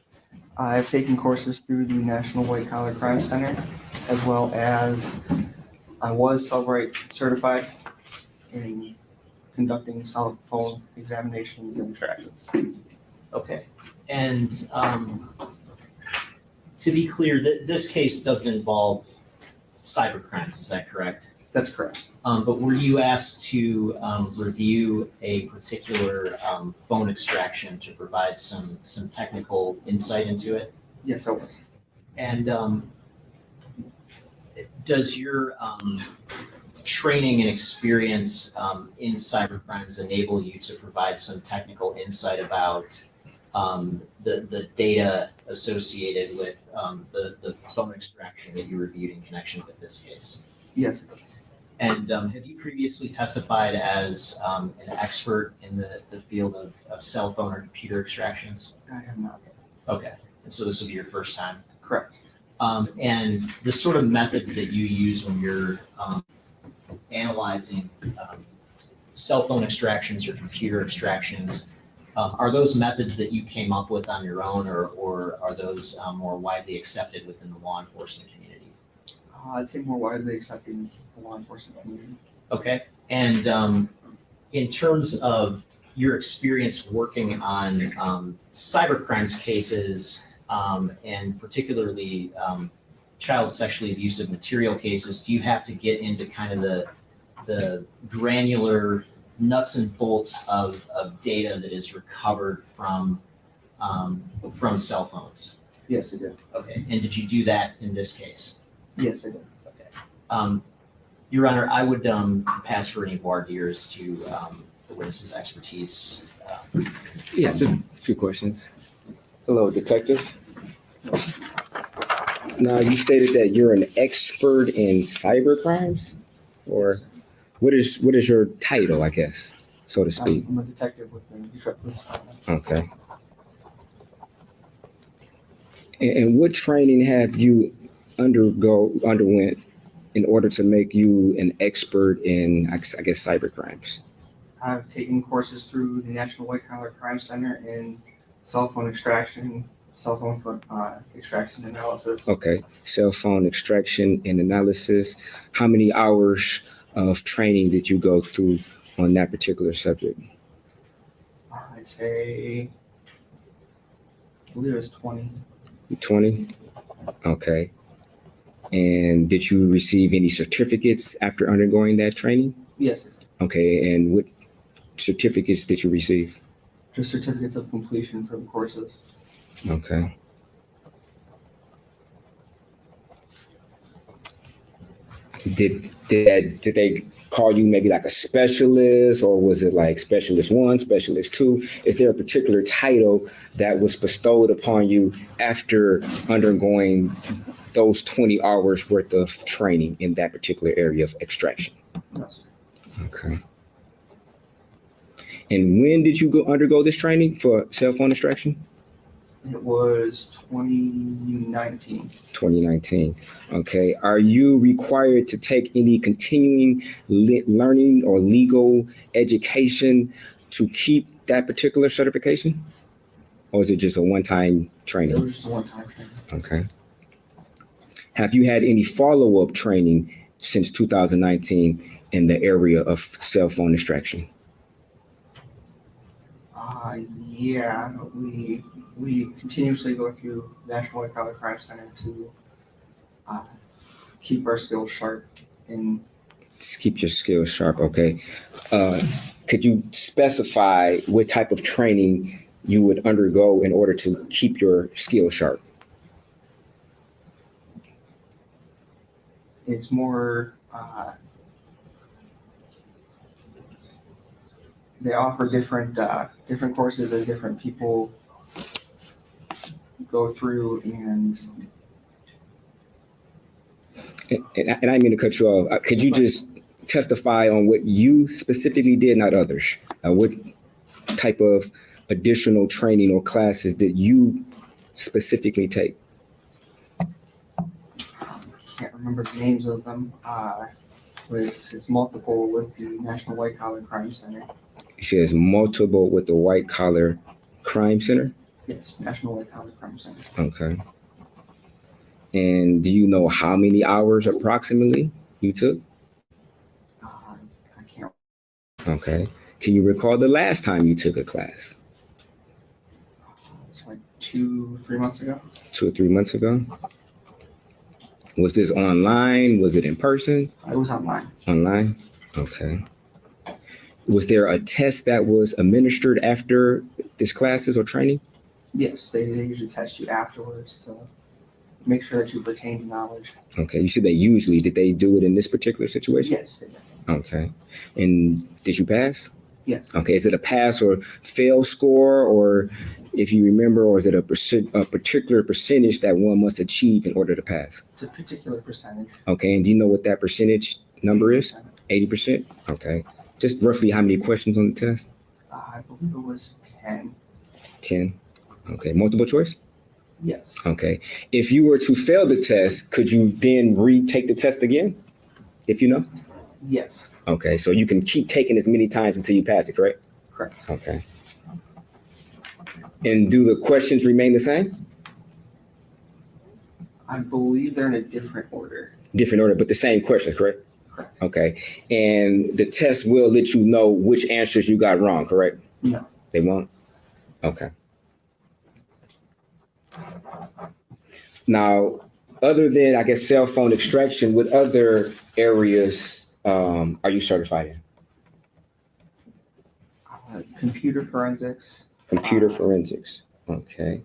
I've taken courses through the National White Collar Crime Center, as well as I was Cellbrite certified in conducting cell phone examinations and extractions. Okay, and to be clear, this case doesn't involve cyber crimes, is that correct? That's correct. But were you asked to review a particular phone extraction to provide some technical insight into it? Yes, I was. And does your training and experience in cyber crimes enable you to provide some technical insight about the data associated with the phone extraction that you reviewed in connection with this case? Yes, it does. And have you previously testified as an expert in the field of cell phone or computer extractions? I have not. Okay, and so this will be your first time? Correct. And the sort of methods that you use when you're analyzing cell phone extractions or computer extractions, are those methods that you came up with on your own, or are those more widely accepted within the law enforcement community? I'd say more widely accepted in the law enforcement community. Okay, and in terms of your experience working on cyber crimes cases, and particularly child sexually abusive material cases, do you have to get into kind of the granular nuts and bolts of data that is recovered from cell phones? Yes, I did. Okay, and did you do that in this case? Yes, I did. Okay. Your Honor, I would pass for any voir dires to the witness's expertise. Yes, just a few questions. Hello, Detective. Now, you stated that you're an expert in cyber crimes, or what is your title, I guess, so to speak? I'm a detective with the Detroit Police Department. Okay. And what training have you underwent in order to make you an expert in, I guess, cyber crimes? I've taken courses through the National White Collar Crime Center in cell phone extraction analysis. Okay, cell phone extraction and analysis. How many hours of training did you go through on that particular subject? I'd say, I believe it was 20. 20? Okay. And did you receive any certificates after undergoing that training? Yes, Okay, and what certificates did you receive? just certificates of completion for the courses. Okay. Did they call you maybe like a specialist, or was it like specialist 1, specialist 2? Is there a particular title that was bestowed upon you after undergoing those 20 hours worth of training in that particular area of extraction? No, sir. Okay. And when did you undergo this training for cell phone extraction? It was 2019. 2019. Okay. Are you required to take any continuing learning or legal education to keep that particular certification? Or is it just a one-time It training? was just a one-time training. Okay. Have you had any follow-up training since 2019 in the area of cell phone extraction? Yeah, we continuously go through National White Collar Crime Center to keep our skills sharp. And Just keep your skills sharp, okay. Could you specify what type of training you would undergo in order to keep your skills sharp? it's more, they offer different courses that different people go through, and And I didn't mean to cut you off. Could you just testify on what you specifically did, not others? What type of additional training or classes did you specifically take? can't remember the names of them. But it's multiple with the National White Collar Crime Center. It says multiple with the White Collar Crime Center. Yes, National White Collar Crime Center. Okay. And do you know how many hours approximately you took? I can't. Okay. Can you recall the last time you took a class? It's like 2-3 months ago. 2 or 3 months ago? Was this online? Was it in person? It was online. Online? Okay. Was there a test that was administered after this classes or training? Yes, they usually test you afterwards to make sure that you've retained knowledge. Okay. You said they usually, did they do it in this particular situation? Yes, they did. Okay. And did you pass? Yes. Okay. Is it a pass or fail score, or if you remember, or is it a particular percentage that one must achieve in order to pass? It's a particular percentage. Okay. And do you know what that percentage number is? 80%? Okay. Just roughly how many questions on the test? I believe it was 10. 10. Okay. Multiple choice? Yes. Okay. If you were to fail the test, could you then retake the test again? If you know? Yes. Okay. So you can keep taking as many times until you pass it, correct? Correct. Okay. And do the questions remain the same? I believe they're in a different order. Different order, but the same questions, correct? Correct. Okay. And the test will let you know which answers you got wrong, correct? No. They won't? Okay. Now, other than, I guess, cell phone extraction, what other areas are you certified in? Computer forensics. Computer forensics. Okay.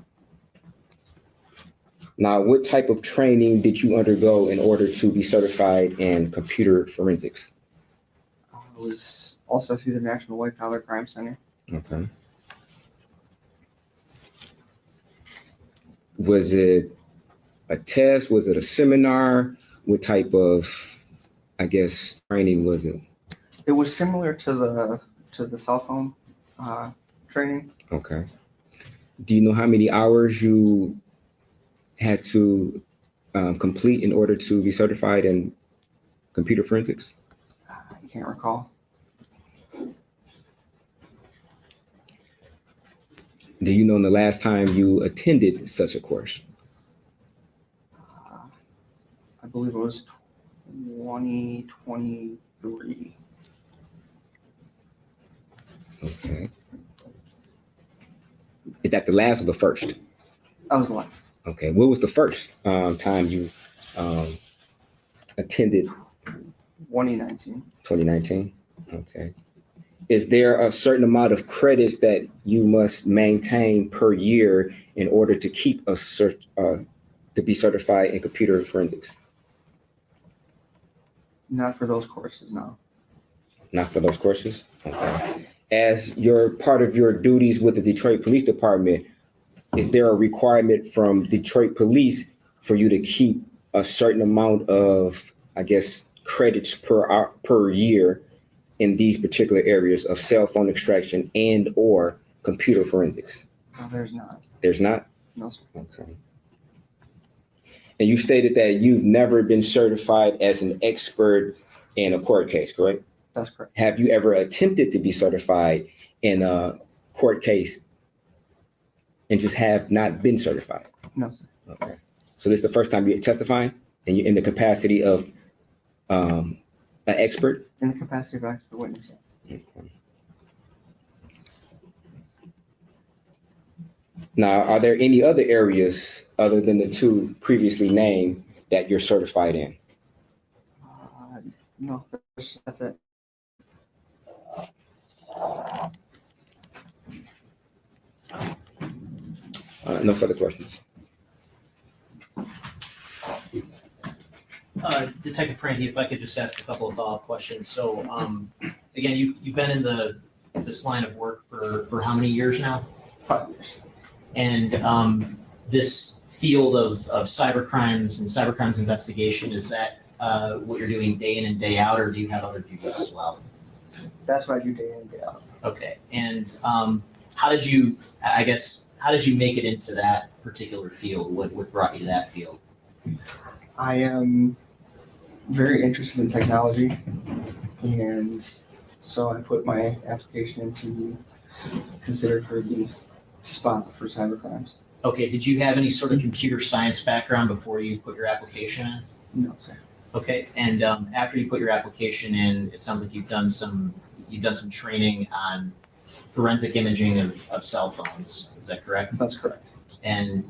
Now, what type of training did you undergo in order to be certified in computer forensics? I was also through the National White Collar Crime Center. Okay. Was it a test? Was it a seminar? What type of, I guess, training was it? It was similar to the cell phone training. Okay. Do you know how many hours you had to complete in order to be certified in computer forensics? I can't recall. Do you know the last time you attended such a course? I believe it was 2023. Okay. Is that the last or the first? That was the last. Okay. What was the first time you attended 2019. 2019? Okay. Is there a certain amount of credits that you must maintain per year in order to keep to be certified in computer forensics? Not for those courses, no. Not for those courses? Okay. As your part of your duties with the Detroit Police Department, is there a requirement from Detroit Police for you to keep a certain amount of, I guess, credits per year in these particular areas of cell phone extraction and or computer forensics? No, there's not. There's not? No, sir. Okay. And you stated that you've never been certified as an expert in a court case, correct? That's correct. Have you ever attempted to be certified in a court case and just have not been certified? No, sir. Okay. So this is the first time you're testifying and you're in the capacity of an expert? In the capacity of expert witness, yes. Okay. Now, are there any other areas other than the two previously named that you're certified in? No, that's it. No further questions. Detective Prenti, if I could just ask a couple of follow-up questions. So, again, you've been in this line of work for how many years now? 5 years. And this field of cybercrimes and cybercrimes investigation, is that what you're doing day in and day out, or do you have other duties as well? That's what I do day in and day out. Okay. And how did you make it into that particular field? What brought you to that field? I am very interested in technology, and so I put my application in to be considered for the spot for cybercrimes. Okay. Did you have any sort of computer science background before you put your application in? No, sir. Okay. And after you put your application in, it sounds like you've done some training on forensic imaging of cell phones. Is that correct? That's correct. And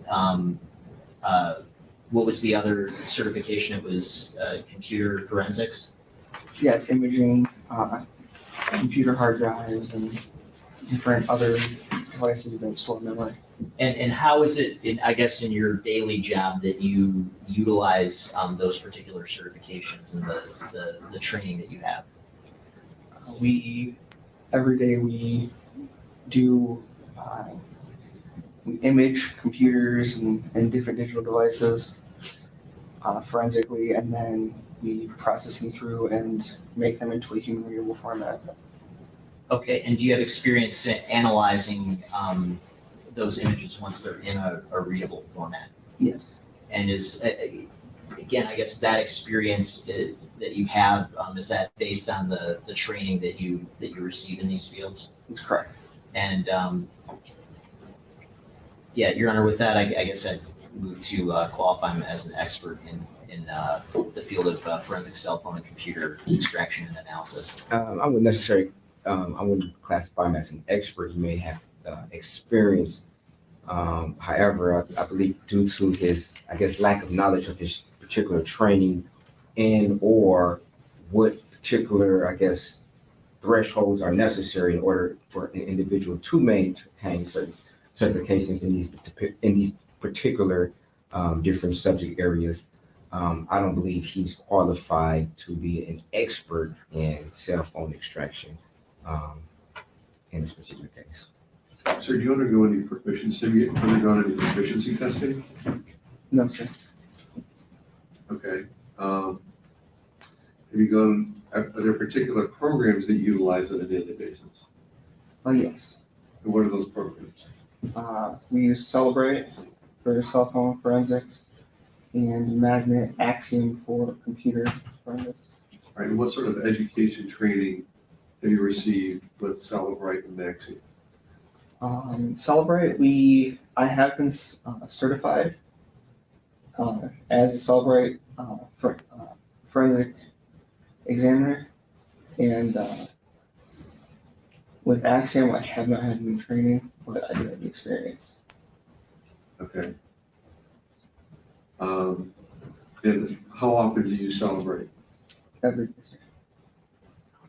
what was the other certification? It was computer forensics? Yes, imaging, computer hard drives, and different other devices that store memory. And how is it, in your daily job, that you utilize those particular certifications and the training that you have? Every day we do, we image computers and different digital devices forensically, and then we process them through and make them into a human readable format. Okay, and do you have experience in analyzing those images once they're in a readable format? Yes. And is, again, I guess that experience that you have, is that based on the training that you receive in these fields? That's correct. And yeah, Your Honor, with that, I guess I'd move to qualify him as an expert in the field of forensic cell phone and computer extraction and analysis. I wouldn't classify him as an expert. He may have experience. However, I believe due to his, I guess, lack of knowledge of his particular training and or what particular, I guess, thresholds are necessary in order for an individual to maintain certain certifications in these particular different subject areas. I don't believe he's qualified to be an expert in cell phone extraction in this particular case. Sir, do you undergo any proficiency testing? No, sir. Okay. Have you gone, are there particular programs that you utilize on a daily basis? Oh, yes. And what are those programs? We use Celebrate for cell phone forensics and Magnet Axiom for computer forensics. All right, and what sort of education training have you received with Celebrate and Maxi? Celebrate, I have been certified as a Celebrate forensic examiner, and with Axiom, I have not had any training, but I do have the experience. Okay. And how often do you Celebrate? Every day.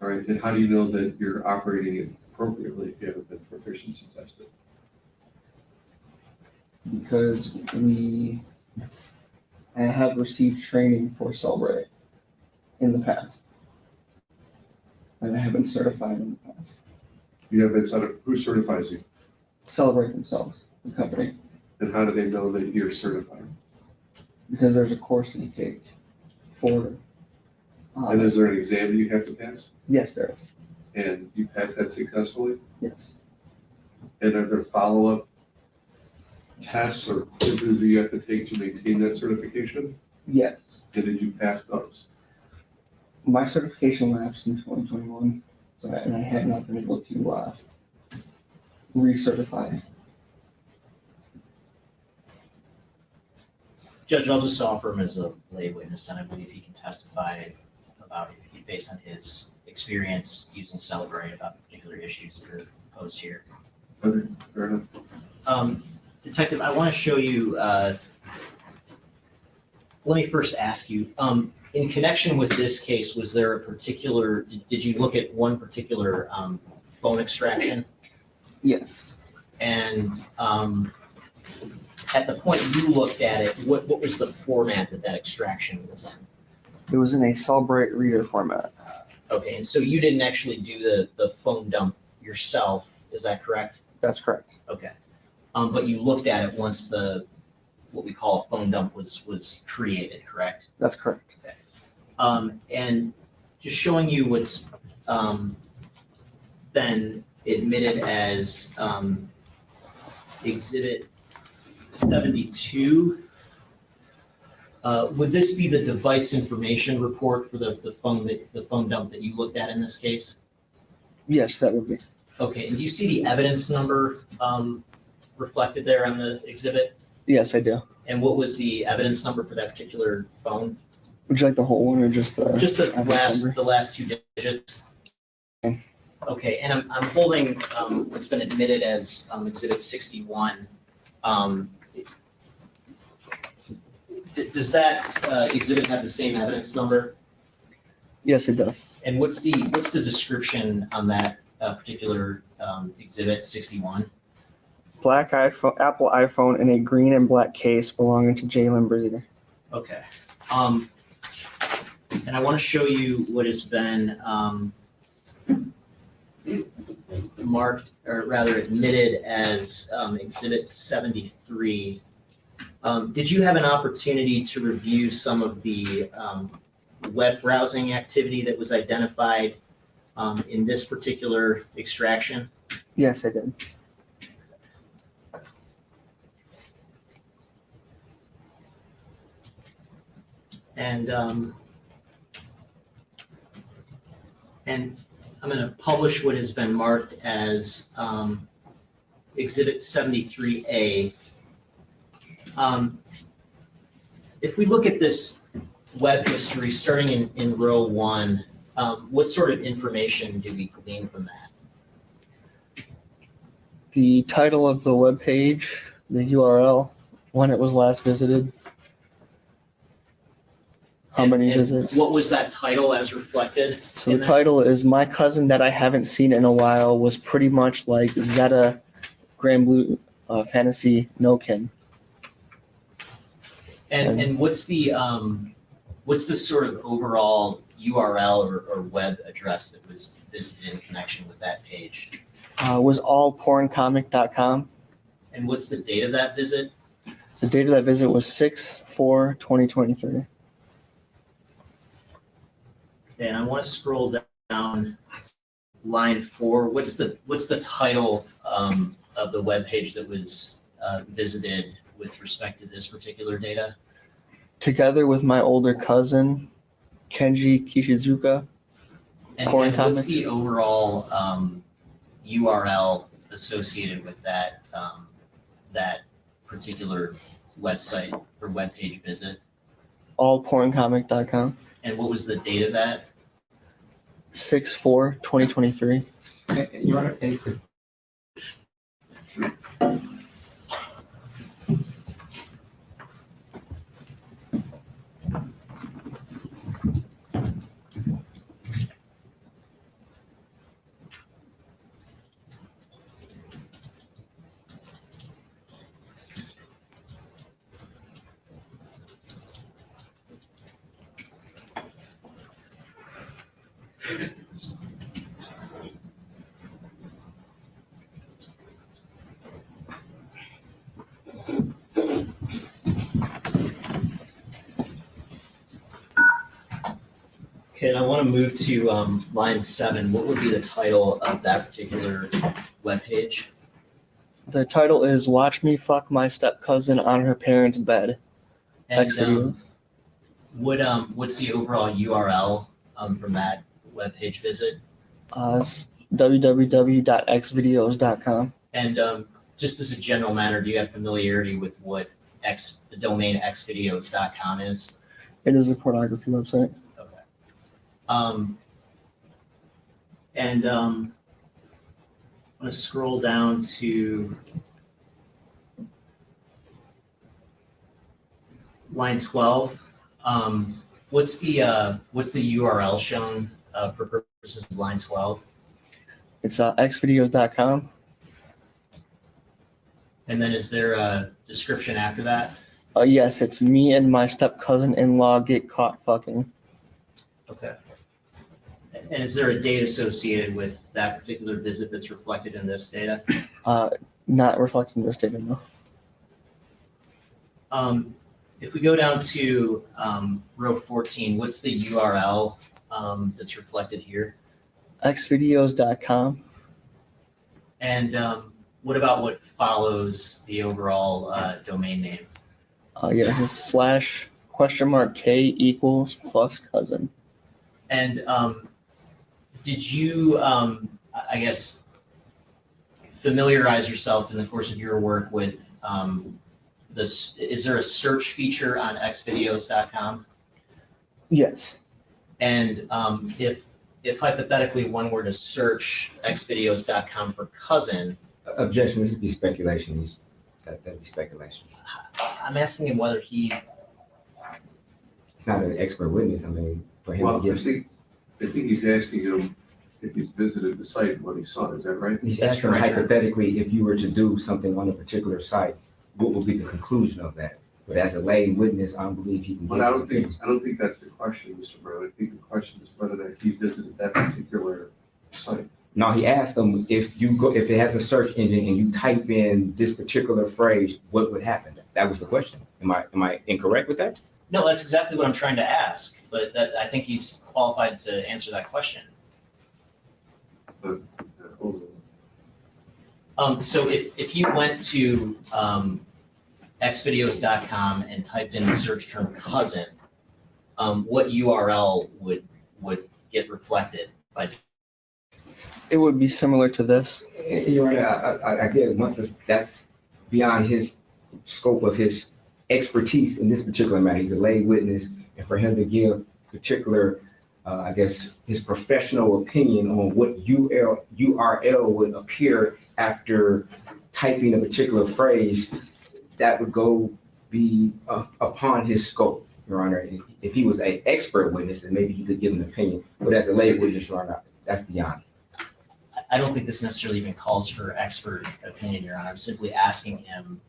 All right, and how do you know that you're operating it appropriately if you haven't been proficiency tested? Because I have received training for Celebrate in the past. And I have been certified in the past. You have been who certifies you? Celebrate themselves, the company, And how do they know that you're certified? because there's a course that you take for. And is there an exam that you have to pass? Yes, there is. And you pass that successfully? Yes. And are there follow-up tests or quizzes that you have to take to maintain that certification? Yes. And did you pass those? My certification lapsed in 2021, and I have not been able to recertify. Judge, I'll just offer him as a lay witness, and I believe he can testify about it based on his experience using Celebrate about the particular issues that are posed here. Okay, fair enough. Detective, I want to show you, let me first ask you, in connection with this case, was there a particular, did you look at one particular phone extraction? Yes. And at the point you looked at it, what was the format that extraction was in? It was in a Celebrate reader format. Okay, and so you didn't actually do the phone dump yourself, is that correct? That's correct. Okay. But you looked at it once what we call a phone dump was created, correct? That's correct. And just showing you what's been admitted as Exhibit 72. Would this be the device information report for the phone dump that you looked at in this case? Yes, that would be. Okay, and do you see the evidence number reflected there on the exhibit? Yes, I do. And what was the evidence number for that particular phone? Would you like the whole one or just the? Just the evidence number? last two digits. Okay. Okay, and I'm holding what's been admitted as Exhibit 61. Does that exhibit have the same evidence number? Yes, it does. And what's the description on that particular Exhibit 61? Black iPhone, Apple iPhone in a green and black case belonging to Jaylin Brazier. Okay. And I want to show you what has been marked, or rather admitted as Exhibit 73. Did you have an opportunity to review some of the web browsing activity that was identified in this particular extraction? Yes, I did. And I'm going to publish what has been marked as Exhibit 73A. If we look at this web history, starting in row 1, what sort of information do we glean from that? The title of the web page, the URL, when it was last visited, how many visits. What was that title as reflected? So in the that? title is "My Cousin That I Haven't Seen in a While Was Pretty Much Like Zeta Grand Blue Fantasy No Kin." And what's the sort of overall URL or web address that was visited in connection with that page? Was allporncomic.com. And what's the date of that visit? The date of that visit was 6/4/2023. And I want to scroll down line 4. What's the title of the webpage that was visited with respect to this particular data? Together with my older cousin, Kenji Kishizuka. And Porn what's comic. the overall URL associated with that that particular website or webpage visit? Allporncomic.com. And what was the date of that? 6/4/2023. Your Honor, and Okay, and I want to move to line 7. What would be the title of that particular webpage? The title is Watch Me Fuck My Step Cousin on Her Parents' Bed. And X videos. what's the overall URL from that webpage visit? www.xvideos.com. And just as a general matter, do you have familiarity with what the domain xvideos.com is? It is a pornography website. Okay. I'm going to scroll down to line 12. What's the URL shown for purposes of line 12? It's xvideos.com. And then is there a description after that? Yes, it's me and my step cousin-in-law get caught fucking. Okay. And is there a date associated with that particular visit that's reflected in this data? Not reflecting this data, no. If we go down to row 14, what's the URL that's reflected here? xvideos.com. And what about what follows the overall domain name? Yes, it's /?k=+cousin. And did you, I guess, familiarize yourself in the course of your work with this? Is there a search feature on xvideos.com? Yes. And if hypothetically one were to search xvideos.com for cousin, objection, this would be speculation. That'd be speculation. I'm asking him whether he. He's not an expert witness. I mean, for him Well, to I give. think he's asking him if he's visited the site and what he saw. Is that right? He's That's asking correct. hypothetically, if you were to do something on a particular site, what would be the conclusion of that? But as a lay witness, I don't believe he can. But give I his don't think opinion. that's the question, Mr. Brown. I think the question is whether that he visited that particular site. No, he asked them if it has a search engine and you type in this particular phrase, what would happen? That was the question. Am I incorrect with that? No, that's exactly what I'm trying to ask, but I think he's qualified to answer that question. So if you went to xvideos.com and typed in the search term cousin, what URL would get reflected by? It would be similar to this. You're right. I get it. That's beyond his scope of his expertise in this particular matter. He's a lay witness, and for him to give particular, I guess, his professional opinion on what URL would appear after typing a particular phrase, that would be upon his scope, Your Honor. If he was an expert witness, then maybe he could give an opinion. But as a lay witness, Your Honor, that's beyond. I don't think this necessarily even calls for expert opinion, Your Honor. I'm simply asking him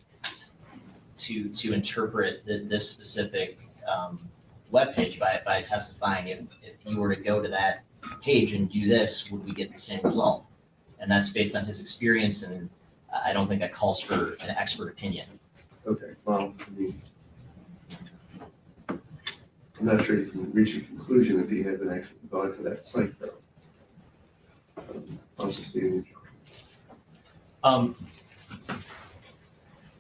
to interpret this specific webpage by testifying if you were to go to that page and do this, would we get the same result? And that's based on his experience, and I don't think that calls for an expert opinion. Okay, well, I mean, I'm not sure you can reach a conclusion if he hasn't actually gone to that site though. I'll just leave it.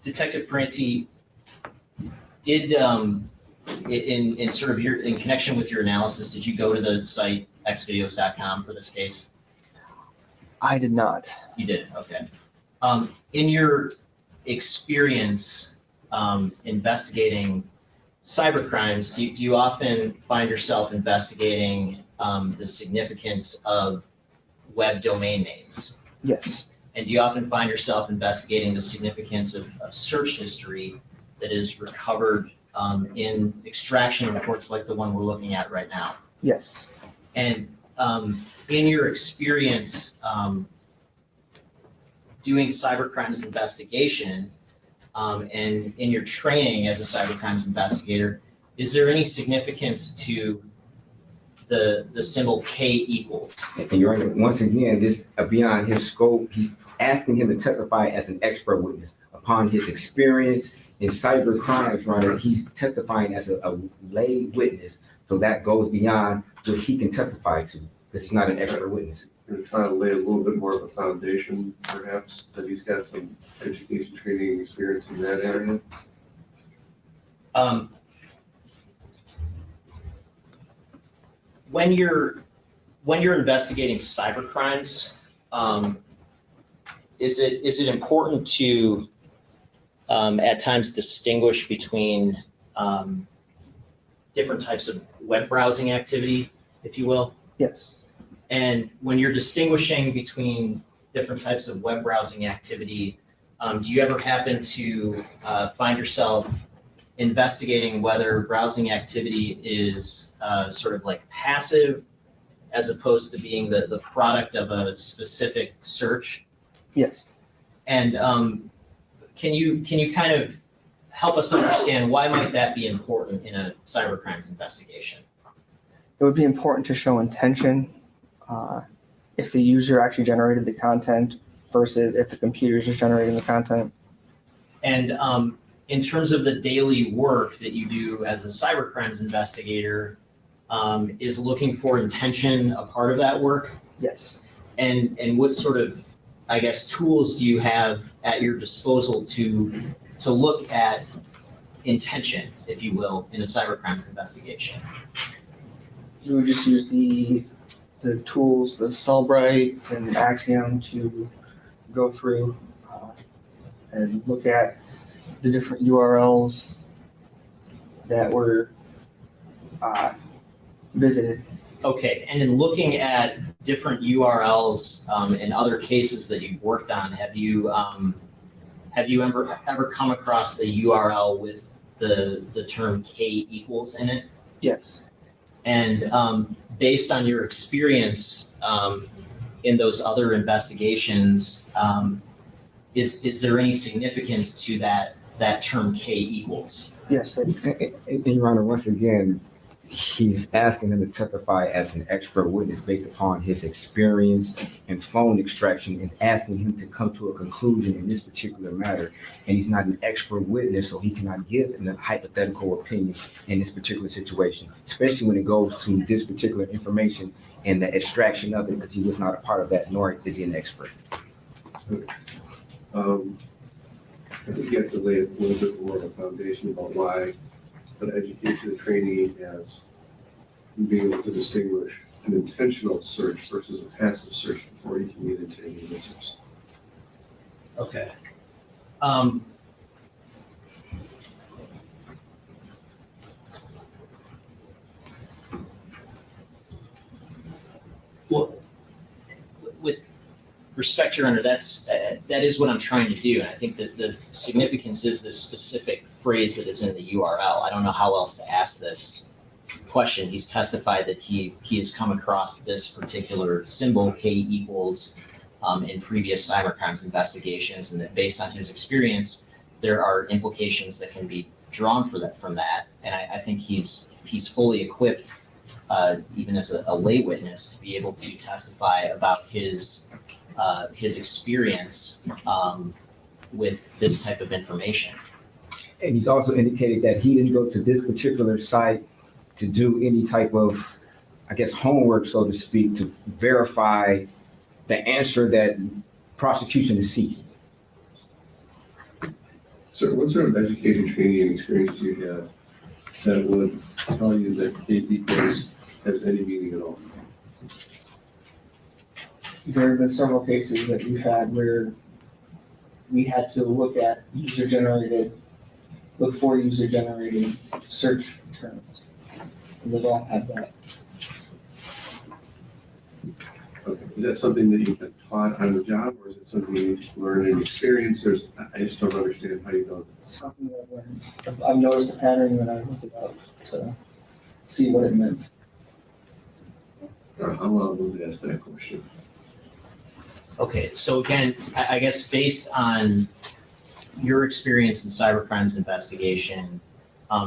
Detective Franti, did, in sort of in connection with your analysis, did you go to the site xvideos.com for this case? I did not. You did, okay. In your experience investigating cybercrimes, do you often find yourself investigating the significance of web domain names? Yes. And do you often find yourself investigating the significance of search history that is recovered in extraction reports like the one we're looking at right now? Yes. And in your experience doing cybercrimes investigation and in your training as a cybercrimes investigator, is there any significance to the symbol K equals? And Your Honor, once again, this beyond his scope. He's asking him to testify as an expert witness upon his experience in cyber crimes. Your Honor, he's testifying as a lay witness, so that goes beyond what he can testify to, because he's not an expert witness. Going to try to lay a little bit more of a foundation, perhaps, that he's got some education, training, and experience in that area. When you're investigating cybercrimes, is it important to at times distinguish between different types of web browsing activity, if you will? Yes. And when you're distinguishing between different types of web browsing activity, do you ever happen to find yourself investigating whether browsing activity is sort of like passive as opposed to being the product of a specific search? Yes. And can you kind of help us understand why might that be important in a cybercrimes investigation? It would be important to show intention if the user actually generated the content versus if the computer is just generating the content. And in terms of the daily work that you do as a cybercrimes investigator, is looking for intention a part of that work? Yes. And what sort of, I guess, tools do you have at your disposal to look at intention, if you will, in a cybercrimes investigation? We would just use the tools, the Cellbrite and Axiom, to go through and look at the different URLs that were visited. Okay, and in looking at different URLs in other cases that you've worked on, have you ever come across a URL with the term K equals in it? Yes. And based on your experience in those other investigations, is there any significance to that term K equals? Yes. And Your Honor, once again, he's asking him to testify as an expert witness based upon his experience in phone extraction and asking him to come to a conclusion in this particular matter. And he's not an expert witness, so he cannot give a hypothetical opinion in this particular situation, especially when it goes to this particular information and the extraction of it, because he was not a part of that, nor is he an expert. I think you have to lay a little bit more of a foundation about why an education and training as being able to distinguish an intentional search versus a passive search before you can get into any answers. Okay. Well, with respect, Your Honor, that is what I'm trying to do, and I think that the significance is this specific phrase that is in the URL. I don't know how else to ask this question. He's testified that he has come across this particular symbol, K equals, in previous cybercrimes investigations, and that based on his experience, there are implications that can be drawn from that. And I think he's fully equipped, even as a lay witness, to be able to testify about his his experience with this type of information. And he's also indicated that he didn't go to this particular site to do any type of, I guess, homework, so to speak, to verify the answer that prosecution is seeking. Sir, what sort of education, training, and experience do you have that would tell you that KP case has any meaning at all? There have been several cases that we've had where we had to look for user-generated search terms. And they've all had that. Okay, is that something that you've been taught on the job, or is it something you learn and experience? I just don't understand how you know that. Something that I've learned. I've noticed a pattern when I looked it up to see what it meant. All right, I'll move to ask that question. Okay, so again, I guess based on your experience in cybercrimes investigation,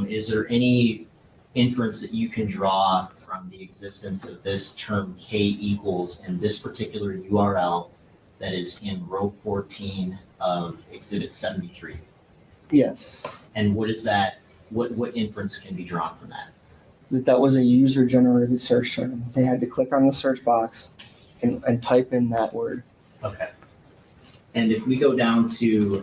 is there any inference that you can draw from the existence of this term K equals in this particular URL that is in row 14 of Exhibit 73? Yes. And what is that? What inference can be drawn from that? That was a user-generated search term. They had to click on the search box and type in that word. Okay. And if we go down to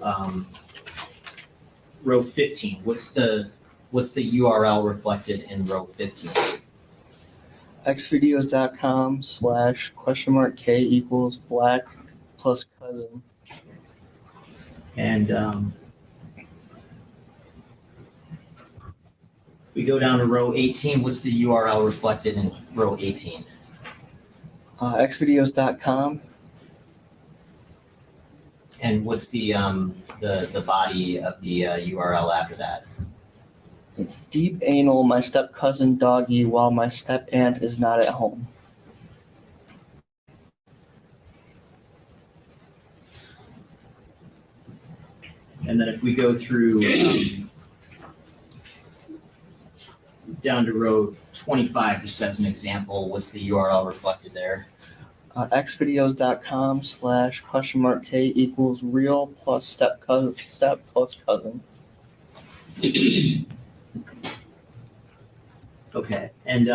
row 15, what's the URL reflected in row 15? xvideos.com/?K equals black plus cousin. And we go down to row 18, what's the URL reflected in row 18? xvideos.com. And what's the body of the URL after that? It's deep anal, my step cousin doggy while my step aunt is not at home. And then if we go through down to row 25, just as an example, what's the URL reflected there? xvideos.com/?K equals real plus step plus cousin. Okay, and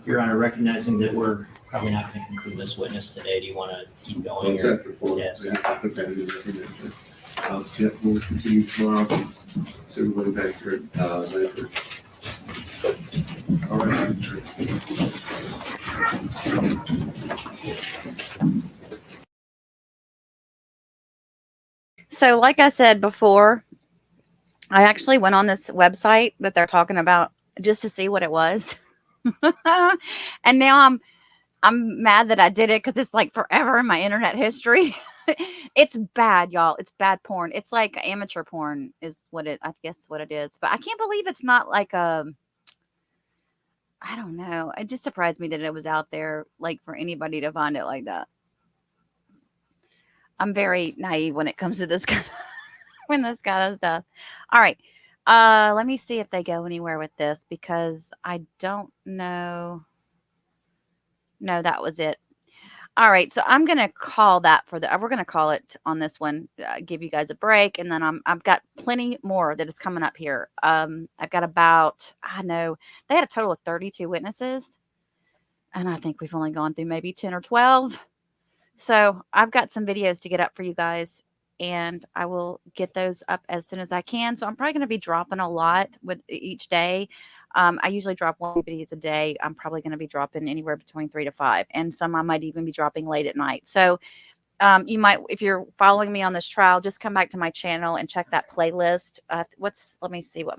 Your Honor, recognizing that we're probably not going to conclude this witness today, do you want to keep Well, going? it's Or? after 4. Yes. I think I didn't recognize it. Yeah, we'll continue tomorrow. See everybody back here at 9:30. All right. So, like I said before, I actually went on this website that they're talking about just to see what it was. And now I'm mad that I did it because it's like forever in my internet history. It's bad, y'all. It's bad porn. It's like amateur porn is what I guess what it is. But I can't believe it's not like I don't know. It just surprised me that it was out there like for anybody to find it like that. I'm very naive when it comes to this kind of, when this kind of stuff. All right. Let me see if they go anywhere with this because I don't know. No, that was it. All right, so I'm gonna call that for the. We're gonna call it on this one. Give you guys a break, and then I've got plenty more that is coming up here. I've got about I know they had a total of 32 witnesses, and I think we've only gone through maybe 10 or 12. So I've got some videos to get up for you guys, and I will get those up as soon as I can. So I'm probably going to be dropping a lot with each day. I usually drop 1 videos a day. I'm probably going to be dropping anywhere between 3 to 5, and some I might even be dropping late at night. So you might, if you're following me on this trial, just come back to my channel and check that playlist. Let me see what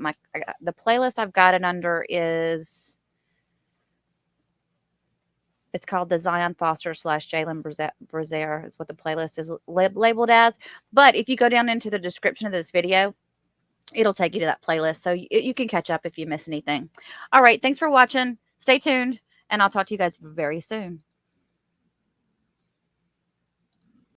the playlist I've got it under is. It's called the Zion Foster / Jaylin Brazier is what the playlist is labeled as. But if you go down into the description of this video, it'll take you to that playlist. So you can catch up if you miss anything. All right. Thanks for watching. Stay tuned. And I'll talk to you guys very soon.